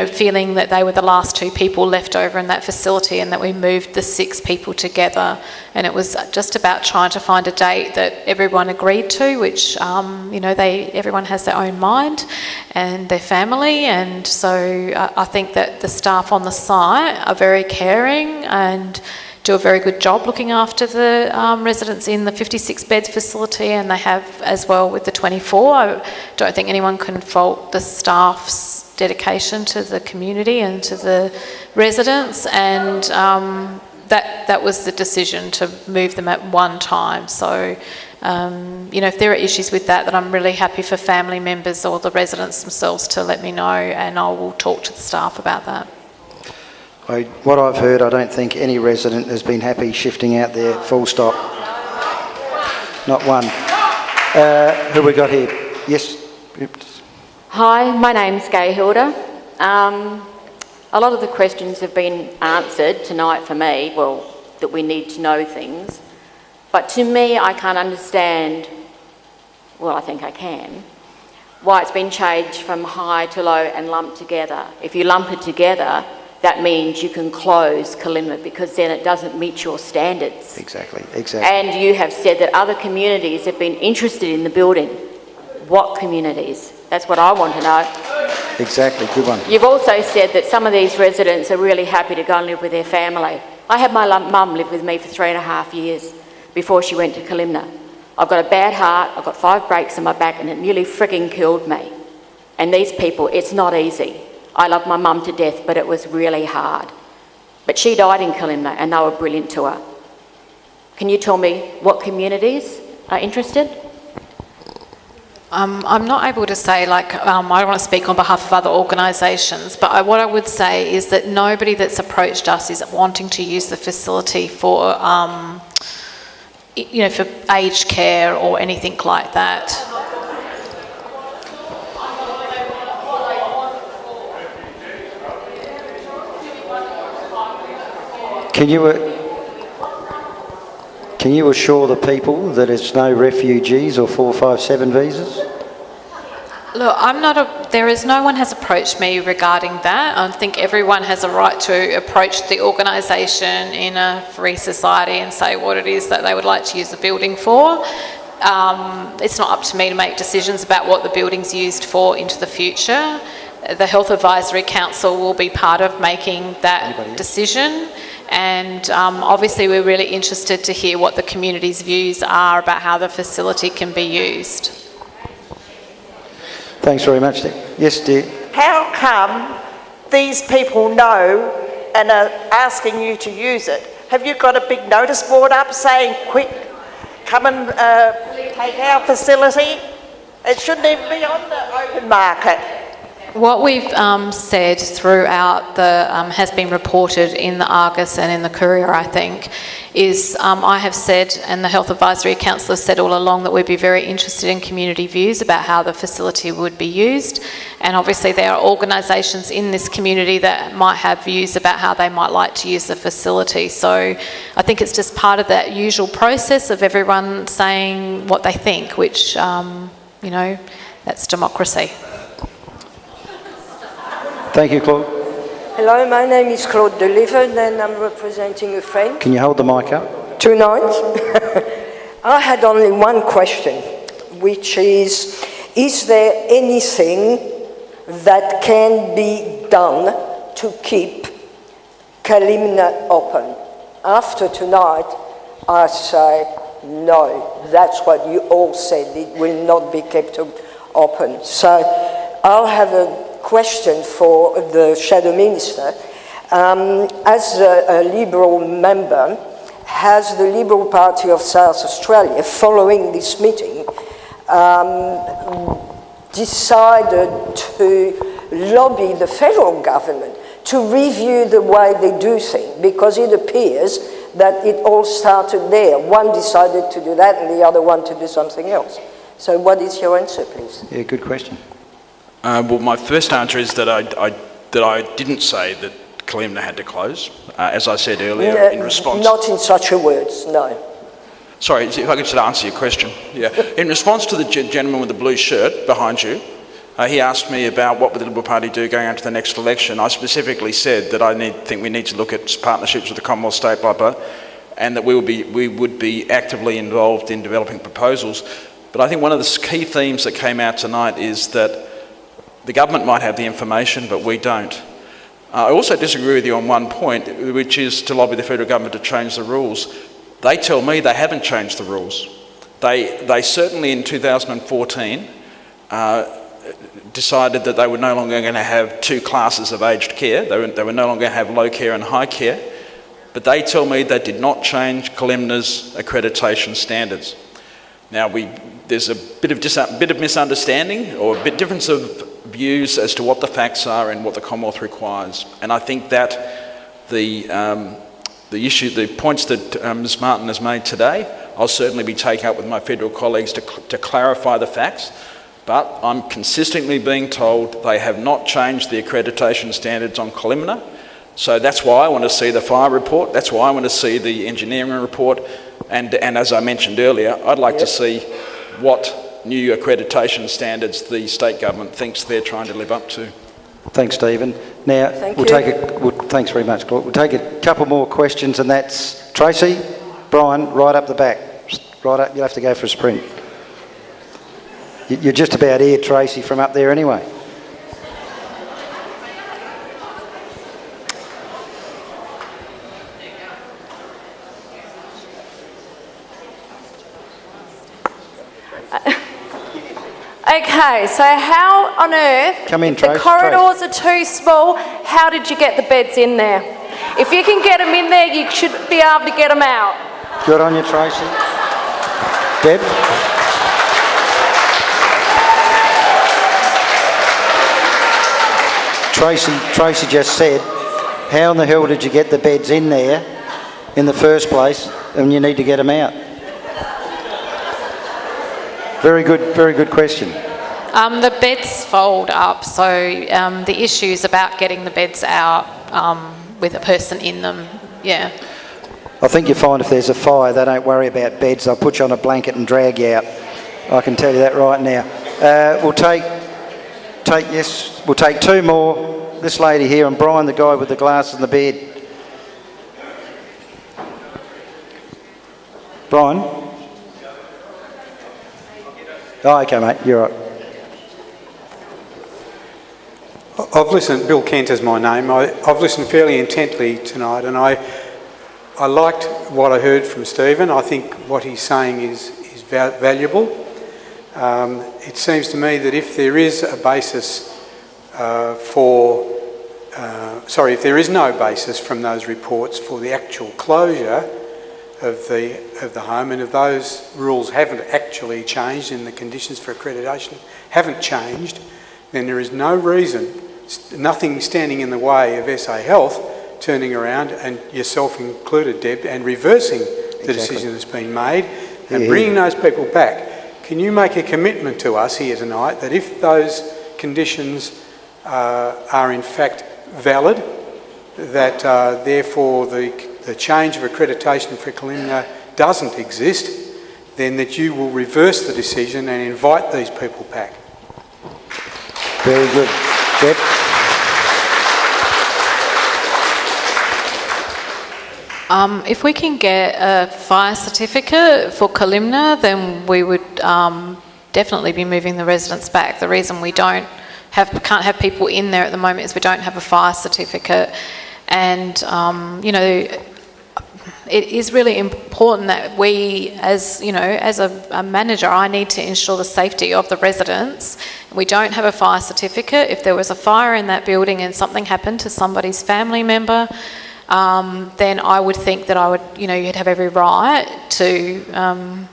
feeling that they were the last 2 people left over in that facility, and that we moved the 6 people together. And it was just about trying to find a date that everyone agreed to, which, everyone has their own mind and their family. And so I think that the staff on the site are very caring and do a very good job looking after the residents in the 56-bed facility, and they have as well with the 24. I don't think anyone can fault the staff's dedication to the community and to the residents, and that was the decision to move them at one time. So, if there are issues with that, I'm really happy for family members or the residents themselves to let me know, and I will talk to the staff about that. What I've heard, I don't think any resident has been happy shifting out there, full stop. Not one. Who we got here? Yes. Hi, my name's Gay Hilda. A lot of the questions have been answered tonight for me, well, that we need to know things. But to me, I can't understand, well, I think I can, why it's been changed from high to low and lumped together. If you lump it together, that means you can close Kalimna because then it doesn't meet your standards. Exactly. And you have said that other communities have been interested in the building. What communities? That's what I want to know. Exactly, good one. You've also said that some of these residents are really happy to go and live with their family. I had my mum live with me for 3.5 years before she went to Kalimna. I've got a bad heart, I've got 5 breaks in my back and it nearly frigging killed me. And these people, it's not easy. I love my mum to death, but it was really hard. But she died in Kalimna and they were brilliant to her. Can you tell me what communities are interested? I'm not able to say, I don't want to speak on behalf of other organisations, but what I would say is that nobody that's approached us is wanting to use the facility for, for aged care or anything like that. Can you assure the people that it's no refugees or 457 visas? Look, there is no one has approached me regarding that. I think everyone has a right to approach the organisation in a free society and say what it is that they would like to use the building for. It's not up to me to make decisions about what the building's used for into the future. The Health Advisory Council will be part of making that decision. And obviously we're really interested to hear what the community's views are about how the facility can be used. Thanks very much, dear. Yes, dear. How come these people know and are asking you to use it? Have you got a big notice board up saying, quick, come and take our facility? It shouldn't even be on the open market. What we've said throughout has been reported in the Argus and in the Courier, I think, is I have said, and the Health Advisory Council has said all along, that we'd be very interested in community views about how the facility would be used. And obviously there are organisations in this community that might have views about how they might like to use the facility. So I think it's just part of that usual process of everyone saying what they think, which, that's democracy. Thank you, Claude. Hello, my name is Claude Delivered and I'm representing a friend. Can you hold the mic up? Tonight, I had only one question, which is there anything that can be done to keep Kalimna open? After tonight, I say no. That's what you all said. It will not be kept open. So I'll have a question for the Shadow Minister. As a Liberal member, has the Liberal Party of South Australia, following this meeting, decided to lobby the federal government to review the way they do things? Because it appears that it all started there. One decided to do that and the other one to do something else. So what is your answer, please? Yeah, good question. Well, my first answer is that I didn't say that Kalimna had to close. As I said earlier, in response... Not in such a words, no. Sorry, if I could just answer your question. Yeah. In response to the gentleman with the blue shirt behind you, he asked me about what would the Liberal Party do going on to the next election. I specifically said that I think we need to look at partnerships with the Commonwealth State, and that we would be actively involved in developing proposals. But I think one of the key themes that came out tonight is that the government might have the information, but we don't. I also disagree with you on one point, which is to lobby the federal government to change the rules. They tell me they haven't changed the rules. They certainly in 2014 decided that they were no longer going to have 2 classes of aged care. They were no longer going to have low care and high care. But they tell me they did not change Kalimna's accreditation standards. Now, there's a bit of misunderstanding or a bit difference of views as to what the facts are and what the Commonwealth requires. And I think that the issue, the points that Ms Martin has made today, I'll certainly be taking up with my federal colleagues to clarify the facts, but I'm consistently being told they have not changed the accreditation standards on Kalimna. So that's why I want to see the fire report, that's why I want to see the engineering report, and as I mentioned earlier, I'd like to see what new accreditation standards the state government thinks they're trying to live up to. Thanks, Stephen. Now, thanks very much, Claude. We'll take a couple more questions, and that's Tracy, Brian, right up the back. Right up, you'll have to go for a sprint. You're just about here, Tracy, from up there anyway. Okay, so how on earth, if the corridors are too small, how did you get the beds in there? If you can get them in there, you should be able to get them out. Good on you, Tracy. Deb? Tracy just said, how in the hell did you get the beds in there in the first place, and you need to get them out? Very good question. The beds fold up, so the issue is about getting the beds out with a person in them, yeah. I think you find if there's a fire, they don't worry about beds. They'll put you on a blanket and drag you out. I can tell you that right now. We'll take two more. This lady here, and Brian, the guy with the glass in the bed. Brian? Oh, okay, mate, you're right. I've listened, Bill Kent is my name, I've listened fairly intently tonight, and I liked what I heard from Stephen. I think what he's saying is valuable. It seems to me that if there is a basis if there is no basis from those reports for the actual closure of the home, and if those rules haven't actually changed and the conditions for accreditation haven't changed, then there is no reason, nothing standing in the way of SA Health turning around, and yourself included, Deb, and reversing the decision that's been made and bringing those people back. Can you make a commitment to us here tonight that if those conditions are in fact valid, that therefore the change of accreditation for Kalimna doesn't exist, then that you will reverse the decision and invite these people back? Very good. Deb? If we can get a fire certificate for Kalimna, then we would definitely be moving the residents back. The reason we can't have people in there at the moment is we don't have a fire certificate, and it is really important that we, as a manager, I need to ensure the safety of the residents. We don't have a fire certificate. If there was a fire in that building and something happened to somebody's family member, then I would think that I would, you'd have every right to,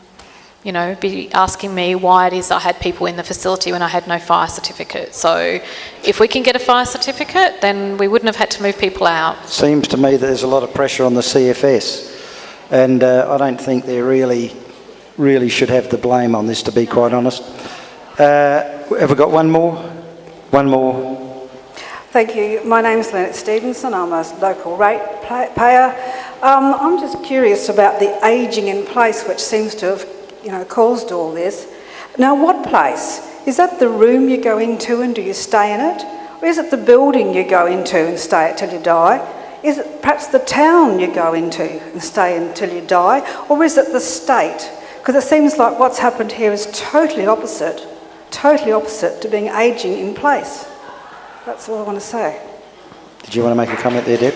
be asking me why it is I had people in the facility when I had no fire certificate. So if we can get a fire certificate, then we wouldn't have had to move people out. Seems to me that there's a lot of pressure on the CFS, and I don't think they really should have the blame on this, to be quite honest. Have we got one more? One more. Thank you. My name's Lynette Stevenson. I'm a local rate payer. I'm just curious about the ageing in place, which seems to have, caused all this. Now, what place? Is that the room you go into and do you stay in it? Or is it the building you go into and stay till you die? Is it perhaps the town you go into and stay until you die? Or is it the state? Because it seems like what's happened here is totally opposite to being ageing in place. That's all I want to say. Did you want to make a comment there, Deb?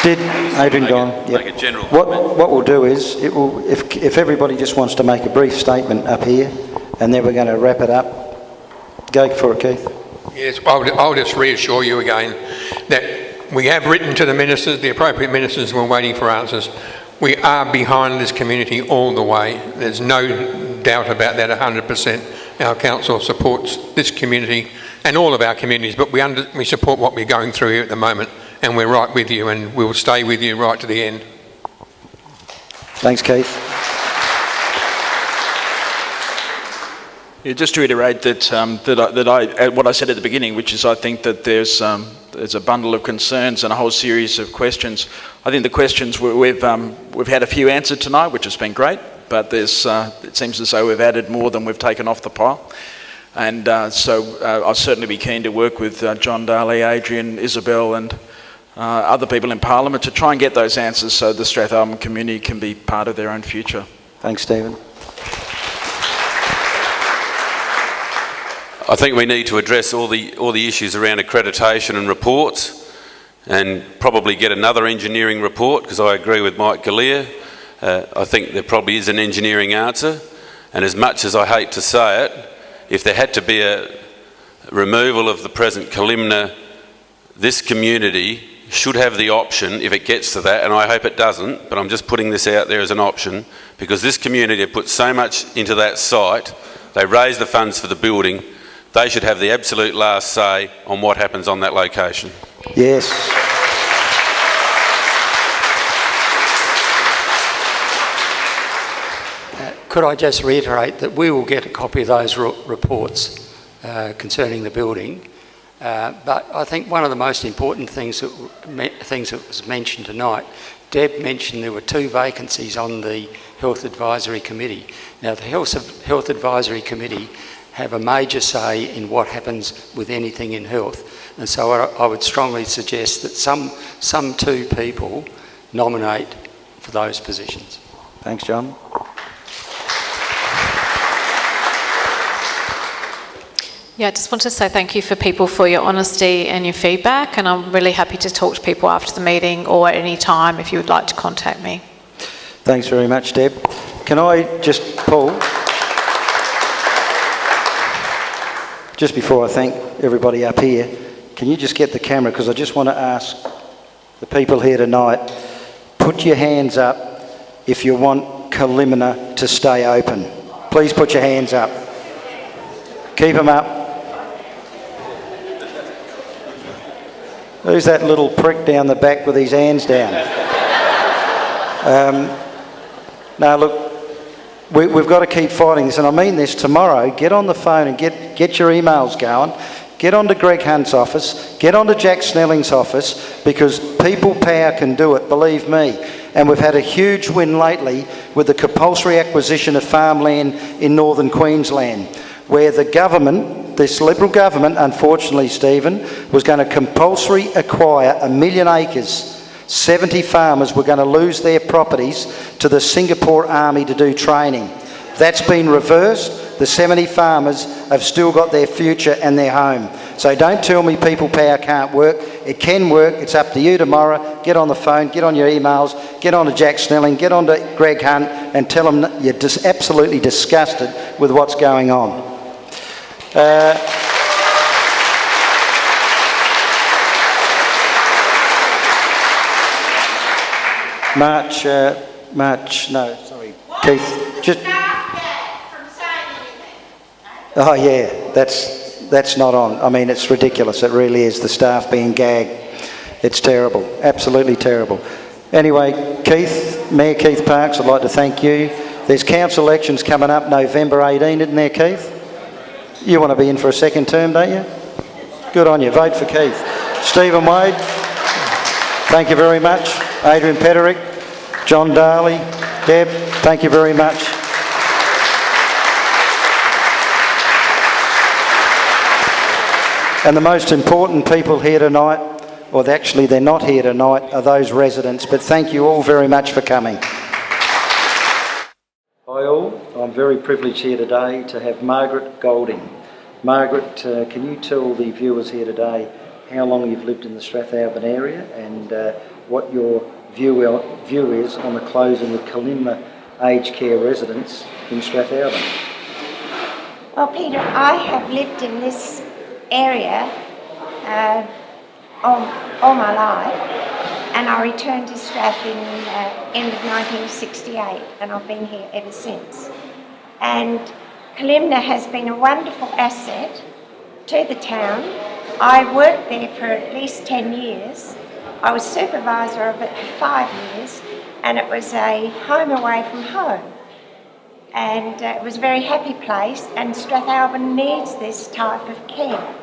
Did Adrian go on? Make a general what we'll do is, if everybody just wants to make a brief statement up here, and then we're going to wrap it up. Go for it, Keith. Yes, I'll just reassure you again that we have written to the ministers, the appropriate ministers, and we're waiting for answers. We are behind this community all the way. There's no doubt about that, 100%. Our council supports this community and all of our communities, but we support what we're going through here at the moment, and we're right with you, and we'll stay with you right to the end. Thanks, Keith. Yeah, just to reiterate that what I said at the beginning, which is I think that there's a bundle of concerns and a whole series of questions. I think the questions we've had a few answered tonight, which has been great, but it seems as though we've added more than we've taken off the pile. And so I'll certainly be keen to work with John Daly, Adrian, Isabel and other people in Parliament to try and get those answers so the Strathalbyn community can be part of their own future. Thanks, Stephen. I think we need to address all the issues around accreditation and reports, and probably get another engineering report, because I agree with Mike Galea. I think there probably is an engineering answer, and as much as I hate to say it, if there had to be a removal of the present Kalimna, this community should have the option, if it gets to that, and I hope it doesn't, but I'm just putting this out there as an option, because this community have put so much into that site, they raised the funds for the building, they should have the absolute last say on what happens on that location. Yes. Could I just reiterate that we will get a copy of those reports concerning the building, but I think one of the most important things that was mentioned tonight, Deb mentioned there were 2 vacancies on the Health Advisory Committee. Now the Health Advisory Committee have a major say in what happens with anything in health. And so I would strongly suggest that some 2 people nominate for those positions. Thanks, John. Yeah, I just want to say thank you for people for your honesty and your feedback, and I'm really happy to talk to people after the meeting or at any time if you would like to contact me. Thanks very much, Deb. Can I just, Paul, just before I thank everybody up here, can you just get the camera, because I just want to ask the people here tonight, put your hands up if you want Kalimna to stay open. Please put your hands up. Keep them up. Who's that little prick down the back with his hands down? Now look, we've got to keep fighting this, and I mean this. Tomorrow, get on the phone and get your emails going. Get on to Greg Hunt's office. Get on to Jack Snelling's office, because people power can do it, believe me. And we've had a huge win lately with the compulsory acquisition of farmland in northern Queensland, where the government, this Liberal government, unfortunately, Stephen, was going to compulsory acquire 1 million acres. 70 farmers were going to lose their properties to the Singapore Army to do training. That's been reversed. The 70 farmers have still got their future and their home. So don't tell me people power can't work. It can work. It's up to you tomorrow. Get on the phone, get on your emails, get on to Jack Snelling, get on to Greg Hunt and tell them you're just absolutely disgusted with what's going on. Keith, just... Oh yeah, that's not on. I mean, it's ridiculous, it really is, the staff being gagged. It's terrible, absolutely terrible. Anyway, Keith, Mayor Keith Parkes, I'd like to thank you. There's council elections coming up November 18, isn't there, Keith? You want to be in for a second term, don't you? Good on you, vote for Keith. Stephen Wade, thank you very much. Adrian Petterick, John Daly, Deb, thank you very much. And the most important people here tonight, or actually they're not here tonight, are those residents, but thank you all very much for coming. Hi all, I'm very privileged here today to have Margaret Golding. Margaret, can you tell the viewers here today how long you've lived in the Strathalbyn area and what your view is on the closing of Kalimna Aged Care Residence in Strathalbyn? Well, Peter, I have lived in this area all my life, and I returned to Strath in end of 1968, and I've been here ever since. And Kalimna has been a wonderful asset to the town. I worked there for at least 10 years. I was supervisor of it for 5 years, and it was a home away from home. And it was a very happy place, and Strathalbyn needs this type of care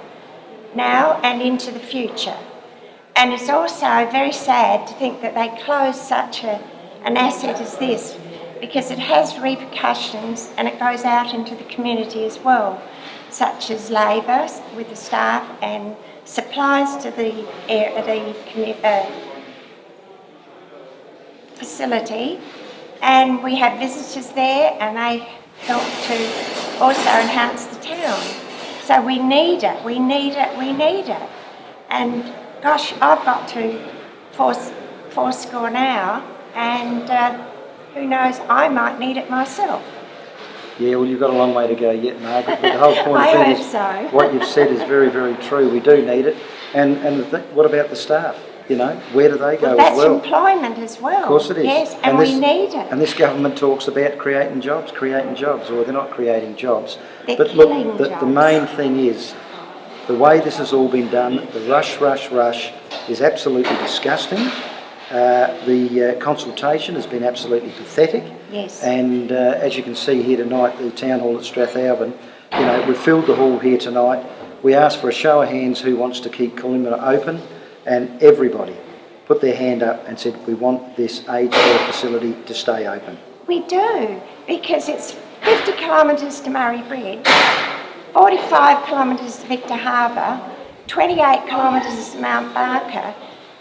now and into the future. And it's also very sad to think that they close such an asset as this, because it has repercussions and it goes out into the community as well, such as labour with the staff and supplies to the facility. And we have visitors there, and they help to also enhance the town. So we need it, we need it, we need it. And gosh, I've got to fourscore now, and who knows, I might need it myself. Yeah, well, you've got a long way to go yet, Margaret, but the whole point I of it hope is so. what you've said is very, very true. We do need it. And what about the staff? You know, where do they go That's as well? employment as well. Of course it is. Yes, and we need it. And this government talks about creating jobs, or they're not creating jobs. They're but killing look, jobs. the main thing is, the way this has all been done, the rush is absolutely disgusting. The consultation has been absolutely pathetic. Yes. And as you can see here tonight, the town hall at Strathalbyn, you know, we've filled the hall here tonight. We asked for a show of hands who wants to keep Kalimna open, and everybody put their hand up and said, we want this aged care facility to stay open. We do, because it's 50 kilometres to Murray Bridge, 45 kilometres to Victor Harbour, 28 kilometres to Mount Barker,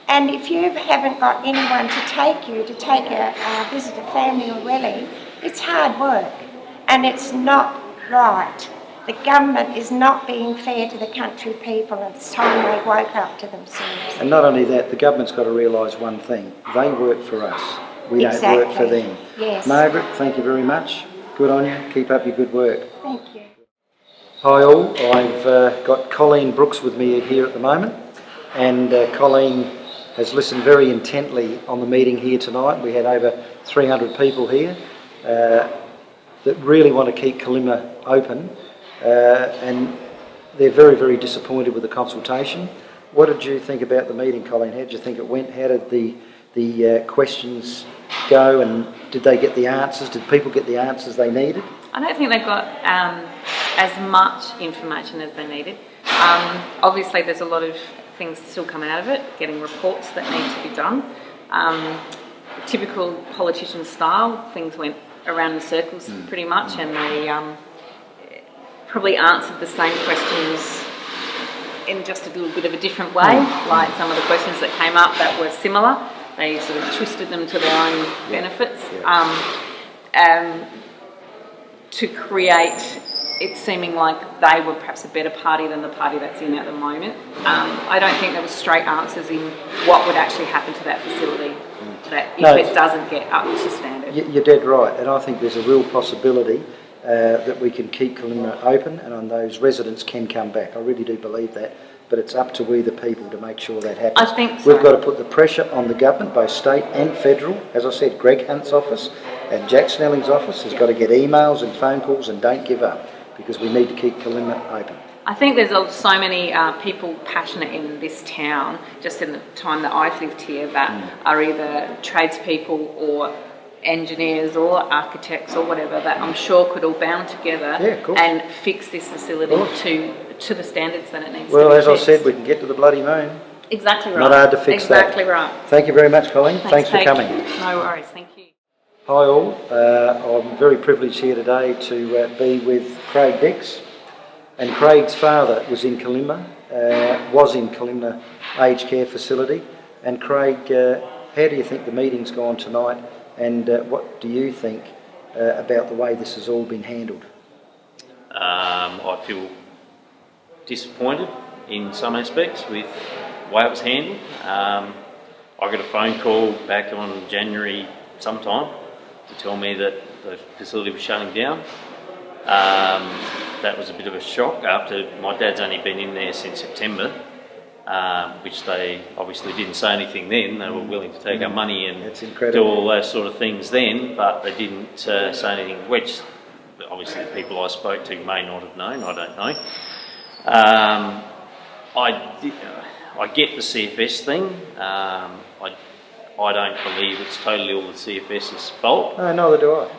and if you haven't got anyone to take a visit a family or really, it's hard work, and it's not right. The government is not being fair to the country people at the time they woke up to themselves. And not only that, the government's got to realise one thing, they work for us, we don't work for them. Yes. Margaret, thank you very much. Good on you, keep up your good work. Thank you. Hi all, I've got Colleen Brooks with me here at the moment, and Colleen has listened very intently on the meeting here tonight. We had over 300 people here that really want to keep Kalimna open, and they're very, very disappointed with the consultation. What did you think about the meeting, Colleen? How did you think it went? How did the questions go, and did they get the answers? Did people get the answers they needed? I don't think they got as much information as they needed. Obviously there's a lot of things still coming out of it, getting reports that need to be done. Typical politician style, things went around in circles pretty much, and they probably answered the same questions in just a little bit of a different way, like some of the questions that came up that were similar. They sort of twisted them to their own benefits. To create it seeming like they were perhaps a better party than the party that's in at the moment. I don't think there were straight answers in what would actually happen to that facility if it doesn't get up to standard. You're dead right, and I think there's a real possibility that we can keep Kalimna open and on those residents can come back. I really do believe that, but it's up to we the people to make sure that happens. I think so. We've got to put the pressure on the government, both state and federal. As I said, Greg Hunt's office and Jack Snelling's office has got to get emails and phone calls and don't give up, because we need to keep Kalimna open. I think there's so many people passionate in this town, just in the time that I've lived here, that are either tradespeople or engineers or architects or whatever, that I'm sure could all bound together and fix this facility to the standards that it needs to be. Well, as I said, we can get to the bloody moon. Exactly right. Not hard to fix that. Exactly right. Thank you very much, Colleen. Thanks for Kate. coming. No worries, thank you. Hi all, I'm very privileged here today to be with Craig Dix, and Craig's father was in Kalimna Aged Care Facility. And Craig, how do you think the meeting's gone tonight, and what do you think about the way this has all been handled? I feel disappointed in some aspects with the way it was handled. I got a phone call back on January sometime to tell me that the facility was shutting down. That was a bit of a shock after my dad's only been in there since September, which they obviously didn't say anything then. They were willing to take our money and do all those sort of things then, but they didn't say anything, which obviously the people I spoke to may not have known, I don't know. I get the CFS thing. I don't believe it's totally all the CFS's fault. No, neither do I.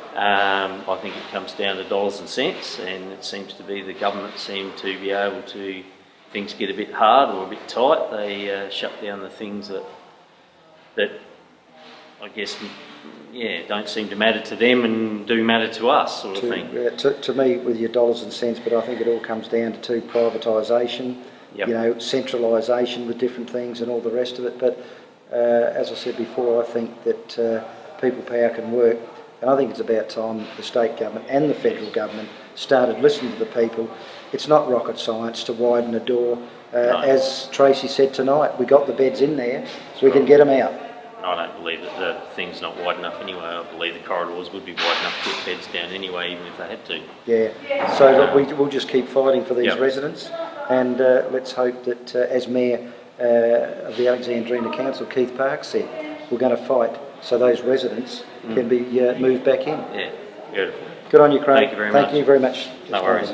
I think it comes down to dollars and cents, and it seems to be the government seem to be able to, things get a bit hard or a bit tight, they shut down the things that I guess, don't seem to matter to them and do matter to us, sort of thing. Yeah, to me, with your dollars and cents, but I think it all comes down to privatisation, centralisation with different things and all the rest of it. But as I said before, I think that people power can work, and I think it's about time the state government and the federal government started listening to the people. It's not rocket science to widen the door. As Tracy said tonight, we got the beds in there, so we can get them out. I don't believe that the thing's not wide enough anyway. I believe the corridors would be wide enough to get beds down anyway, even if they had to. Yeah, so look, we'll just keep fighting for these residents, and let's hope that, as Mayor of the Alexandrina Council, Keith Park, said, we're going to fight so those residents can be moved back in. Yeah, beautiful. Good on you, Craig. Thank you very much. Thank you very much. No worries.